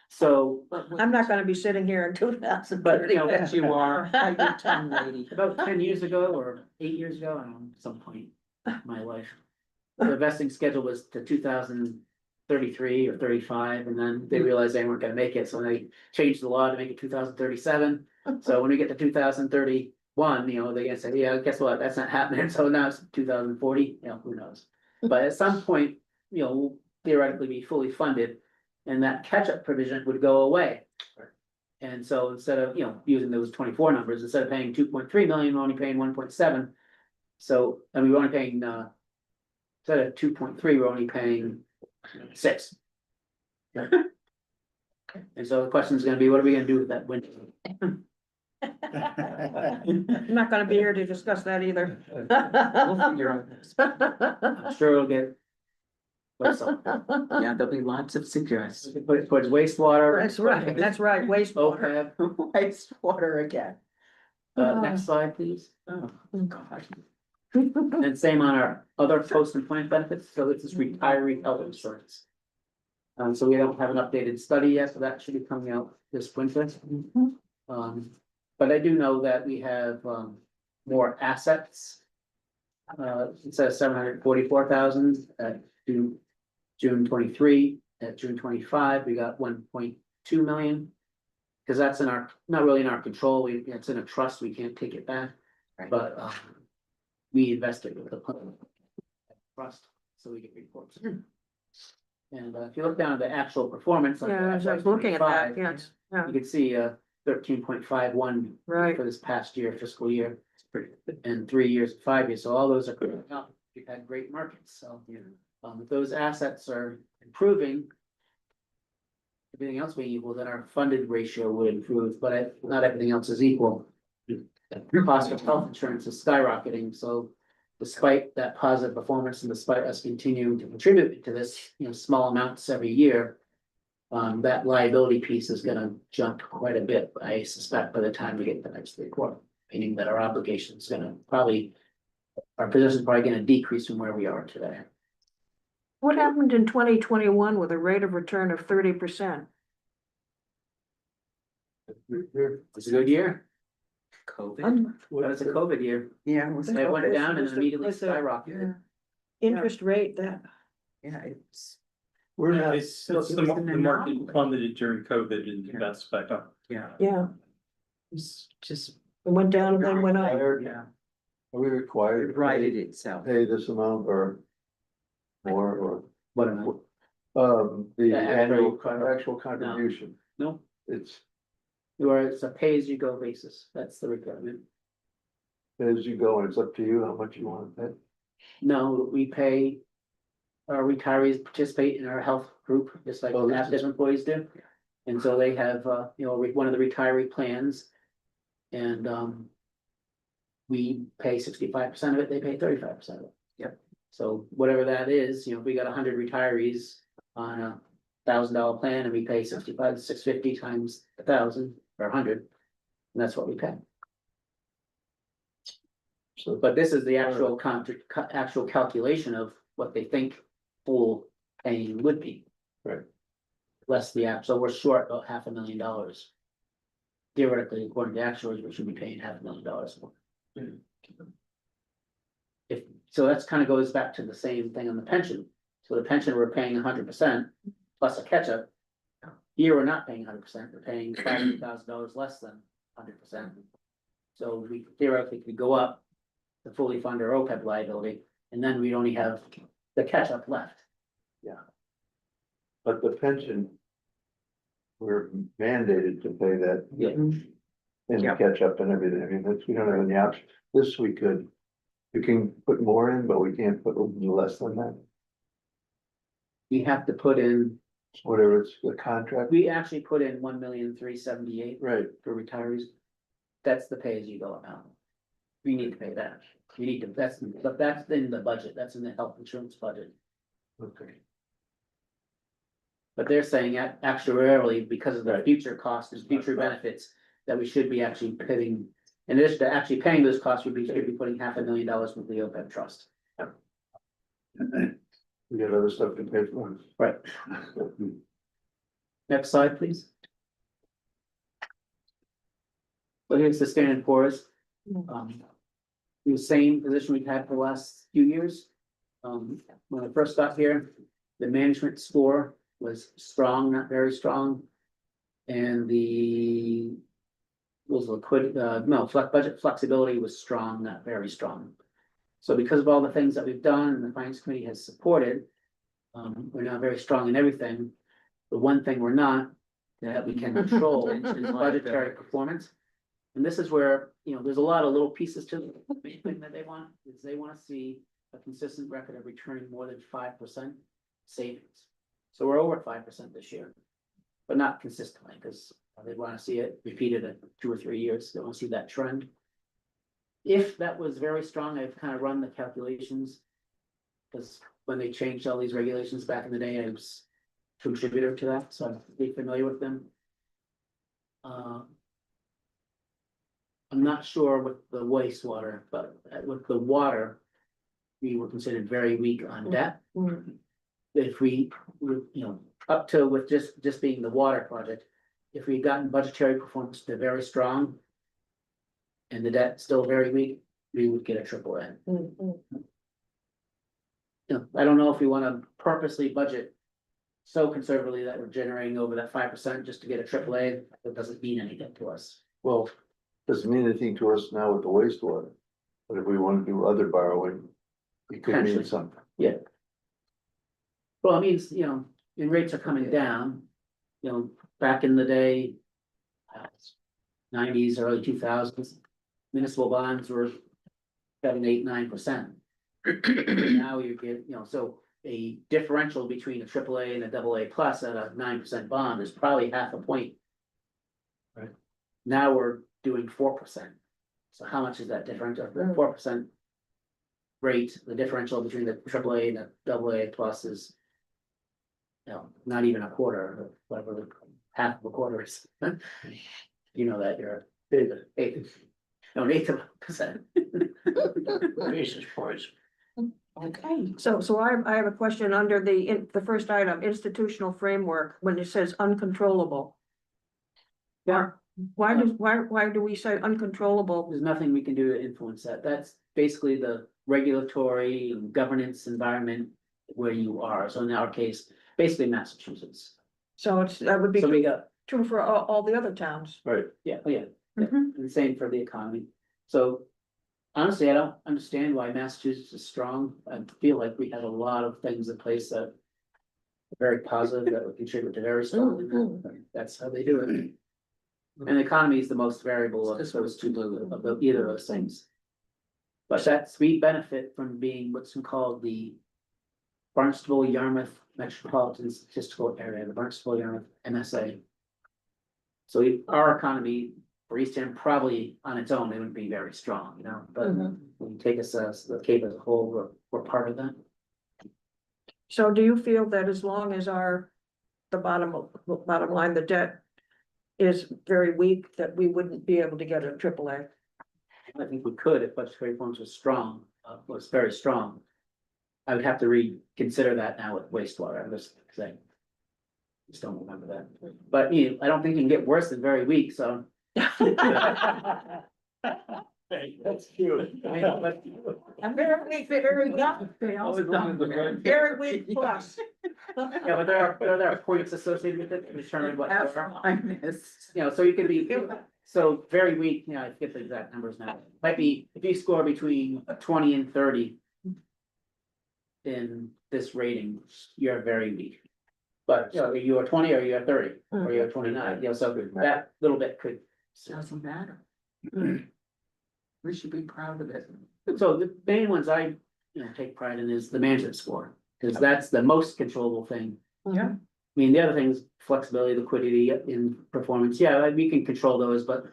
So, I'm not gonna be sitting here in 2030. but you know, Yes, you are, like your tongue lady. about 10 years ago or 8 years ago, I don't know, some point in my life. The vesting schedule was to 2033 or 35, and then they realized they weren't gonna make it, so they changed the law to make it 2037. So when we get to 2031, you know, they're gonna say, yeah, guess what, that's not happening, so now it's 2040, you know, who knows? But at some point, you know, we'll theoretically be fully funded, and that catch-up provision would go away. And so instead of, you know, using those 24 numbers, instead of paying 2.3 million, we're only paying 1.7. So, and we're only paying, instead of 2.3, we're only paying 6. And so the question is gonna be, what are we gonna do with that window? I'm not gonna be here to discuss that either. We'll figure out this. I'm sure it'll get. What's up? Yeah, there'll be lots of suggestions. We can put it towards wastewater. That's right, that's right, wastewater. OPEB. Wastewater again. Next slide, please. Oh, God. And same on our other post-employment benefits, so this is retiree health insurance. So we don't have an updated study yet, so that should be coming out this winter. But I do know that we have, more assets. It says 744,000 at June 23, at June 25, we got 1.2 million. Cause that's not really in our control, it's in a trust, we can't take it back, but, we invested with the public trust, so we get reports. And if you look down at the actual performance. on Yeah, I FY was looking at that, 25, yes, yeah, You can see 13.51 right. for this past year, fiscal year, and 3 years, 5 years, so all those are going up. We've had great markets, so, if those assets are improving. Everything else being equal, then our funded ratio would improve, but not everything else is equal. The cost of health insurance is skyrocketing, so despite that positive performance and despite us continuing to contribute to this, small amounts every year. That liability piece is gonna jump quite a bit, I suspect, by the time we get the next report, meaning that our obligation is gonna our position is probably gonna decrease from where we are today. What happened in 2021 with a rate of return of 30%? It's a good year. COVID. That was a COVID year. Yeah, it was It went COVID down and was then immediately was a- skyrocketed. Interest rate, that, yeah, it's, We're not, It's- it's it the was mar- an the market anomaly. plummeted during COVID and that's back up. yeah, yeah, it's just, it went down and then went up. yeah, Are we required it to righted itself. pay this amount or more or, What am I? the The annual actual- actual contribution? No, It's it's a pay-as-you-go basis, that's the requirement. as you go and it's up to you how much you want to pay. No, we pay. Our retirees participate in our health group, just like Oh, this active is- employees do. And so they have, one of the retiree plans. And, we pay 65% of it, they pay 35% of it. Yep. So whatever that is, if we got 100 retirees on a $1,000 plan and we pay 65, 650 times 1,000 or 100. And that's what we pay. So, But this is the actual actual calculation of what they think full paying would be. Right. Less the app, so we're short about $500,000. Theoretically, according to actuaries, we should be paying $500,000 more. So that's kind of goes back to the same thing on the pension. So the pension, we're paying 100% plus a catch-up. Here, we're not paying 100%, we're paying $500,000 less than 100%. So we theoretically could go up to fully fund our OPEB liability, and then we'd only have the catch-up left. but the pension. We're mandated to pay that Yeah. and Yep. catch up and everything. I mean, we don't have any option. This we could. We can put more in, but we can't put less than that. We have to put in whatever it's, the contract, We actually put in 1,378,000 right, for retirees. That's the pay as you go amount. We need to pay that. We need to, but that's in the budget, that's in the health insurance budget. okay. But they're saying actuarially, because of the future costs and future benefits, that we should be actually putting. In addition to actually paying those costs, should be putting $500,000 with the OPEB trust. We got other stuff to pay for. Right. Next slide, please. So here's the Standard and Poor's. The same position we've had for the last few years. When I first got here, the management score was strong, not very strong. And the budget flexibility was strong, not very strong. So because of all the things that we've done and the finance committee has supported, we're now very strong in everything. The one thing we're not, that we can control is budgetary performance. And this is where, there's a lot of little pieces to the main thing that they want, is they want to see a consistent record of returning more than 5% savings. So we're over 5% this year, but not consistently, because they want to see it repeated in 2 or 3 years. They want to see that trend. If that was very strong, I've kind of run the calculations. Because when they changed all these regulations back in the day, I was a contributor to that, so I'm pretty familiar with them. I'm not sure with the wastewater, but with the water, we were considered very weak on debt. If we, up to with just being the water project, if we'd gotten budgetary performance to very strong and the debt still very weak, we would get a triple A. I don't know if we want to purposely budget so conservatively that we're generating over that 5% just to get a triple A. It doesn't mean anything to us. Well, doesn't mean anything to us now with the wastewater, but if we want to do other borrowing, it could mean Potentially. something. Yeah. Well, it means, and rates are coming down, back in the day. 90s, early 2000s, municipal bonds were 7, 8, 9%. Now you get, so a differential between a AAA and a AA plus at a 9% bond is probably half a point. Right. Now we're doing 4%. So how much is that difference of the 4% rate? The differential between the AAA and the AA plus is, not even a quarter, whatever, half of a quarter is. You know that you're an eighth of a percent. Basis points. Okay, so I have a question under the first item, institutional framework, when it says uncontrollable. Yeah. Why do we say uncontrollable? There's nothing we can do to influence that. That's basically the regulatory and governance environment where you are. So in our case, basically Massachusetts. So that would be So we got, true for all the other towns. Right. yeah, and the same for the economy. So honestly, I don't understand why Massachusetts is strong. I feel like we have a lot of things in place that are very positive that would contribute to very strong. That's how they do it. And the economy is the most variable of those two, of either of those things. But we benefit from being what's called the Barnstable Yarmouth Metropolitan Statistical Area, the Barnstable Yarmouth MSA. So our economy for Eastham probably on its own, it wouldn't be very strong, but when you take us as the Cape as a whole, we're part of that. So do you feel that as long as the bottom line, the debt is very weak, that we wouldn't be able to get a AAA? I think we could if budgetary reforms was strong, was very strong. I would have to reconsider that now with wastewater, I'm just saying. Just don't remember that, but I don't think you can get worse than very weak, so. That's cute. I'm very weak, very weak plus. Yeah, but there are points associated with it to determine what. Minus. So you could be, so very weak, I forget the exact numbers now, might be, if you score between 20 and 30. In this rating, you're very weak. But you are 20 or you're 30, or you're 29, so that little bit could. Doesn't matter. We should be proud of it. So the main ones I, take pride in is the management score, because that's the most controllable thing. Yeah. mean, the other thing is flexibility, liquidity in performance. Yeah, like, we can control those, but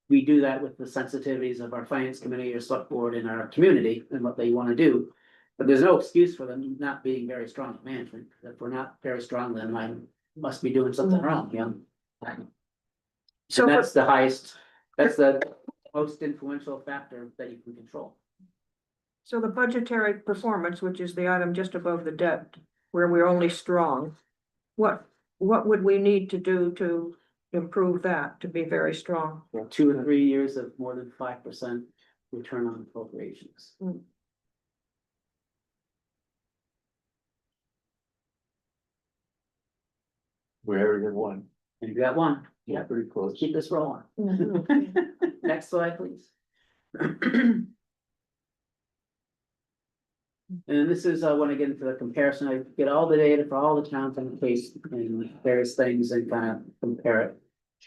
we do that with the sensitivities of our finance committee or select board in our community and what they want to do. But there's no excuse for them not being very strong at management. If we're not very strong, then I must be doing something wrong, you know? So And for- that's the highest, that's the most influential factor that you can control. So the budgetary performance, which is the item just above the debt, where we're only strong, what would we need to do to improve that, to be very strong? 2 or 3 years of more than 5% return on appropriations. We already have one, And you got one, yeah, pretty close. keep this rolling. Next slide, please. And this is, when I get into the comparison, I get all the data for all the towns on the case and various things and kind of compare it.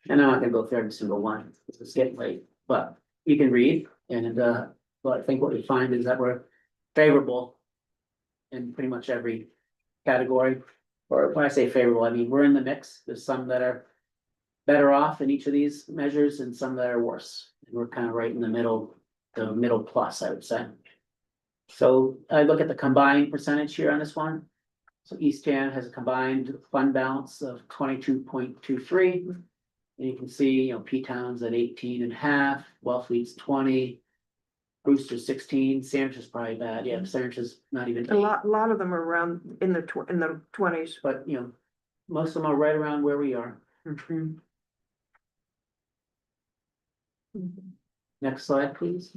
And I'm not gonna go through every single one, it's getting late, but you can read and, well, I think what we find is that we're favorable in pretty much every category. Or when I say favorable, I mean, we're in the mix, there's some that are better off in each of these measures and some that are worse. And we're kind of right in the middle plus, I would say. So I look at the combined percentage here on this one. So Eastham has a combined fund balance of 22.23. And you can see, you know, P-Town's at 18.5, Wellfleet's 20. Brewster's 16, Sandwich is probably bad, yeah, Sandwich is not even. A lot of them are around in the 20s. But, you know, most of them are right around where we are. Next slide, please.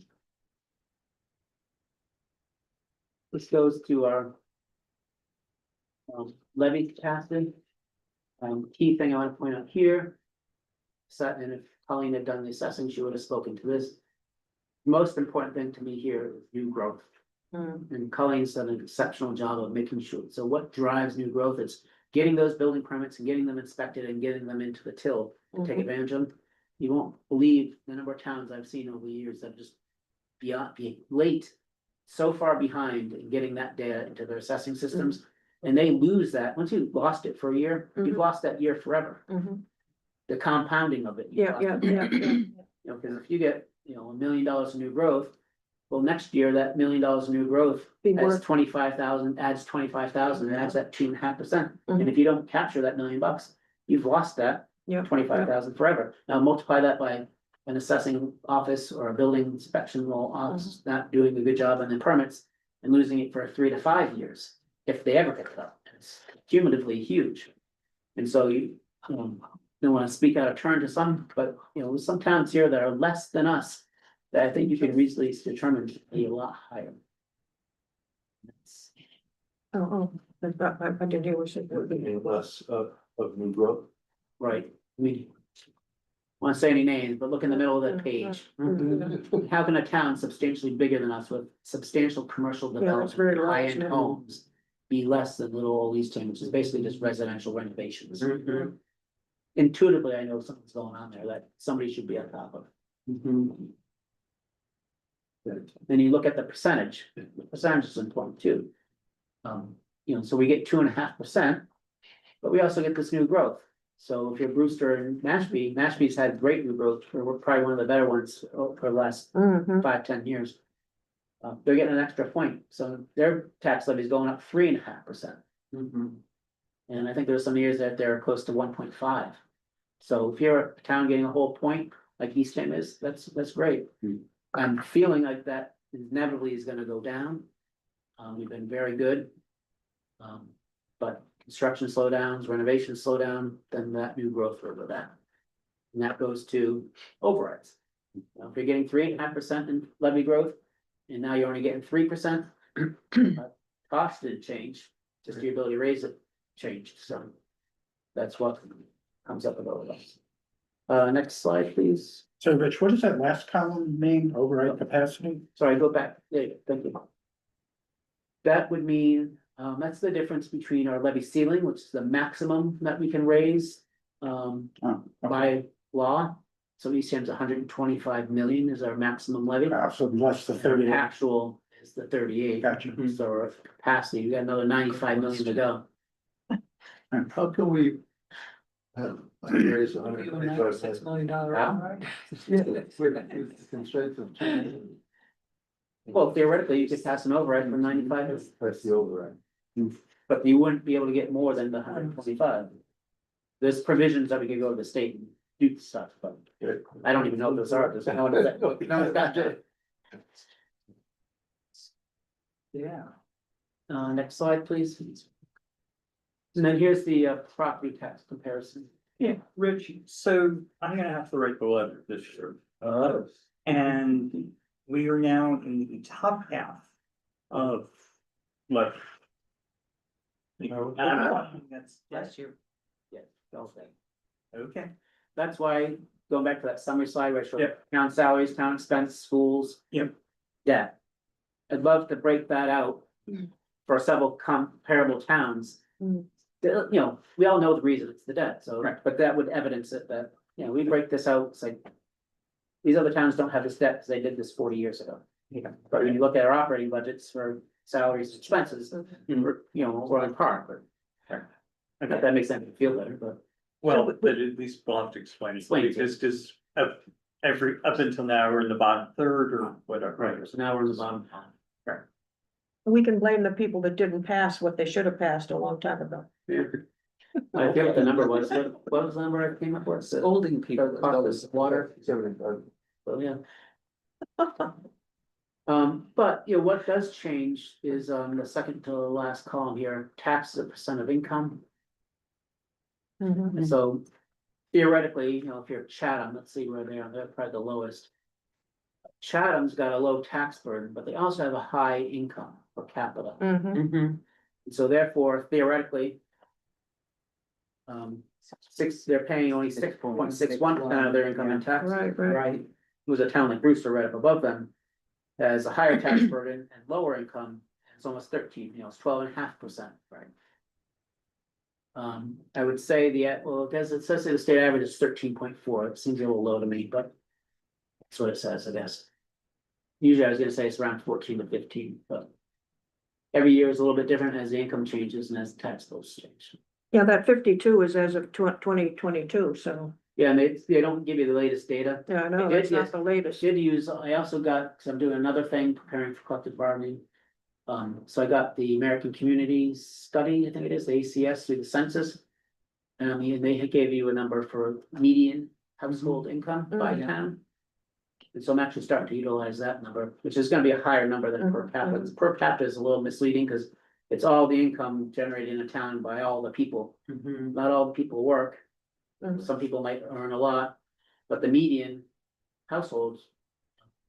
This goes to our levy capacity. Key thing I want to point out here. And if Colleen had done the assessing, she would have spoken to this. Most important thing to me here is new growth. And Colleen's done an exceptional job of making sure. So what drives new growth? It's getting those building permits and getting them inspected and getting them into the till to take advantage of them. You won't believe the number of towns I've seen over the years that just be late, so far behind in getting that data into their assessing systems. And they lose that. Once you've lost it for a year, you've lost that year forever. The compounding of it. Yeah. You know, because if you get, you know, $1 million in new growth, well, next year, that $1 million in new growth Be adds worth- 25,000, adds 25,000, and adds that 2.5%. And if you don't capture that $1 million, you've lost that Yeah. 25,000 forever. Now multiply that by an assessing office or a building inspection office not doing a good job on the permits and losing it for 3 to 5 years, if they ever pick it up. It's cumulatively huge. And so you don't want to speak out of turn to some, but you know, some towns here that are less than us, that I think you can reasonably determine to be a lot higher. I didn't hear what you We're said. thinking less of new growth. Right, I mean. Want to say any names, but look in the middle of that page. How can a town substantially bigger than us with substantial commercial it's very development, large high-end now. homes? Be less than little old Eastham, which is basically just residential renovations. Intuitively, I know something's going on there that somebody should be on top of. Then you look at the percentage, the percentage is important too. You know, so we get 2.5%, but we also get this new growth. So if you're Brewster and Mashpee's had great new growth, we're probably one of the better ones for the last 5-10 years. They're getting an extra point, so their tax levy is going up 3.5%. And I think there's some years that they're close to 1.5. So if you're a town getting a whole point, like Eastham is, that's great. I'm feeling like that inevitably is gonna go down. We've been very good. But construction slowdowns, renovation slowdown, then that new growth will go down. And that goes to overrides. Now, if you're getting 3.5% in levy growth, and now you're only getting 3%, cost didn't change, just your ability to raise it changed, so. That's what comes up with overrides. Next slide, please. So Rich, what does that last column mean, override capacity? Sorry, go back, there you go, thank you. That would mean, that's the difference between our levy ceiling, which is the maximum that we can raise, by law. So Eastham's 125 million is our maximum levy. So less the 30. Actual is the 38. Gotcha. So our capacity, we got another 95 million to go. How can we have raise $125,000 outright. with constraints of 2 million? Well, theoretically, you could pass an override from 95, That's the override. but you wouldn't be able to get more than the 125. There's provisions that we could go to the state and do stuff, but I don't even know what those are. There's no one that- no one's got it. Yeah. Next slide, please. And then here's the property tax comparison. Yeah, Rich, so I'm gonna have to write the letter this year. And we are now in the top half of letter. That's, Bless you. Yeah, okay. okay, That's why, going back to that summary slide, where I showed Yep. town salaries, town expense, schools. Yep. Debt. I'd love to break that out for several comparable towns. Mm. You know, we all know the reason, it's the debt, so, Right. but that would evidence it that, you know, we break this out, it's like. These other towns don't have this debt, because they did this 40 years ago. But when you look at our operating budgets for salaries, and expenses, we're, you know, we're on par, but. I bet that makes them feel better, but. well, but at least we'll have to explain it, Explain it. because of every, up until now, we're in the bottom third or whatever. Right, so now we're in the bottom half. We can blame the people that didn't pass what they should have passed a long time ago. I forget what the number was, what was the number I came up with? Scolding people. Cost of water, 75. so yeah. But, you know, what does change is, the second to the last column here, tax as a percent of income. And so theoretically, you know, if you're Chatham, let's see where they are, they're probably the lowest. Chatham's got a low tax burden, but they also have a high income per capita. Mhm. Mhm. And so therefore theoretically. They're paying only 6.61% of their income in taxes. Right, right. Right. Who's a town like Brewster right up above them. Has a higher tax burden and lower income, it's almost 13, you know, it's 12.5%, right? I would say well, it says the state average is 13.4, it seems a little low to me, but. That's what it says, I guess. Usually I was gonna say it's around 14 to 15, but. Every year is a little bit different as the income changes and as the tax bills change. Yeah, that 52 is as of 2022, so, Yeah, and they don't give you the latest data. yeah, I know, It that's did, not the latest. Did use, I also got, because I'm doing another thing, preparing for collective bargaining. So I got the American Community Study, I think it is, the ACS through the census. And they gave you a number for median household income by Mhm. town. And so I'm actually starting to utilize that number, which is gonna be a higher number than per capita. Per capita is a little misleading, because it's all the income generated in a town by all the people. Not all the people work. Mhm. Some people might earn a lot, but the median households.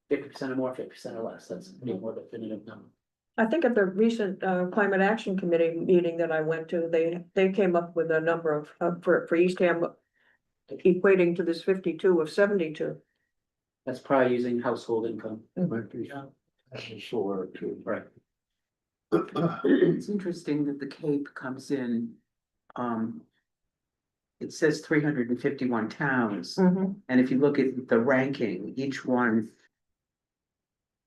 50% or more, 50% or less, that's a pretty more definitive number. I think at the recent Climate Action Committee meeting that I went to, they came up with a number for Eastham. Equating to this 52 of 72. That's probably using household income. Might be solar too. Right. It's interesting that the Cape comes in, it says 351 towns, Mhm. and if you look at the ranking, each one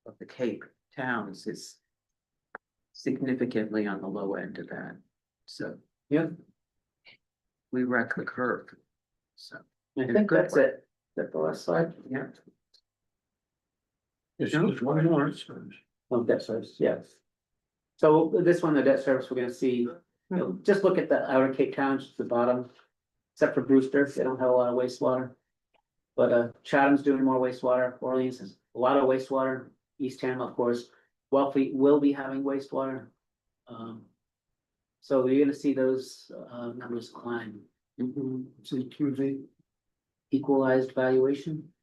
of the Cape towns is significantly on the low end of that, so. Yeah. We wreck the curve, so. I In a think good that's way. it. That's the last slide. Yeah. It's No, just one more. Oh, debt service, yes. So this one, the debt service, we're gonna see, you know, just look at the outer Cape towns, the bottom. Except for Brewster, they don't have a lot of wastewater. But Chatham's doing more wastewater, Orleans has a lot of wastewater, Eastham, of course, Wellfleet will be having wastewater. So you're gonna see those numbers climb. CQV. Equalized valuation.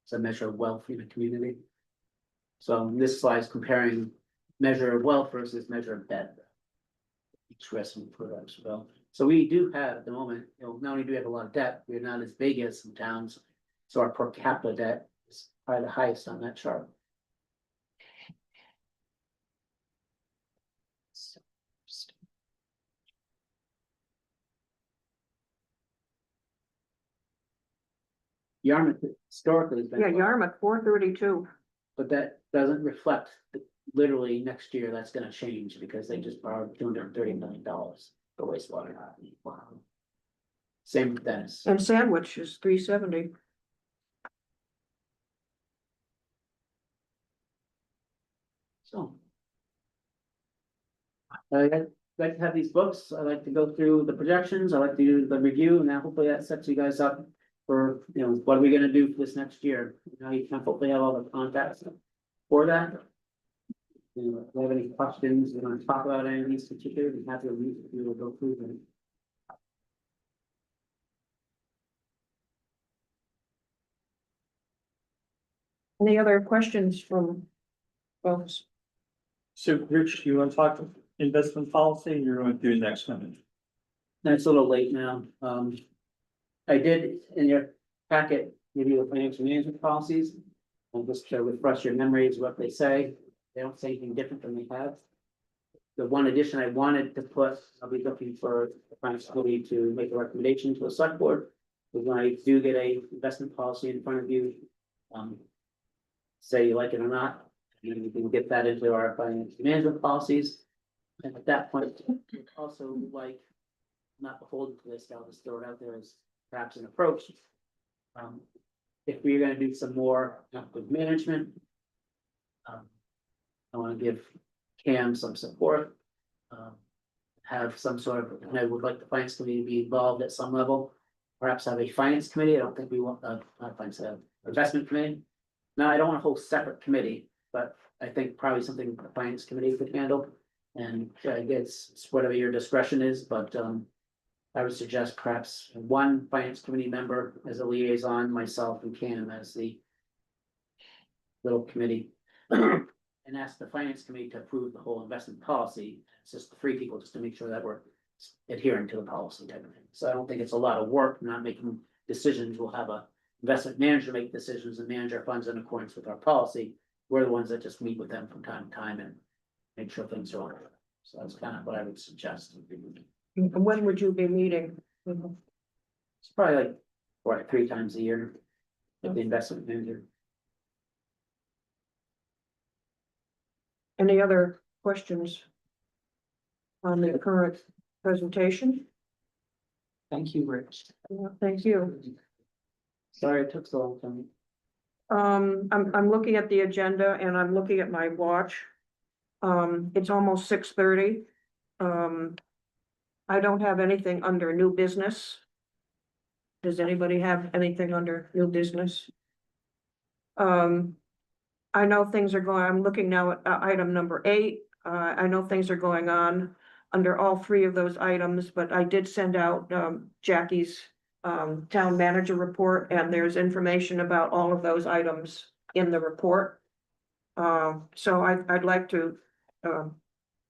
It's a measure of wealth in a community. So this slide is comparing measure of wealth versus measure of debt. Each resident products well. So we do have at the moment, you know, not only do we have a lot of debt, we're not as big as some towns. So our per capita debt is probably the highest on that chart. Yarmouth historically has been. Yeah, Yarmouth, 432. But that doesn't reflect literally next year, that's gonna change because they just borrowed $230 million for wastewater. Wow. Same with Dennis. And Sandwich is 370. So. I'd like to have these books, I like to go through the projections, I like to do the review, and now hopefully that sets you guys up for, you know, what are we gonna do for this next year? Now you can hopefully have all the contacts for that. You know, if you have any questions, you want to talk about any of these particular, we have to read, we will go through them. Any other questions from folks? So Rich, you want to talk investment policy, or you're going to do next one? And it's a little late now, I did in your packet, give you the financial management policies. And just to refresh your memories, what they say, they don't say anything different than they have. The one addition I wanted to put, I'll be looking for the finance committee to make a recommendation to the select board. But when I do get a investment policy in front of you, say you like it or not, and we can get that into our financial management policies. And at that point, also like, not beholden to this, I'll just throw it out there as perhaps an approach. If we're gonna do some more active management. I wanna give Cam some support. Have some sort of, and I would like the finance committee to be involved at some level. Perhaps have a finance committee, I don't think we want, not finance, investment committee. Now, I don't want a whole separate committee, but I think probably something the finance committee could handle. And I guess it's whatever your discretion is, but I would suggest perhaps one finance committee member as a liaison, myself and Cam as the little committee. And ask the finance committee to approve the whole investment policy. It's just the three people just to make sure that we're adhering to the policy type of thing. So I don't think it's a lot of work, not making decisions. We'll have a investment manager make decisions and manage our funds in accordance with our policy. We're the ones that just meet with them from time to time and make sure things are on. So that's kind of what I would suggest. And when would you be meeting? It's probably like, what, 3 times a year with the investment manager. Any other questions on the current presentation? Thank you, Rich. Yeah, thank you. Sorry it took so long for me. I'm looking at the agenda and I'm looking at my watch. It's almost 6:30. I don't have anything under new business. Does anybody have anything under new business? I know things are going, I'm looking now at item number 8. I know things are going on under all 3 of those items, but I did send out Jackie's town manager report, and there's information about all of those items in the report. So I'd like to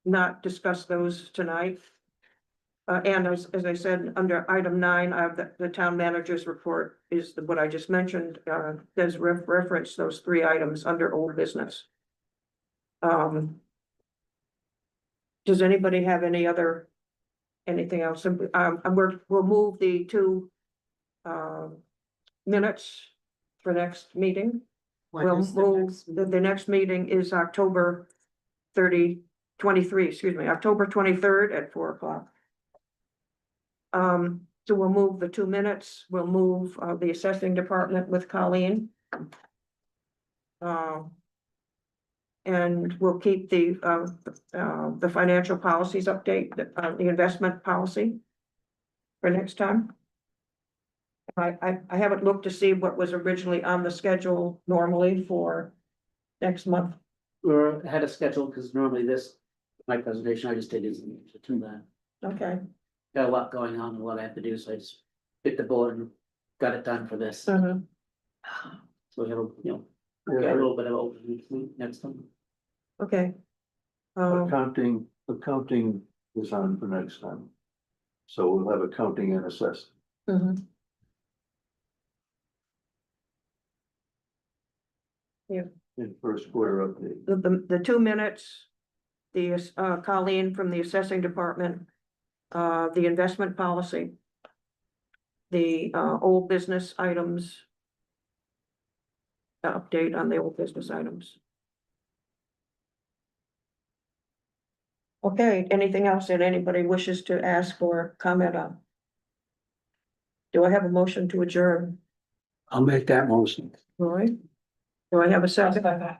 not discuss those tonight. And as I said, under item 9, I have the town manager's report is what I just mentioned, does reference those 3 items under old business. Does anybody have anything else? We'll move the 2 minutes for next meeting. We'll move, the next meeting is October 23rd at 4 o'clock. So we'll move the 2 minutes, we'll move the assessing department with Colleen. And we'll keep the financial policies update, the investment policy for next time. I haven't looked to see what was originally on the schedule normally for next month. We're ahead of schedule because normally my presentation, I just did is to that. Okay. Got a lot going on and a lot I have to do, so I just bit the bullet and got it done for this. Mhm. So we have, got a little bit of open next time. Okay. Accounting is on for next time. So we'll have accounting and assessing. Mhm. In first quarter update. The 2 minutes, the Colleen from the assessing department, the investment policy, the old business items, update on the old business items. Okay, anything else that anybody wishes to ask or comment on? Do I have a motion to adjourn? I'll make that motion. Roy? Do I have a second? Patty?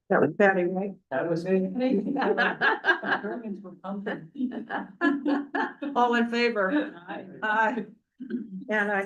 That was Patty, right? That was it. All in favor? Aye. And I have